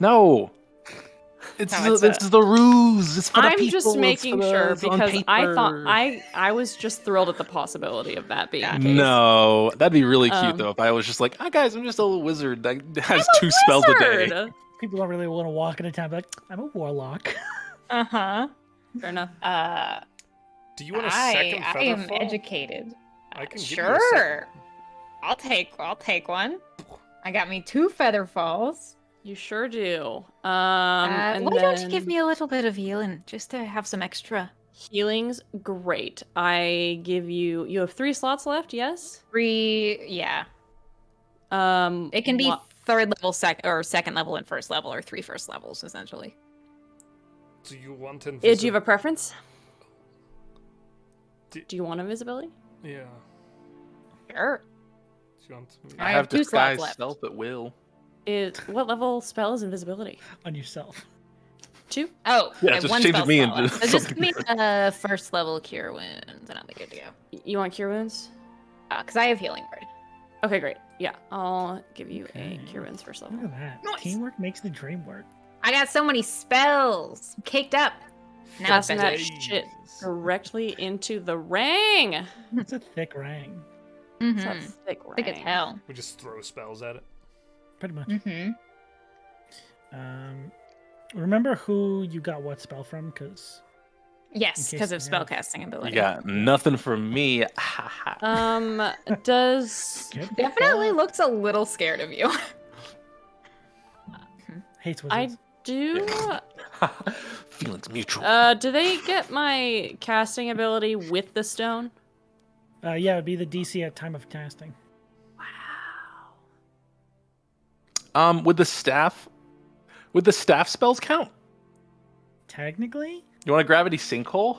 No. It's
No,
the,
it's
it's the ruse. It's for the
I'm
people.
just
It's
making
for the-
sure
it's on
because I thought
paper.
I was just thrilled at the possibility of that being the case.
No, that'd be really cute
Um,
though if I was just like, "Hi guys, I'm just a little wizard that has
I'm a
2 spells a day."
wizard!
People don't really want to walk into town and be like, I'm a warlock.
Uh-huh.
Fair enough.
Do you want a second
I am
Featherfall?
educated.
I can give you a second.
Sure. I'll take one. I got me 2 Featherfalls.
You sure do. And
Why don't you give
then
me a little bit of healing, just to have some extra
Healing's great. I give you. You have 3 slots left. Yes.
3, yeah. It can be third level, second level, and first level, or 3 first levels, essentially.
Do you want
Do you have a preference?
Do-
Do you want invisibility?
Yeah.
Sure.
Do you want me-
I have 2 slots
disguise
left.
stealth at will.
What level spell is invisibility?
On yourself.
2?
Oh,
Yeah,
I have
just
1
change
spell
me
slot
into
left. So just
something
give me first level cure wounds, and I'll be good to go.
You want cure wounds?
Because I have healing word.
Okay, great. Yeah, I'll give you
Okay.
a cure wounds first
Look
level.
at that.
Nice.
Teamwork makes the dream work.
I got so many spells. I'm caked up. Now it's
Passing
been
that shit directly into the ring.
It's a thick ring.
It's a
Mm-hmm.
thick ring.
Thick as hell.
We just throw spells at it.
Pretty much.
Mm-hmm.
Remember who you got what spell from? Because
Yes,
In case
because of
you have-
spellcasting ability.
You got nothing from me. Ha ha.
Does
Definitely looks a little scared of you.
hates
I
wizards.
do?
Feelings mutual.
Do they get my casting ability with the stone?
Yeah, it'd be the DC at time of casting.
Would the staff spells count?
Technically,
You want a gravity sinkhole?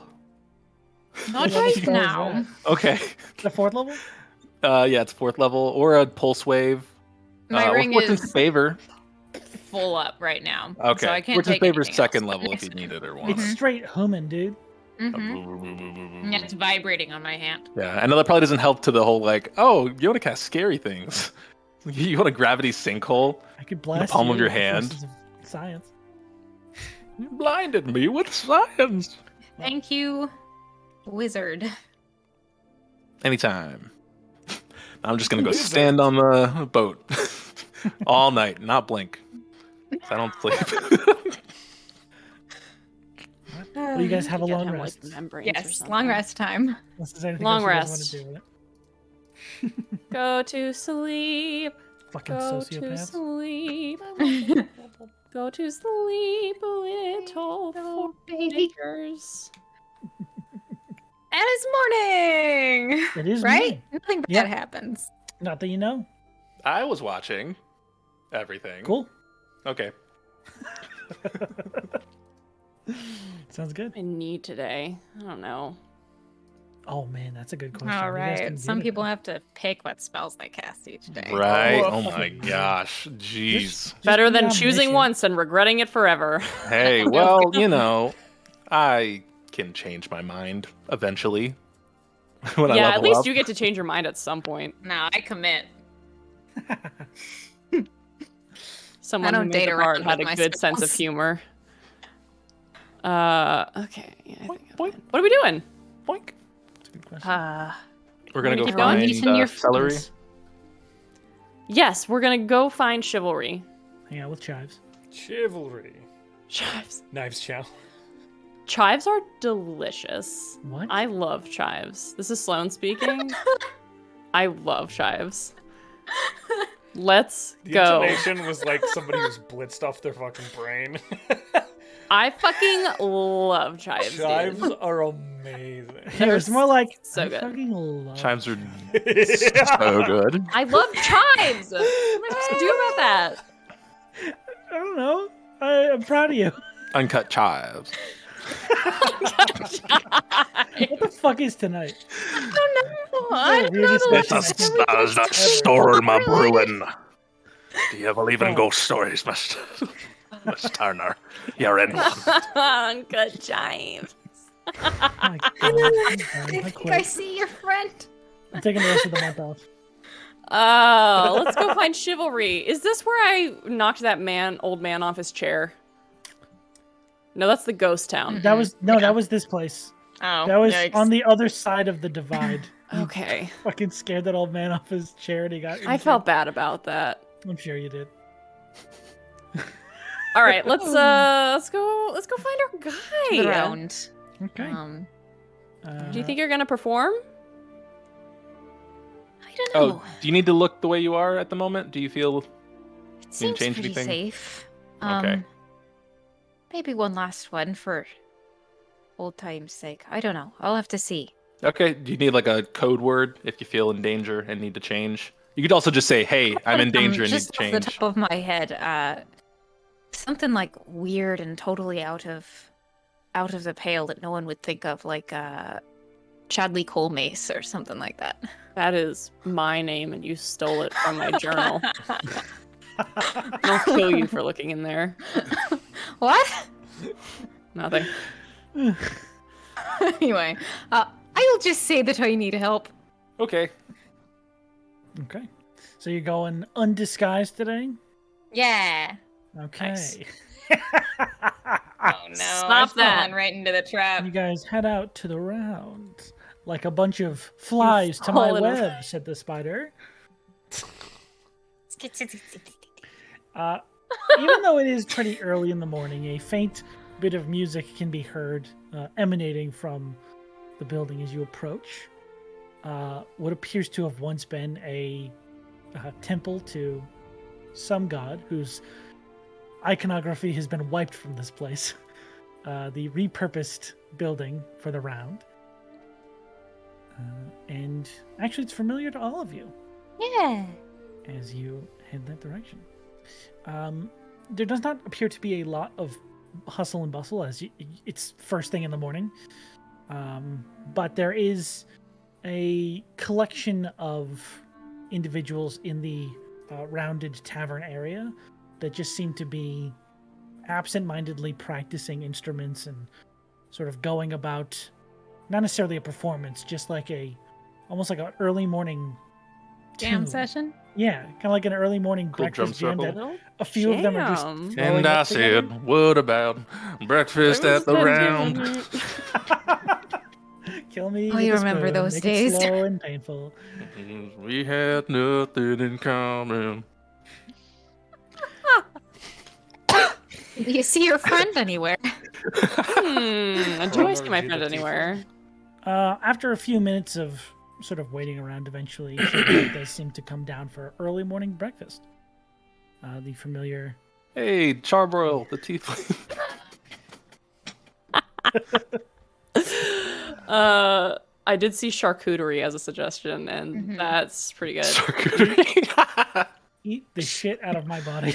Not
What
right
spell is
now.
that?
Okay.
The 4th level.
Yeah, it's 4th level or a pulse wave.
My
or
ring
Fortune's
is
favor.
full up right now.
Okay.
So I can't
Fortune's
take
favor's
anything
second
else, but
level if
next-
you need it or want
It's
it.
straight humming, dude.
Mhm. Yeah, it's vibrating on my hand.
Yeah, I know that probably doesn't help to the whole like, oh, you want to cast scary things. You want a gravity sinkhole?
I could blast
palm
you
of your
with the
hand.
forces of science.
You blinded me with science.
Thank you, wizard.
Anytime. I'm just gonna go stand on the boat all night, not blink. 'Cause I don't sleep.
Well, you guys have a
Get
long
him,
rest.
Like, membranes or
Yes,
something.
long rest time.
Unless there's anything
Long
else
rest.
you guys want to do with it.
Go to sleep.
Fucking
Go to
sociopaths.
sleep. Go to sleep, little foragers.
And it's morning,
It is
right?
morning.
Nothing bad
Yeah.
happens.
Not that you know.
I was watching everything.
Cool.
Okay.
Sounds good.
I need today. I don't know.
Oh man, that's a good question.
All
You guys didn't
right.
get
Some
it.
people have to pick what spells they cast each day.
Right.
Oh,
Oh my
fucking
gosh. Jeez.
Just
Better
be
than
on
choosing
mission.
once and regretting it forever.
Hey, well, you know, I can change my mind eventually. When I
Yeah, at
level
least
up.
you get to change your mind at some point.
No, I commit.
Someone
I
who
don't
made
date
the
around
part had
with
a
my
good sense of
spells.
humor. Okay. Yeah, I think
Boink,
what are we doing?
boink.
That's a good question.
We're gonna go
keep going?
find
Eating your
celery.
friends.
Yes, we're gonna go find chivalry.
Hang out with chives.
Chivalry.
Chives.
Knives chow.
Chives are delicious.
What?
I love chives. This is Sloan speaking. I love chives. Let's
The
go.
intonation was like somebody who's blitzed off their fucking brain.
I fucking love chives. dude.
Chives are amazing.
Yeah, it's more like
so
I
good.
fucking love
Chimes are
Yeah.
so good.
I love chives. What am I supposed to do about that?
I don't know. I'm proud of you.
Uncut chives.
What the fuck is tonight?
I don't know.
Weirdest
Let
question I
us
think.
storm a brewing. Do you believe
in
ghost stories, Miss Turner? You're in one.
Uncut chives.
Oh my God.
I
I
think I
quit.
see your friend.
I'm taking the rest of the month off.
Oh, let's go find chivalry. Is this where I knocked that old man off his chair? No, that's the ghost town.
That was that was this place.
Oh,
That was
yikes.
on the other side of the divide.
Okay.
Fucking scared that old man off his chair and he got
I
injured.
felt bad about that.
I'm sure you did.
All right, let's go find our guy.
Throned.
Okay.
Do you think you're gonna perform?
I don't know.
Oh, do you need to look the way you are at the moment? Do you feel
It seems
change
pretty
anything?
safe.
Okay.
Maybe one last one for old time's sake. I don't know. I'll have to see.
Okay, do you need like a code word if you feel in danger and need to change? You could also just say, "Hey, I'm in danger and need to
Just off
change."
the top of my head, something like weird and totally out of the pale that no one would think of, like Chadley Cole Mace or something like that.
That is my name, and you stole it from my journal. I'll kill you for looking in there.
What?
Nothing.
Anyway, I'll just say that I need help.
Okay.
Okay. So you're going undisguised today?
Yeah.
Okay.
Nice.
Oh no!
Stop that.
Fallen right into the trap.
You guys head out to the round like a bunch of flies to my
fallen over.
web, said the spider. Even though it is pretty early in the morning, a faint bit of music can be heard emanating from the building as you approach. What appears to have once been a temple to some god whose iconography has been wiped from this place. The repurposed building for the round. And actually, it's familiar to all of you.
Yeah.
As you head that direction. There does not appear to be a lot of hustle and bustle as it's first thing in the morning. But there is a collection of individuals in the rounded tavern area that just seem to be absent-mindedly practicing instruments and sort of going about, not necessarily a performance, just like almost like an early morning
Jam
tune.
session.
Yeah, kind of like an early morning
Cool
breakfast
drum
jam
circle.
that a few of them are just
Jam.
throwing
And I
up together.
said, "What about breakfast at the round?"
Kill me.
Oh,
with
you
a
remember
spoon,
those
make
days.
It slow and painful.
We had nothing in common.
Do you see your friend anywhere?
Do I see my friend anywhere?
After a few minutes of sort of waiting around, eventually she does seem to come down for early morning breakfast. The familiar.
Hey, Charbroil, the tiefling.
I did see charcuterie as a suggestion, and that's pretty good.
Charcuterie.
Eat the shit out of my body.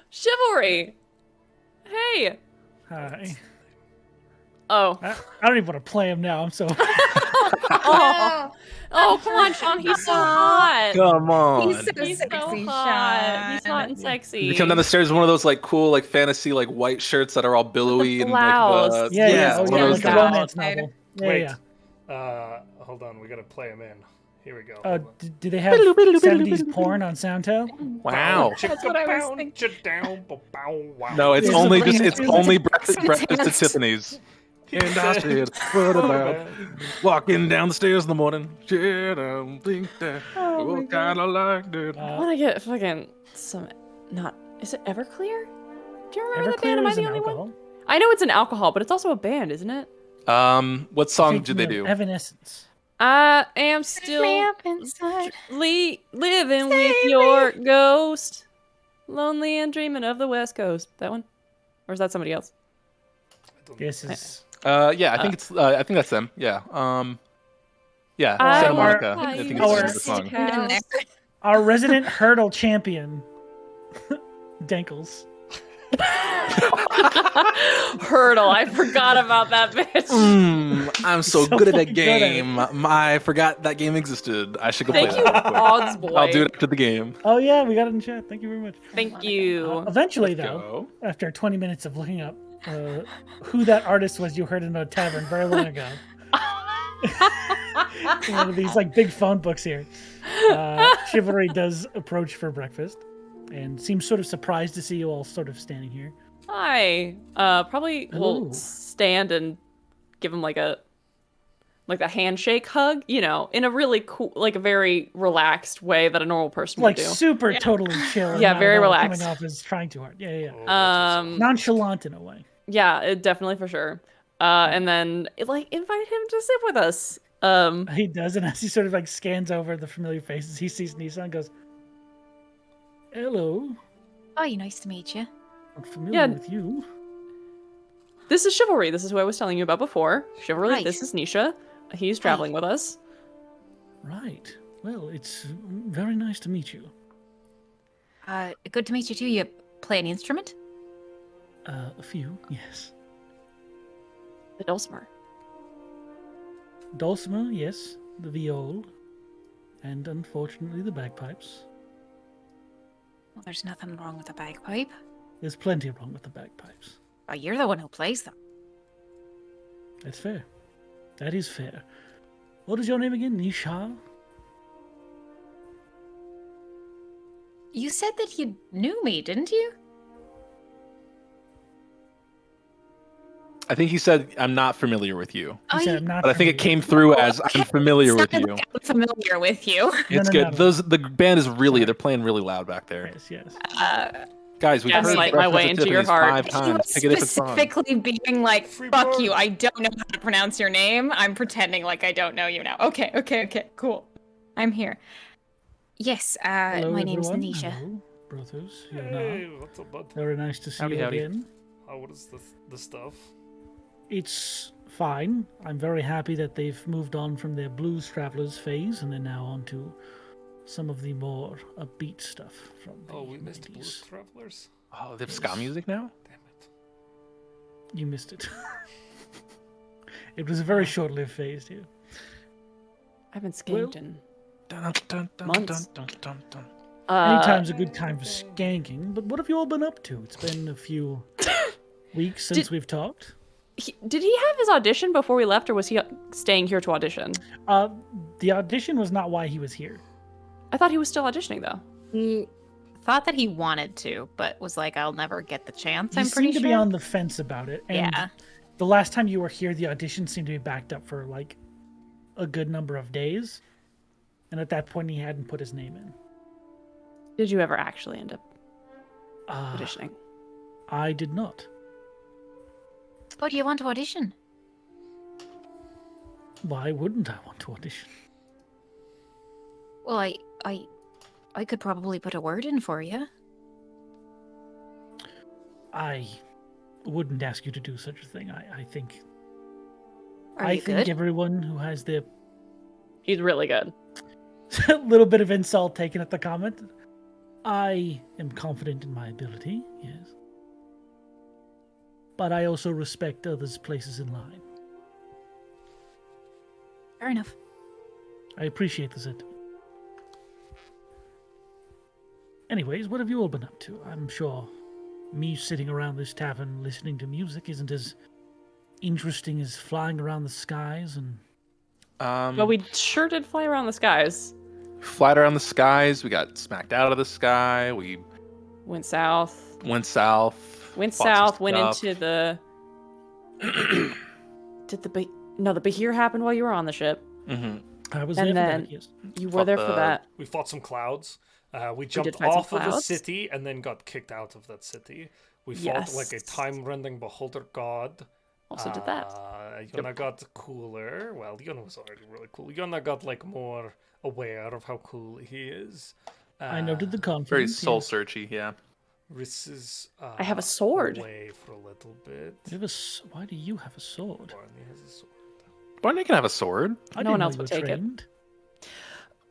Chivalry. Hey.
Hi.
Oh.
I don't even want to play him now. I'm so.
Oh, come on, Sean. He's so hot.
Come on.
He's so
He's so
sexy,
hot. He's
Sean.
hot and sexy.
You come down the stairs in one of those like cool like fantasy like white shirts that are all billowy and like
blouse.
Yeah. Oh,
one
yeah.
of
Like
those
a
guys.
romance novel. Yeah,
Wait.
yeah.
Hold on. We gotta play him in. Here we go.
Do they have 70s porn on Soundtoe?
Wow.
That's what I was thinking.
No, it's
There's
only
a
just
ring-
it's only breakfast at Tiffany's. And I said, what about walking down the stairs in the morning? Shit, I don't think that what kind of like that.
I want to get fucking some. Not. Is it Everclear? Do you remember that band?
Everclear
Am I
is
the
an
only
alcohol.
one? I know it's an alcohol, but it's also a band, isn't it?
What song
Thinking
did they
of
do?
Evanescence.
I am still
inside.
living with your ghost, lonely and dreaming of the West Coast. That one, or is that somebody else?
This is.
Yeah, I think it's I think that's them. Yeah. Yeah,
I
Santa
want
Monica. I think
our-
it's the song.
Our resident hurdle champion, Denkles.
Hurdle. I forgot about that bitch.
I'm so
So
good at that
fucking good at it.
game. I forgot that game existed. I should go play
Thank you,
that real quick.
odds boy.
I'll do it after the game.
Oh, yeah, we got it in chat. Thank you very much.
Thank you.
Eventually,
Let's
though,
go.
after 20 minutes of looking up who that artist was you heard in a tavern very long ago. In one of these like big phone books here. Chivalry does approach for breakfast and seems sort of surprised to see you all sort of standing here.
Hi. Probably will
Ooh.
stand and give him like a handshake hug, you know, in a really cool, like a very relaxed way that a normal person
Like
would do.
super totally chill. and
Yeah,
not
very
at all
relaxed.
Coming off as trying too hard. Yeah.
Um,
Nonchalant in a way.
yeah, definitely for sure. And then like invite him to sit with us.
He does, and as he sort of like scans over the familiar faces, he sees Nisa and goes, "Hello."
Oh, nice to meet you.
Not familiar
Yeah.
with you.
This is Chivalry. This is who I was telling you about before. Chivalry,
Right.
this is Nisha. He's traveling with us.
Right. Well, it's very nice to meet you.
Good to meet you too. You play an instrument?
A few, yes.
The dulcimer.
Dulcimer, yes. The viol. And unfortunately, the bagpipes.
Well, there's nothing wrong with a bagpipe.
There's plenty wrong with the bagpipes.
Oh, you're the one who plays them.
That's fair. That is fair. What is your name again? Nisha?
You said that you knew me, didn't you?
I think he said, I'm not familiar with you.
He said, I'm not
But I think it
familiar
came through as, I'm familiar with
Sounded
you.
like I'm familiar with you.
It's
No.
good. The band is really, they're playing really loud back there.
Yes.
Guys, we've heard
Gaslight my way
reference
into your
Tiffany's
heart.
5
He
times.
was
Pick a different song.
specifically being like,
Free
fuck
bird.
you, I don't know how to pronounce your name. I'm pretending like I don't know you now. Okay, cool. I'm here. Yes,
Hello,
my name's
everyone.
Nisha.
Hello, Brothos.
Hey, what's up, bud?
Very nice to see
Howdy,
you
howdy.
again.
What is the stuff?
It's fine. I'm very happy that they've moved on from their blues travelers phase and they're now on to some of the more upbeat stuff from the
Oh, we missed
90s.
Blues Travelers.
Oh, they have ska music now?
Damn it.
You missed it. It was a very short-lived phase, too.
I've been skanked in.
Dun, dun, dun,
Months.
dun, dun, dun, dun.
Anytime's a good time for skanking, but what have you all been up to? It's been a few weeks since we've talked.
Did he have his audition before we left, or was he staying here to audition?
The audition was not why he was here.
I thought he was still auditioning, though.
He thought that he wanted to, but was like, I'll never get the chance,
He
I'm pretty
seemed to
sure.
be on the fence about it. And
Yeah.
the last time you were here, the audition seemed to be backed up for like a good number of days. And at that point, he hadn't put his name in.
Did you ever actually end up
Uh,
auditioning?
I did not.
Oh, do you want to audition?
Why wouldn't I want to audition?
Well, I could probably put a word in for you.
I wouldn't ask you to do such a thing. I think
Are
I
you
think
good?
everyone who has their
He's really good.
a little bit of insult taken at the comment. I am confident in my ability, yes. But I also respect others' places in line.
Fair enough.
I appreciate the sentiment. Anyways, what have you all been up to? I'm sure me sitting around this tavern listening to music isn't as interesting as flying around the skies and...
But we sure did fly around the skies.
Flight around the skies. We got smacked out of the sky. We
Went south.
went south.
Went
bought some
south. Went
stuff.
into the. Did the the Bahir happened while you were on the ship?
Mhm.
I was
And
there for
then-
that, yes.
You were
Fought
there for
the-
that.
We fought some clouds. We
did
jumped
fight some
off of the
clouds.
city and then got kicked out of that city. We fought like a
Yes.
time-rending beholder god.
Also did that.
Yona got cooler. Well, Yona was already really cool. Yona got like more aware of how cool he is.
I noted the
Very
confidence.
soul
yes.
searchy, yeah.
Riss is
I have a sword.
away for a little bit.
You have why do you have a sword?
Barney has a sword.
Barney can have a sword.
I
No
didn't
one
know
else
you
will
were
take it.
trained.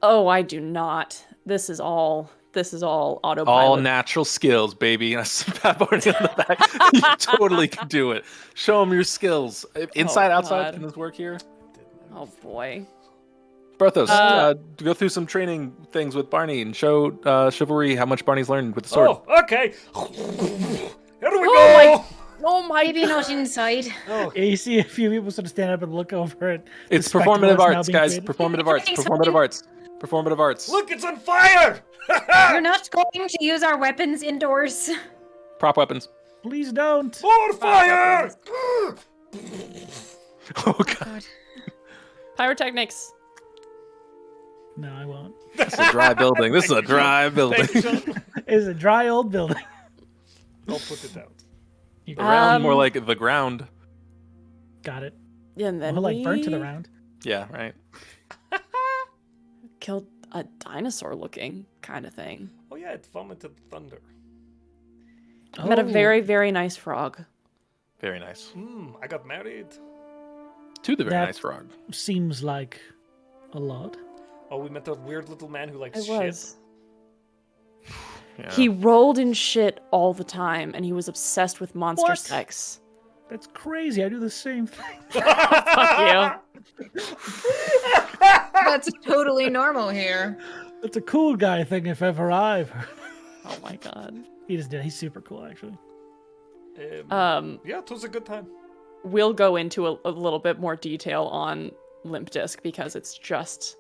Oh, I do not. This is all autopilot.
All natural skills, baby. And I pat Barney on the back. You totally can do it. Show him your skills. Inside, outside,
God.
can this work here?
Oh boy.
Brothos, go through some training things with Barney and show Chivalry how much Barney's learned with the sword.
Oh, okay. Here we
Oh
go.
Oh my
Maybe not inside.
Oh,
Yeah, you see a few people sort of stand up and look over it.
It's
The spectacle
performative
is now
arts,
being
guys.
created.
Performative arts.
Thanks,
Performative
Barney.
arts. Performative arts.
look, it's on fire.
You're not going to use our weapons indoors.
Prop weapons.
Please don't.
More fire.
Oh god.
Pyrotechnics.
No, I won't.
This is a dry building. This is a dry building.
Thanks, Sean.
It's a dry old building.
I'll put it out.
You
Around more like the ground.
got it.
And then
More like
we
burnt to the round.
Yeah, right.
killed a dinosaur looking kind of thing.
Oh yeah, it vomited thunder.
Met a
Oh,
very, very nice frog.
Very nice.
I got married.
To the very
That-
nice frog.
seems like a lot.
Oh, we met that weird little man who likes
It
shit.
was.
Yeah.
He rolled in shit all the time, and he was obsessed with monster
What?
sex.
That's crazy. I do the same thing.
Fuck you.
That's totally normal here.
That's a cool guy thing if ever I've heard.
Oh my god.
He just did. He's super cool, actually.
Yeah, it was a good time.
We'll go into a little bit more detail on Limp Disc because it's just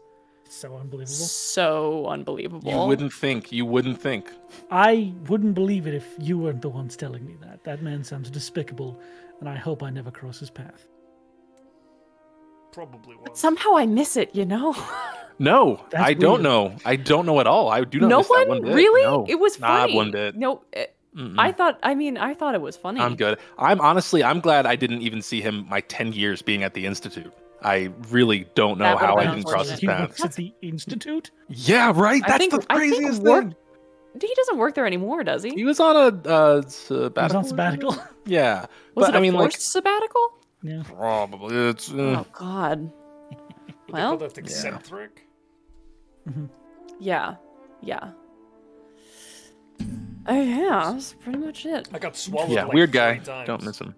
So unbelievable.
so unbelievable.
You wouldn't think. You wouldn't think.
I wouldn't believe it if you weren't the ones telling me that. That man sounds despicable, and I hope I never cross his path.
Probably was.
Somehow I miss it, you know?
No,
That's
I don't
weird.
know. I don't know at all. I do not
No
miss that
one?
one bit.
Really?
No.
It was
Not
funny.
one bit.
No, I thought it was funny.
I'm good. I'm glad I didn't even see him my 10 years being at the Institute. I really don't know
That
how
would've
I
been
didn't cross his
He
path.
works at the Institute?
Yeah, right.
I
That's
think-
the
I think
craziest
work-
thing.
He doesn't work there anymore, does he?
He was on a sabbatical.
He was on sabbatical?
Yeah,
Was
but
it a
I mean,
forced
like,
sabbatical?
Yeah.
probably it's.
Oh god.
Would they
Well,
call that eccentric?
yeah. Oh yeah, that's pretty much it.
I got swallowed.
Yeah,
like
weird
3
guy.
times.
Don't miss him.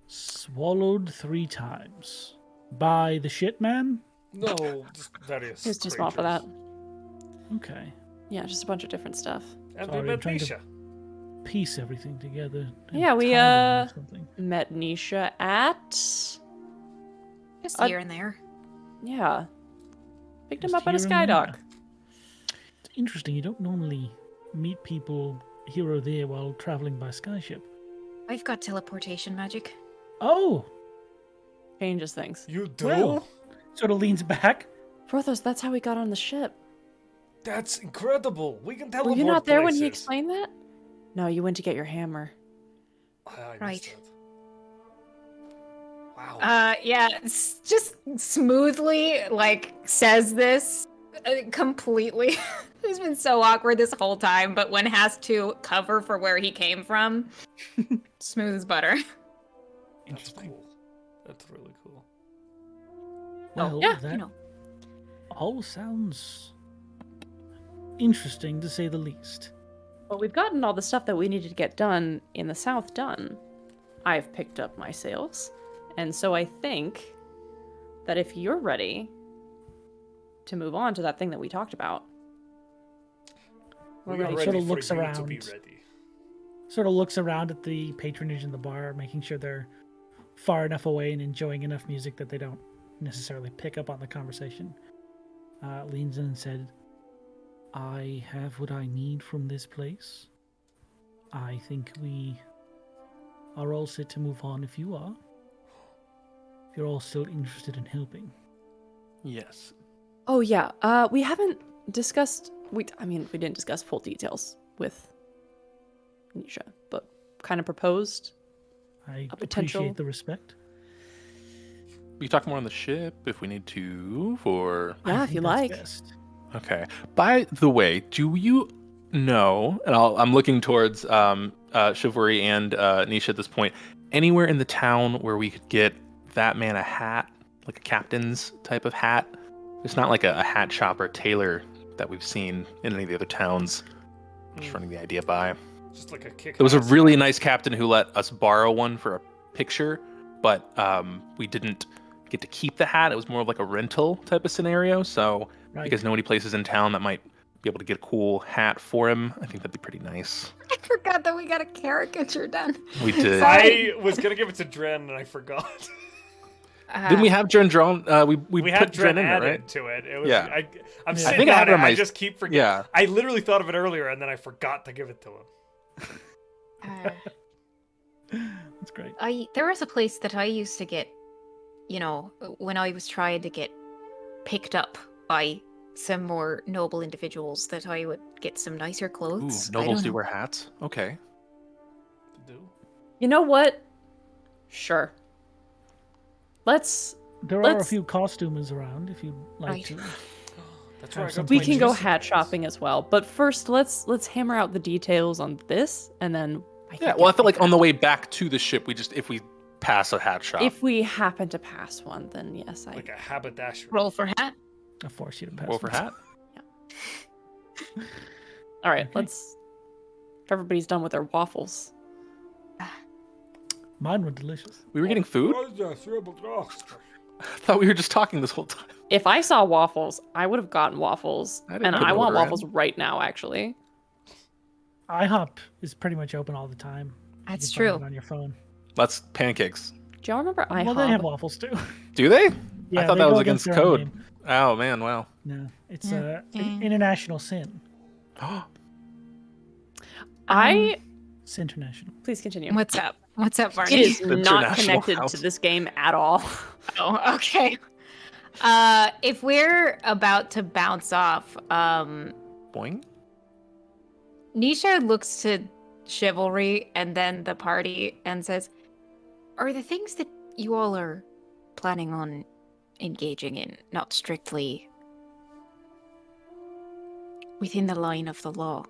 Swallowed 3 times. By the shit man?
No, just various.
He was too small for that.
creatures.
Okay.
Yeah, just a bunch of different stuff.
And
Sorry,
we
I'm
met
trying to-
Misha.
Piece everything together. and
Yeah, we,
tie them or something.
Met Nisha at
Just
Uh,
here and there.
yeah. Picked him
Just
up at a
here and
skydock.
there. It's interesting. You don't normally meet people here or there while traveling by skyship.
I've got teleportation magic.
Oh!
Changes things.
You do?
Well. Sort of leans back.
Brothos, that's how we got on the ship.
That's incredible. We can
Were
teleport
you not there when he
places.
explained that? No, you went to get your hammer.
I missed
Right.
it. Wow.
Yeah, just smoothly, like, says this completely. It's been so awkward this whole time, but when has to cover for where he came from, smooth as butter.
That's
Interesting.
cool. That's really cool.
Well,
yeah,
that
You know,
all sounds interesting to say the least.
Well, we've gotten all the stuff that we needed to get done in the south done. I've picked up my sails. And so I think that if you're ready to move on to that thing that we talked about, we're
We are
ready.
Sort
ready
of
for
looks
you to
around.
be ready.
Sort of looks around at the patronage in the bar, making sure they're far enough away and enjoying enough music that they don't necessarily pick up on the conversation. Leans in and said, I have what I need from this place. I think we are all set to move on if you are. If you're all still interested in helping.
Yes.
Oh yeah, we haven't discussed. We didn't discuss full details with Nisha, but kind of proposed.
I
A potential-
appreciate the respect.
We can talk more on the ship if we need to. For
Yeah,
I
if you
think that's
like.
best.
okay. By the way, do you know? And I'm looking towards Chivalry and Nisha at this point. Anywhere in the town where we could get that man a hat, like a captain's type of hat. It's not like a hat shop or tailor that we've seen in any of the other towns. Just running the idea by.
Just like a kick.
There was a really nice captain who let us borrow one for a picture, but we didn't get to keep the hat. It was more of like a rental type of scenario. So
Right.
because know any places in town that might be able to get a cool hat for him, I think that'd be pretty nice.
I forgot that we got a caricature done.
We did.
I was gonna give it to Dren and I forgot.
Didn't we have Dren drawn? We
We
put
had
Dren
Dren
in it,
added
right?
to it. It was.
Yeah.
I'm
I
sitting
think I
on
have
it.
it on my-
I just keep forgetting.
Yeah.
I literally thought of it earlier and then I forgot to give it to him.
That's great.
There was a place that I used to get, when I was trying to get picked up by some more noble individuals, that I would get some nicer
Ooh,
clothes. I
nobles
don't
do
know.
wear hats. Okay.
You know what? Sure. Let's.
There are a
Let's-
few costumers around if you'd like
Right.
to.
That's where I
Have
got
We
some
can go
juice.
hat shopping as well, but first let's hammer out the details on this, and then
Yeah, well, I feel like on the way back to the ship, if we pass a hat shop.
if we happen to pass one, then yes,
like a haberdashery.
Roll for hat.
I'll force you to pass.
Roll for
one.
hat.
All right,
Okay.
let's. If everybody's done with their waffles,
Mine were delicious.
We were getting food?
Oh, yes,
I thought we were just talking this whole time.
if I saw waffles, I would have gotten waffles,
I didn't
and
put
I
an
want
order in.
waffles right now. Actually,
IHOP is pretty much open all the time. You
That's
can find
true.
it on your phone.
That's pancakes.
do y'all remember IHOP?
Well, they have waffles too.
Do they?
Yeah,
I thought
they
that
go
was
against
against
their own
code.
name.
Oh, man, wow.
No, it's
Yeah.
an international sin.
I
It's international.
please continue.
What's up? What's up,
It
Barney?
is not
International
connected
house.
to this game at all.
Oh, okay. If we're about to bounce off,
Boing.
Nisha looks to Chivalry and then the party and says, "Are the things that you all are planning on engaging in not strictly within the line of the law?"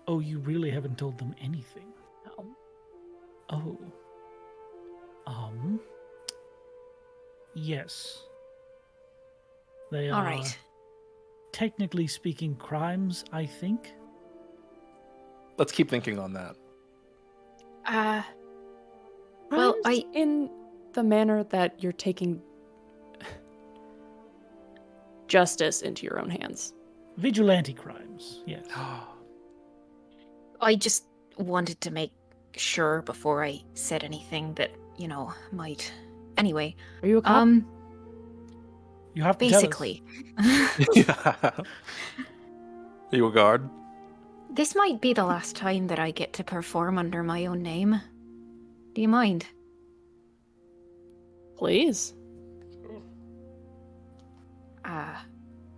Oh, you really haven't told them anything.
No.
Oh. Yes. They
All
are,
right.
technically speaking, crimes, I think.
Let's keep thinking on that.
Well,
Crimes in the manner that you're taking justice into your own hands.
Vigilante crimes, yes.
I just wanted to make sure before I said anything that, might. Anyway,
Are you a cop?
You have to tell us.
basically,
Yeah. Are you a guard?
this might be the last time that I get to perform under my own name. Do you mind?
Please.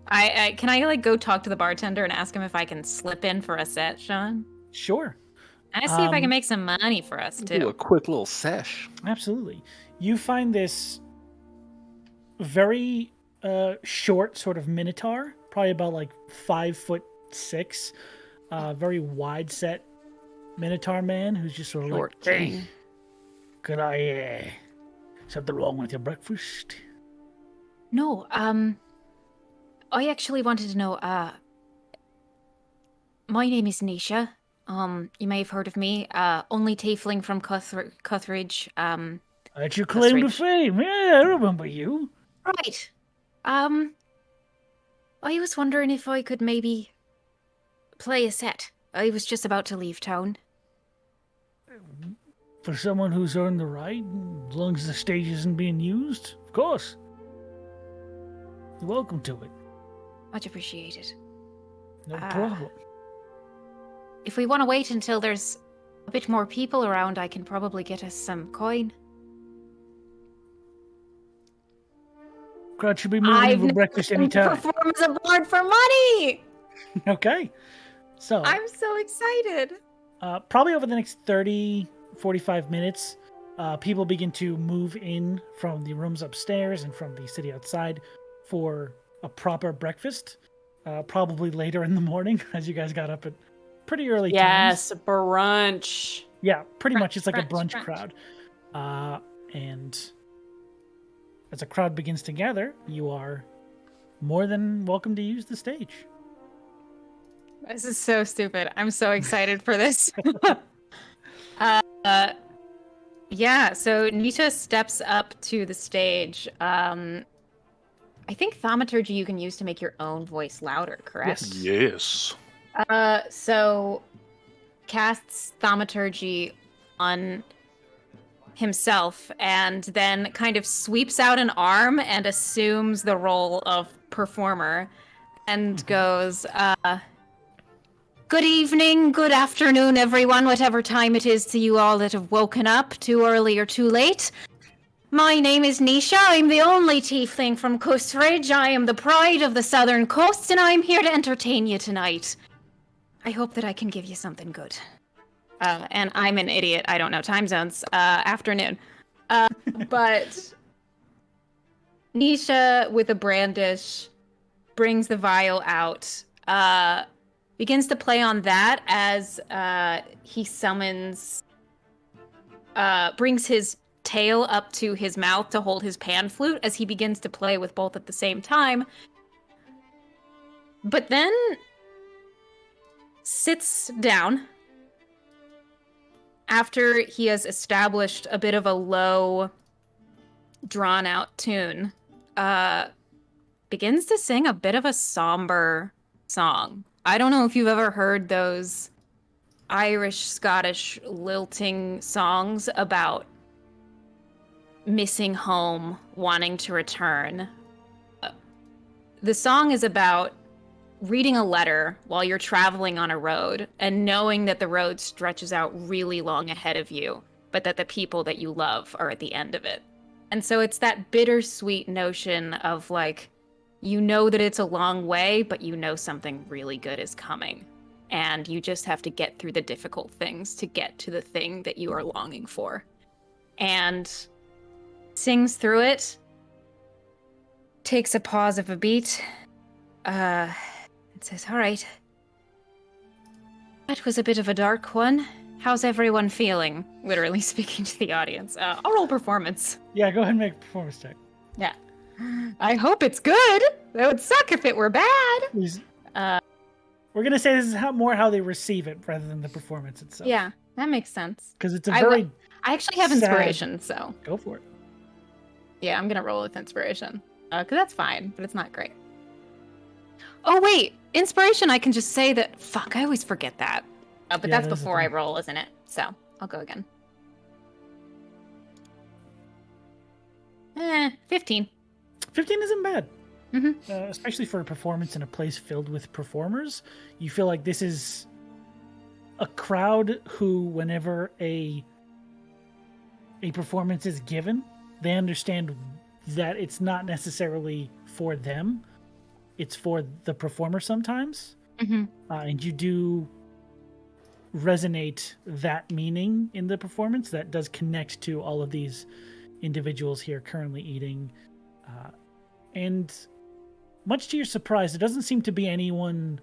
I can I go talk to the bartender and ask him if I can slip in for a set, Sean?
Sure,
I see if I
Um,
can make some money for us
Do a
too.
quick little sesh.
absolutely. You find this very short sort of minotaur, probably about like 5'6", very wide set minotaur man who's just sort of
Short
like,
king.
"Hey, could I, something wrong with your breakfast?"
No, I actually wanted to know, my name is Nisha. You may have heard of me. Only tiefling from Cuthridge.
That's your claim to
Cuthridge.
fame. Yeah, I remember you.
Right. I was wondering if I could maybe play a set. I was just about to leave town.
For someone who's earned the right, as long as the stage isn't being used, of course. You're welcome to it.
Much appreciated.
No
Ah.
problem.
If we want to wait until there's a bit more people around, I can probably get us some coin.
Crowd should be moving in for breakfast anytime.
perform as a bard for money!
Okay. So,
I'm so excited.
probably over the next 30, 45 minutes, people begin to move in from the rooms upstairs and from the city outside for a proper breakfast. Probably later in the morning, as you guys got up at pretty early times.
Yes, brunch.
Yeah, pretty
Brunch,
much. It's like a
brunch,
brunch
brunch.
crowd. And as a crowd begins to gather, you are more than welcome to use the stage.
This is so stupid. I'm so excited for this. Yeah, so Nisha steps up to the stage. I think thaumaturgy you can use to make your own voice louder, correct?
Yes.
Yes.
So casts thaumaturgy on himself and then kind of sweeps out an arm and assumes the role of performer and goes, good evening, good afternoon, everyone, whatever time it is to you all that have woken up, too early or too late. My name is Nisha. I'm the only tiefling from Cuthridge. I am the pride of the southern coast, and I'm here to entertain you tonight. I hope that I can give you something good. And I'm an idiot. I don't know time zones. Afternoon. But Nisha with a brandish brings the vial out, begins to play on that as he summons, brings his tail up to his mouth to hold his pan flute as he begins to play with both at the same time. But then sits down after he has established a bit of a low, drawn-out tune, begins to sing a bit of a somber song. I don't know if you've ever heard those Irish, Scottish lilting songs about missing home, wanting to return. The song is about reading a letter while you're traveling on a road and knowing that the road stretches out really long ahead of you, but that the people that you love are at the end of it. And so it's that bittersweet notion of like, you know that it's a long way, but you know something really good is coming. And you just have to get through the difficult things to get to the thing that you are longing for. And sings through it, takes a pause of a beat, and says, all right. That was a bit of a dark one. How's everyone feeling? Literally speaking to the audience. I'll roll performance.
Yeah, go ahead and make a performance check.
Yeah. I hope it's good. That would suck if it were bad.
We're going to say this is how they receive it rather than the performance itself.
Yeah, that makes sense.
Because it's a very
I actually have
sad-
inspiration, so.
Go for it.
Yeah, I'm going to roll with inspiration. Because that's fine, but it's not great. Oh, wait. Inspiration, I can just say that. Fuck, I always forget that. But
Yeah,
that's
that is
before
the
I
thing.
roll, isn't it? So, I'll go again. 15.
15 isn't bad.
Mm-hmm.
Especially for a performance in a place filled with performers. You feel like this is a crowd who, whenever a performance is given, they understand that it's not necessarily for them. It's for the performer sometimes.
Mm-hmm.
And you do resonate that meaning in the performance that does connect to all of these individuals here currently eating. And much to your surprise, there doesn't seem to be anyone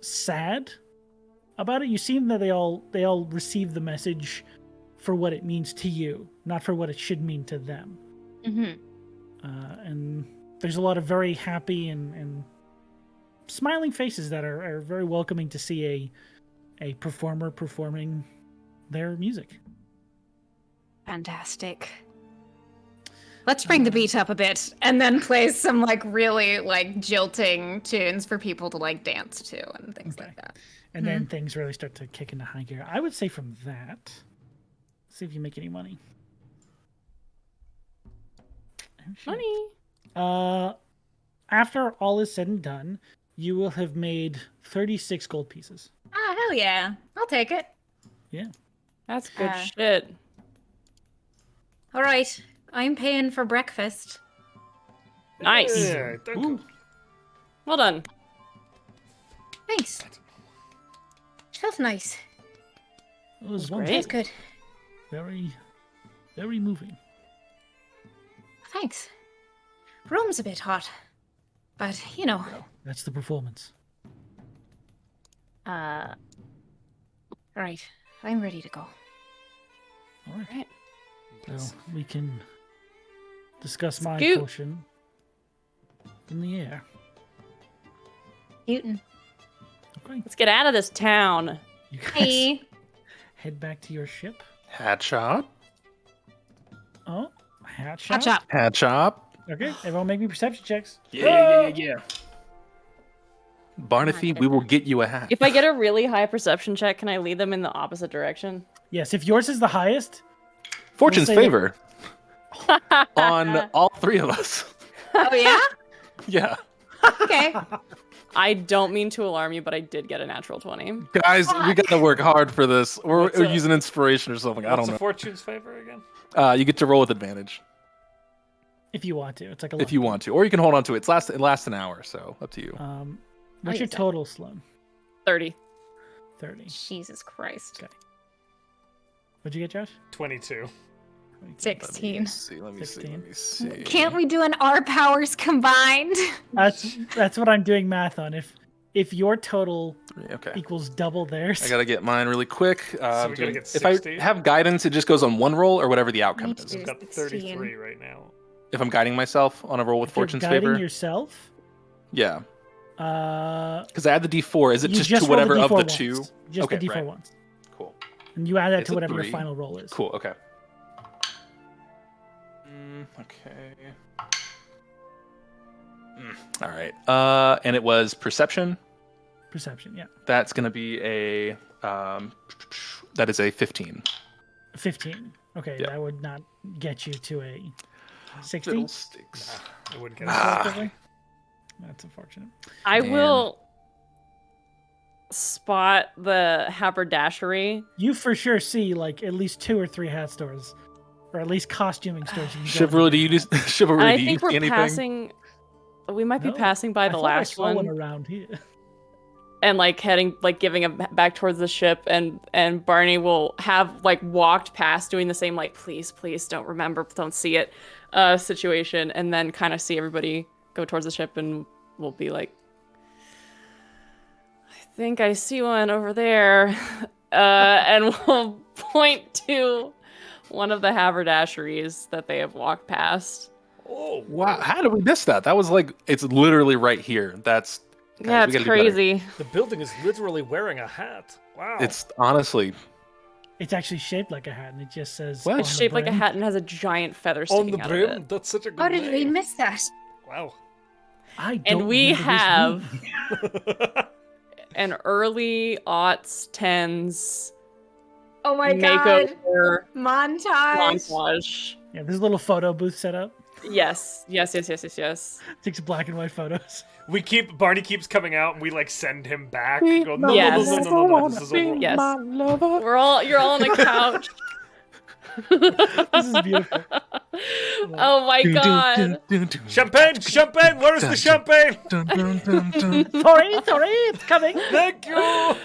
sad about it. You seem that they all receive the message for what it means to you, not for what it should mean to them.
Mm-hmm.
And there's a lot of very happy and smiling faces that are very welcoming to see a performer performing their music.
Fantastic. Let's bring the beat up a bit and then play some like really like jilting tunes for people to like dance to and things like that.
And then things really start to kick into high gear. I would say from that, see if you make any money. Oh, shit.
Money.
After all is said and done, you will have made 36 gold pieces.
Ah, hell yeah. I'll take it.
Yeah.
That's good shit.
All right. I'm paying for breakfast.
Nice.
Yeah, thank you.
Well done.
Thanks. It felt nice.
It was
great.
wonderful.
It was good.
Very, very moving.
Thanks. Room's a bit hot. But, you know.
That's the performance.
Right. I'm ready to go.
All right.
Right.
So we can discuss my
Scoot.
potion in the air.
Newton.
Okay.
Let's get out of this town.
You guys
Hey.
head back to your ship.
Hat shop.
Oh, hat shop.
Hot chop.
Hat shop.
Okay, everyone make me perception checks.
Yeah. Barnaby,
My
we will get you a hat.
If I get a really high perception check, can I lead them in the opposite direction?
Yes, if yours is the highest,
Fortune's
We'll say
favor on all three of us.
Oh, yeah?
Yeah.
Okay.
I don't mean to alarm you, but I did get a natural 20.
Guys, we got to work hard for this. We're
What's up?
using inspiration or something. I
What's
don't
the
know.
fortune's favor again?
You get to roll with advantage
if you want to. It's like a
if you want to, or you can hold on to it. It lasts an hour, so up to you.
What's your
use that.
total, Sloan?
30.
30.
Jesus Christ.
Okay. What'd you get, Josh?
22.
16.
Let me
16.
see.
Can't we do an our powers combined?
That's what I'm doing math on. If your total
Okay.
equals double theirs,
I gotta get mine really quick.
So we gotta get
if I
60?
have guidance, it just goes on one roll or whatever the outcome
Me
is.
too.
I've got 33 right now.
If I'm guiding myself on a roll with
if you're
fortune's
guiding
favor,
yourself,
yeah,
uh,
because I add the D4. Is it
you
just
just
to
roll
whatever
the
of
D4
the
once.
two?
Just
Okay,
the D4
right.
once,
Cool.
and you add that
It's
to
a
whatever your
3.
final roll is.
Cool. Okay. Okay. All right. And it was perception.
Perception, yeah.
That's gonna be a that is a 15.
15. Okay,
Yeah.
that would not get you to a 60.
Fiddlesticks.
I wouldn't get
Collectively. That's unfortunate.
I
Man.
will spot the haberdashery.
You for sure see like at least 2 or 3 hat stores, or at least costuming stores. You can go
Chivalry, do you do chivalry?
I
do you
think
see
we're
anything?
passing. We might be
No,
passing by
I
the
thought
last
I saw
one
around here.
and like heading, like giving it back towards the ship, and Barney will have like walked past doing the same like please don't see it situation, and then kind of see everybody go towards the ship, and we'll be like, I think I see one over there, and we'll point to one of the haberdasheries that they have walked past.
Oh,
Wow, how did we miss that? That was like, it's literally right here. That's guys,
Yeah,
we
it's
gotta do better.
crazy.
the building is literally wearing a hat. Wow.
It's honestly,
It's actually shaped like a hat, and it just says.
What?
on
It's
the
shaped like a
brim.
hat and has a giant feather
on
sticking
the
out
brim.
of it.
That's such a good
How did we
name.
miss that?
Wow.
I
And
don't
we
remember this
have
being.
an early aughts, 10s
Oh my god.
makeover
Montage.
montage.
Yeah, there's a little photo booth set up.
Yes.
Takes black and white photos.
Barney keeps coming out, and we like send him back. And go, no,
Yes.
no, this is over.
Yes. You're all on a couch.
This is beautiful.
Oh my god.
Champagne! Where's the champagne?
Sorry, it's coming.
Thank you.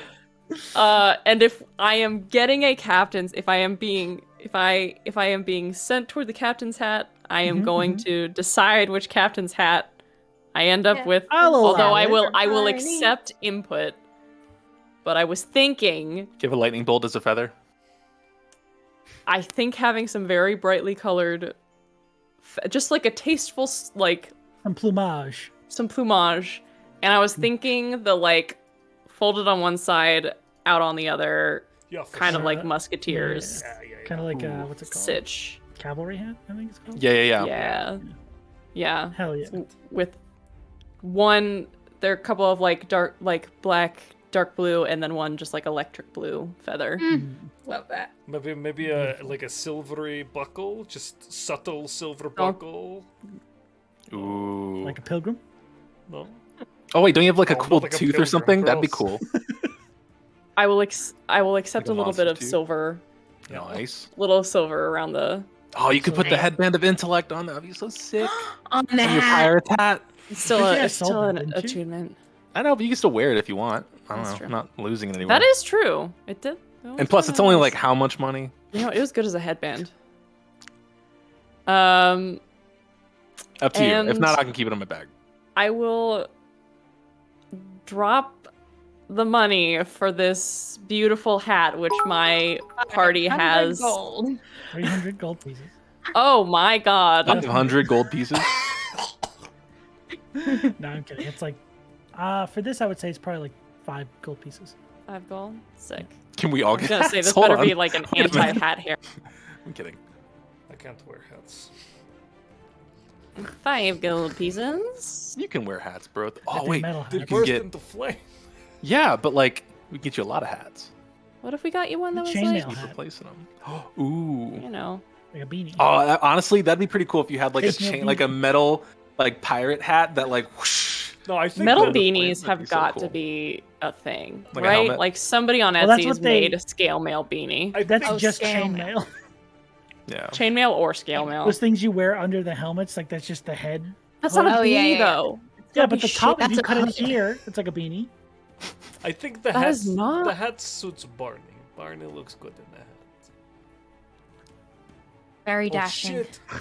And if I am getting a captain's, if I am being sent toward the captain's hat, I am going to decide which captain's hat I end up with.
I'll allow
Although I
it.
will
Barney.
accept input. But I was thinking,
give a lightning bolt as a feather.
I think having some very brightly colored, just like a tasteful, like
Some plumage.
some plumage, and I was thinking the like folded on one side, out on the other,
Yeah, for
kind of
sure.
like musketeers,
Kind of like what's it called?
sitch.
Cavalry hat, I think it's called.
Yeah.
Yeah.
Hell yeah.
With one, there are a couple of like dark, like black, dark blue, and then one just like electric blue feather.
Love that.
Maybe a like a silvery buckle, just subtle silver buckle.
Ooh.
Like a pilgrim.
No.
Oh wait, don't you have like a
Oh, not
cool
like a
tooth or
pilgrim,
something? That'd be
gross.
cool.
I will accept
Like
a
a
little
monster
bit of
tooth?
silver,
Nice.
little silver around the.
Oh, you could put the
Nice.
headband of intellect on. That'd be so sick.
On the
And your
hat.
pirate's hat.
It's still
think you
a,
guys
it's
sold
still
that,
an
didn't you?
attunement.
I know, but you can still wear it if you want. I don't
That's
know.
true.
I'm not losing it anywhere.
That is true. It did.
And plus, it's only like how much money?
You know, it was good as a headband.
Up to you. If
And-
not, I can keep it in my bag.
I will drop the money for this beautiful hat, which my party
100
has.
gold.
300 gold pieces.
Oh my god.
500 gold pieces.
No, I'm kidding. It's like, for this, I would say it's probably like 5 gold pieces.
5 gold? Sick.
Can we all
I was
get
gonna say
hats?
this
Hold
better
on.
be like an
Wait a minute.
anti-hat hair.
I'm kidding.
I can't wear hats.
5 gold pieces.
You can wear hats, bro.
I
Oh
think
wait,
metal
They
you
hats.
can
burst
get.
into flame.
Yeah, but like we can get you a lot of hats.
What if we got you one that was
Chainmail.
like,
Keep replacing them. Ooh.
you know,
Like a beanie.
Oh, honestly, that'd be pretty cool if you had like a
Chainmail
chain, like a
beanie.
metal, like pirate hat that like whoosh.
No, I think
metal
that-
beanies
that'd
have
be so
got
cool.
to be a thing,
Like a
right?
helmet?
Like somebody on
Well, that's
Etsy
what
has
they-
made a scale mail beanie.
I
That's
think
just
scale
chainmail.
Yeah.
Chainmail or scale mail.
Those things you wear under the helmets, like that's just the head.
That's not a
Oh,
beanie
yeah, yeah.
though.
Yeah,
gotta
but
be
the top,
shit.
if you
That's
cut
a
it
hood.
here, it's like a beanie.
I think the
That
hat
is not-
the hat suits Barney. Barney looks good in the hat.
Very
Oh,
dashing.
shit.
Oh,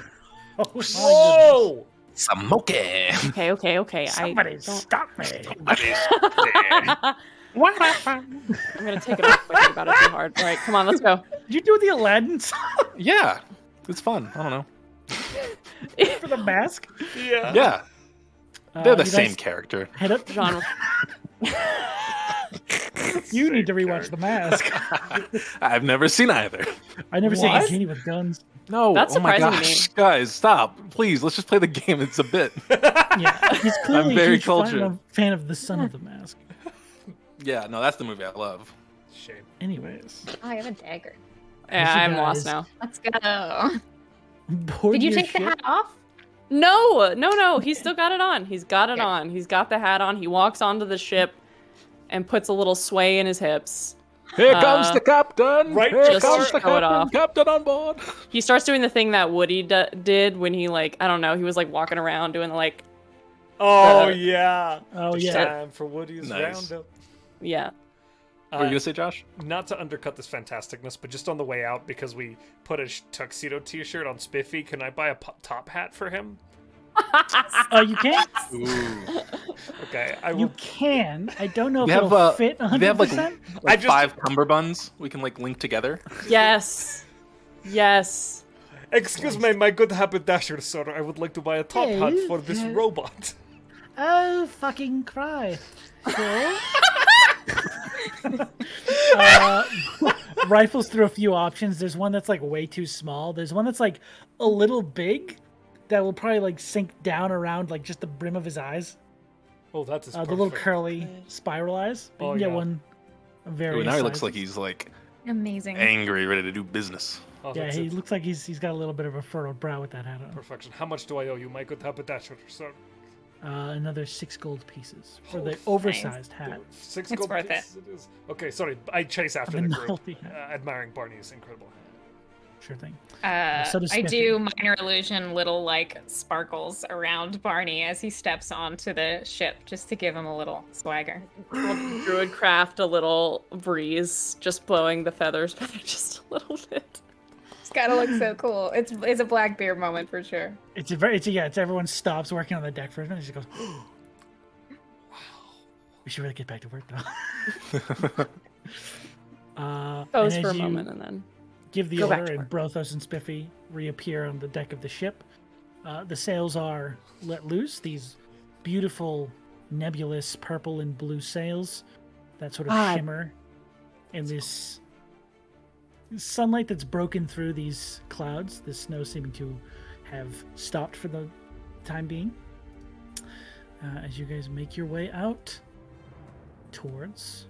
my goodness.
Whoa!
Smoke.
Okay.
Somebody
I don't...
stop me.
I'm gonna take it off thinking about it too hard. All right, come on, let's go.
Did you do the Aladdin song
Yeah, it's fun. I don't know.
for the mask?
Yeah.
Yeah, they're the
you
same
guys
character.
Head up.
John,
You need to rewatch The Mask.
I've never seen either.
I never seen a
What?
genie with guns.
No,
That's
oh my
surprising to
gosh, guys, stop! Please, let's just play the game. It's a bit.
Yeah, he's clearly
very
a huge
cultured.
fan of The Son of the Mask.
Yeah, no, that's the movie I love.
Shame.
Anyways,
Oh, I have a dagger.
yeah,
you
I'm lost
guys-
now.
Let's go.
board
Did you
your
take the
ship.
hat off?
No, he's still got it on. He's got it on. He's got the hat on. He walks onto the ship and puts a little sway in his hips.
Here comes the captain.
Right,
Here
just
comes
show
the
it
captain.
off.
Captain on board.
He starts doing the thing that Woody did when he I don't know, he was walking around doing
Oh, yeah.
Oh
It's
yeah.
time for Woody's
Nice.
roundup.
yeah.
What were you gonna say, Josh?
Not to undercut this fantasticness, but just on the way out, because we put a tuxedo t-shirt on Spiffy, can I buy a top hat for him?
You can.
Ooh.
Okay, I
You
will.
can. I don't know if
We have
it'll fit
they
100%.
have
I just-
5 cummerbunds we can link together.
Yes. Yes.
Excuse me, my good haberdasher, sir. I would like to buy a top hat
Hey,
for this
hey.
robot.
Oh, fucking cry. Cool. Rifles through a few options. There's one that's way too small. There's one that's a little big that will probably sink down around just the brim of his eyes.
Oh, that's his
The little
perfect.
curly spiral eyes. But you
Oh,
can get
yeah.
one of
Ooh,
various
now he looks
sizes.
like he's
Amazing.
angry, ready to do business.
Oh,
Yeah,
that's
he
it.
looks like he's got a little bit of a furrowed brow with that hat on.
Perfection. How much do I owe you, my good haberdasher, sir?
Another 6 gold pieces for the
Oh,
oversized hat.
6
It's
gold
worth it.
pieces it is. Okay, sorry. I chase after
Of a
the group,
novelty hat.
admiring Barney's incredible hat.
Sure thing.
So
does
I
Smithy.
do minor illusion little sparkles around Barney as he steps onto the ship just to give him a little swagger.
Druid craft a little breeze, just blowing the feathers back just a little bit.
It's gotta look so cool. It's a Blackbeard moment for sure.
It's everyone stops working on the deck for a minute. She goes, wow. We should really get back to work though.
Pose
and
for a
as you
moment and then.
give the
Go back
order,
to
and Brothos and Spiffy reappear on the deck of the ship. The sails are let loose. These beautiful, nebulous purple and blue sails that sort of shimmer in this sunlight that's broken through these clouds. The snow seeming to have stopped for the time being. As you guys make your way out towards...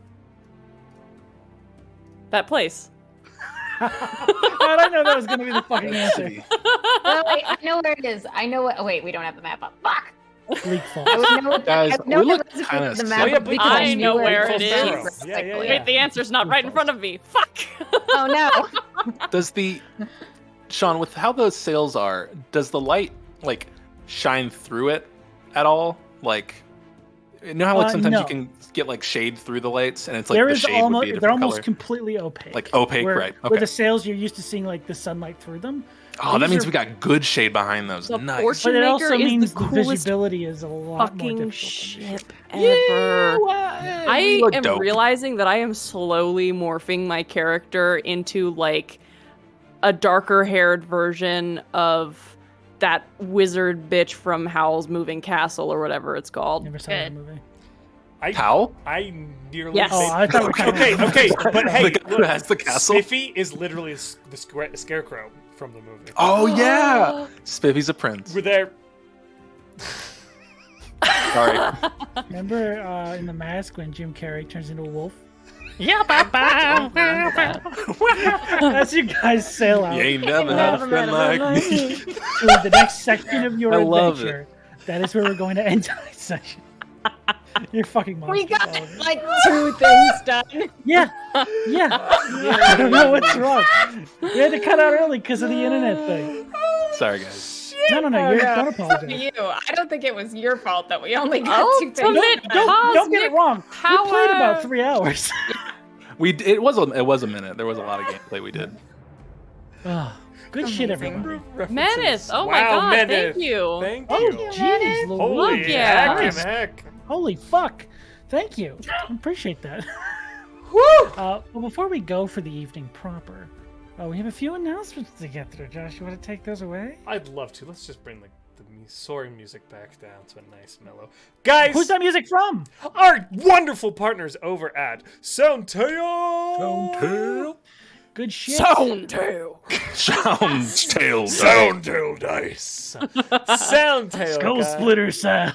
That place.
I don't know that was going to be the fucking answer.
Oh, wait, I know where it is. I know what. Oh, wait, we don't have the map up. Fuck!
Bleak Falls.
I would know what
Guys,
I would know
we
the
look
recipe
kinda
of the
sick.
map
Oh, yeah, Bleak
because
I know
knew
where
it
it is.
exactly.
Yeah.
Wait, the answer's not right in front of me. Fuck!
Oh no!
Does Sean, with how those sails are, does the light shine through it at all? You know how sometimes
no.
you can get shade through the lights, and it's
There
the
is
shade would be a
they're
different
almost
color.
completely opaque.
Opaque,
where,
right?
Where
Okay.
the sails you're used to seeing the sunlight through them.
Oh, that
these
means
are-
we got good shade behind those.
The
Nice.
fortune
But it
maker
also
is
means
the
the
coolest
visibility is a lot more
fucking
difficult.
ship
Yeah,
ever.
well,
I
you look
am
dope.
realizing that I am slowly morphing my character into a darker haired version of that wizard bitch from Howl's Moving Castle or whatever it's called.
Never saw that
Good.
movie.
How?
I nearly.
Yes.
Oh, I thought we were talking about
Okay, but hey,
The guy who has the castle?
Spiffy is literally the scarecrow from the movie.
Oh yeah, Spiffy's a prince.
We're there.
Sorry.
Remember in The Mask when Jim Carrey turns into a wolf?
Yeah,
As you guys sail out
You ain't never
had
had a friend like me.
to the next section of your
I love
adventure, that is where we're going to end tonight's session. You're fucking monsters.
We got
all of you.
2 things done.
Yeah. I don't know what's wrong. We had to cut out early because of the internet thing.
Sorry, guys.
No, don't
For
apologize.
you, I don't think it was your fault that we only got
Oh,
2
don't
things
get-
done.
Don't get it wrong.
How,
We played about 3 hours.
It was a minute. There was a lot of gameplay we did.
Ugh. Good shit,
Amazing.
everyone.
Menace! Oh my
Wow,
god,
Menace.
thank you.
Thank
Oh,
you.
jeez,
Holy
Louise.
yeah.
heck and heck.
Holy fuck. Thank you. I appreciate that.
Woo!
Well, before we go for the evening proper, we have a few announcements to get through. Josh, you want to take those away?
I'd love to. Let's just bring the soaring music back down to a nice mellow. Guys,
Who's that music from?
our wonderful partners over at Soundtail.
Good shit.
Soundtail.
Soundtail
Dice. Soundtail.
Skull
guys.
splitter sound.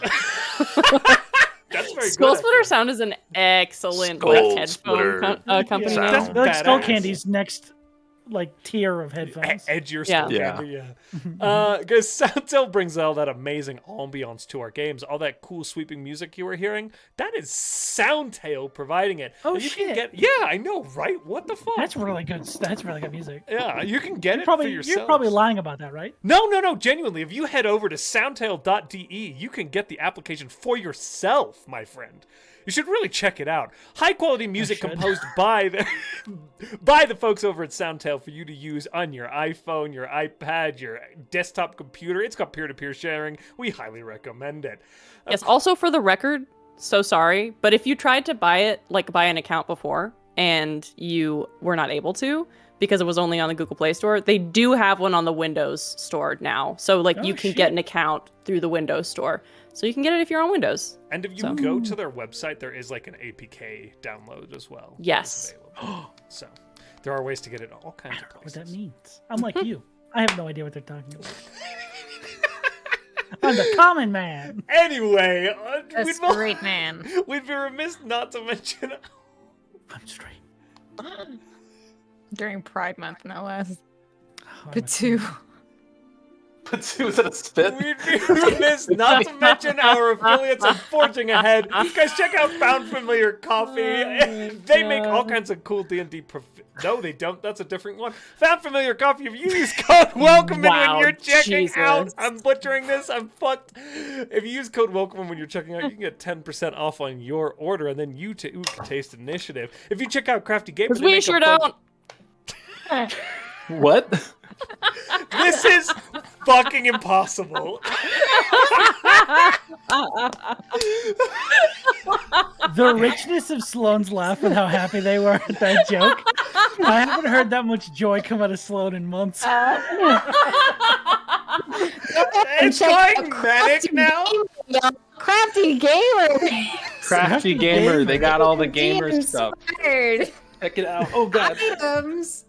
That's very
Skull
good.
Splitter Sound is an excellent
Skull
headphone
Splitter
company
sound.
name.
That's like Skull
Badass.
Candy's next tier of headphones.
Edgier
Yeah.
stuff.
Yeah.
Because Soundtail brings all that amazing ambiance to our games, all that cool sweeping music you were hearing. That is Soundtail providing it.
Oh,
And you
shit.
Can get, yeah, I know, right? What the fuck?
That's really good. That's really good music.
Yeah, you can get it
Probably,
for yourself.
you're probably lying about that, right?
No, genuinely. If you head over to soundtail.de, you can get the application for yourself, my friend. You should really check it out. High quality music
should.
composed by the folks over at Soundtail for you to use on your iPhone, your iPad, your desktop computer. It's got peer-to-peer sharing. We highly recommend it.
Yes, also for the record, so sorry, but if you tried to buy it, like buy an account before, and you were not able to, because it was only on the Google Play Store, they do have one on the Windows Store now. So, like, you can get an account through the Windows Store. So you can get it if you're on Windows.
And if you go to their website, there is like an APK download as well.
Yes.
So there are ways to get it all kinds of
What
places.
that means. I'm like you. I have no idea what they're talking about. I'm the common man.
Anyway,
A straight man.
we'd be remiss not to mention.
I'm straight.
During Pride Month, no less.
Oh, I'm a-
But two.
Was that a spit?
We'd be remiss not to mention our affiliates on Forging Ahead. Guys, check out Found Familiar Coffee. They make all kinds of cool D&D. No, they don't. That's a different one. Found Familiar Coffee. If you use code WELCOME
Wow,
when you're checking
Jesus.
out, I'm butchering this. I'm fucked. If you use code WELCOME when you're checking out, you can get 10% off on your order, and then you too can taste initiative. If you check out Crafty Gamer,
Because we sure don't.
What?
This is fucking impossible.
The richness of Sloane's laugh and how happy they were at that joke. I haven't heard that much joy come out of Sloane in months.
It's going manic now.
Crafty Gamer.
Crafty Gamer. They got all the gamer stuff.
Inspired
Check it out. Oh, God.
items.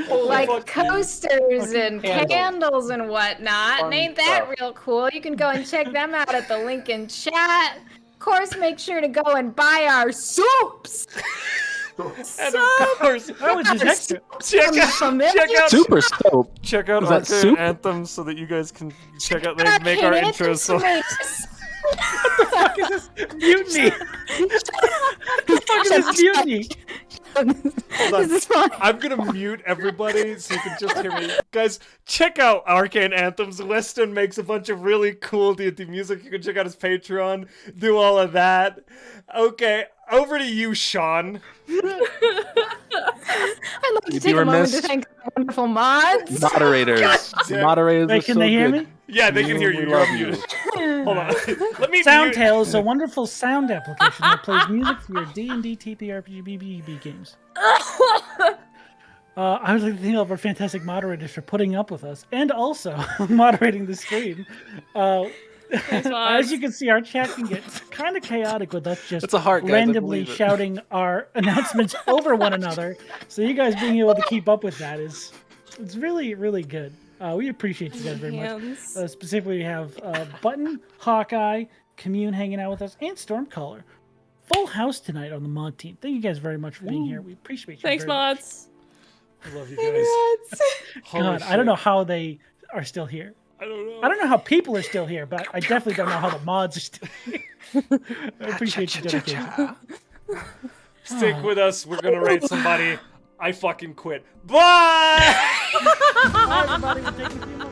Holy
Like
fuck.
coasters and
candles.
candles and whatnot.
Fun
And ain't that
stuff.
real cool? You can go and check them out at the link in chat. Of course, make sure to go and buy our soups.
And of course,
That was just extra.
check out
Super soap.
check out
Is that
Arcane
soup?
Anthems so that you guys can check out. They make our intros. So
Mutiny. What the fuck is this mutiny?
This is fun.
I'm gonna mute everybody so you can just hear me. Guys, check out Arcane Anthems. Weston makes a bunch of really cool D&D music. You can check out his Patreon, do all of that. Okay, over to you, Sean.
I'd like to
You'd
take
be
a moment
remiss.
to thank our wonderful mods.
Moderators.
damn.
Moderators
Wait,
are
can
so
they hear
good.
me?
Yeah, they can hear you.
We
You're
love
muted.
you.
Hold on. Let me mute.
Soundtail is a wonderful sound application that plays music for your D&D, TPRPG, BBB games. I would like to thank all of our fantastic moderators for putting up with us and also moderating the stream. As you can see, our chat can get kind of chaotic with us just
It's a heart, guys, I
randomly
believe it.
shouting our announcements over one another. So you guys being able to keep up with that it's really, really good. We appreciate you guys very much.
Hands.
Specifically, we have Button, Hawkeye, Commune hanging out with us, and Stormcaller. Full house tonight on the mod team. Thank you guys very much for being here. We appreciate you.
Thanks,
very much.
mods.
I love you guys. Holy
God, I
shit.
don't know how they are still here.
I don't know.
I don't know how people are still here, but I definitely don't know how the mods are still here. I appreciate your dedication.
Stick with us. We're gonna rate somebody. I fucking quit. Bye.
Bye, everybody. We'll take a few more.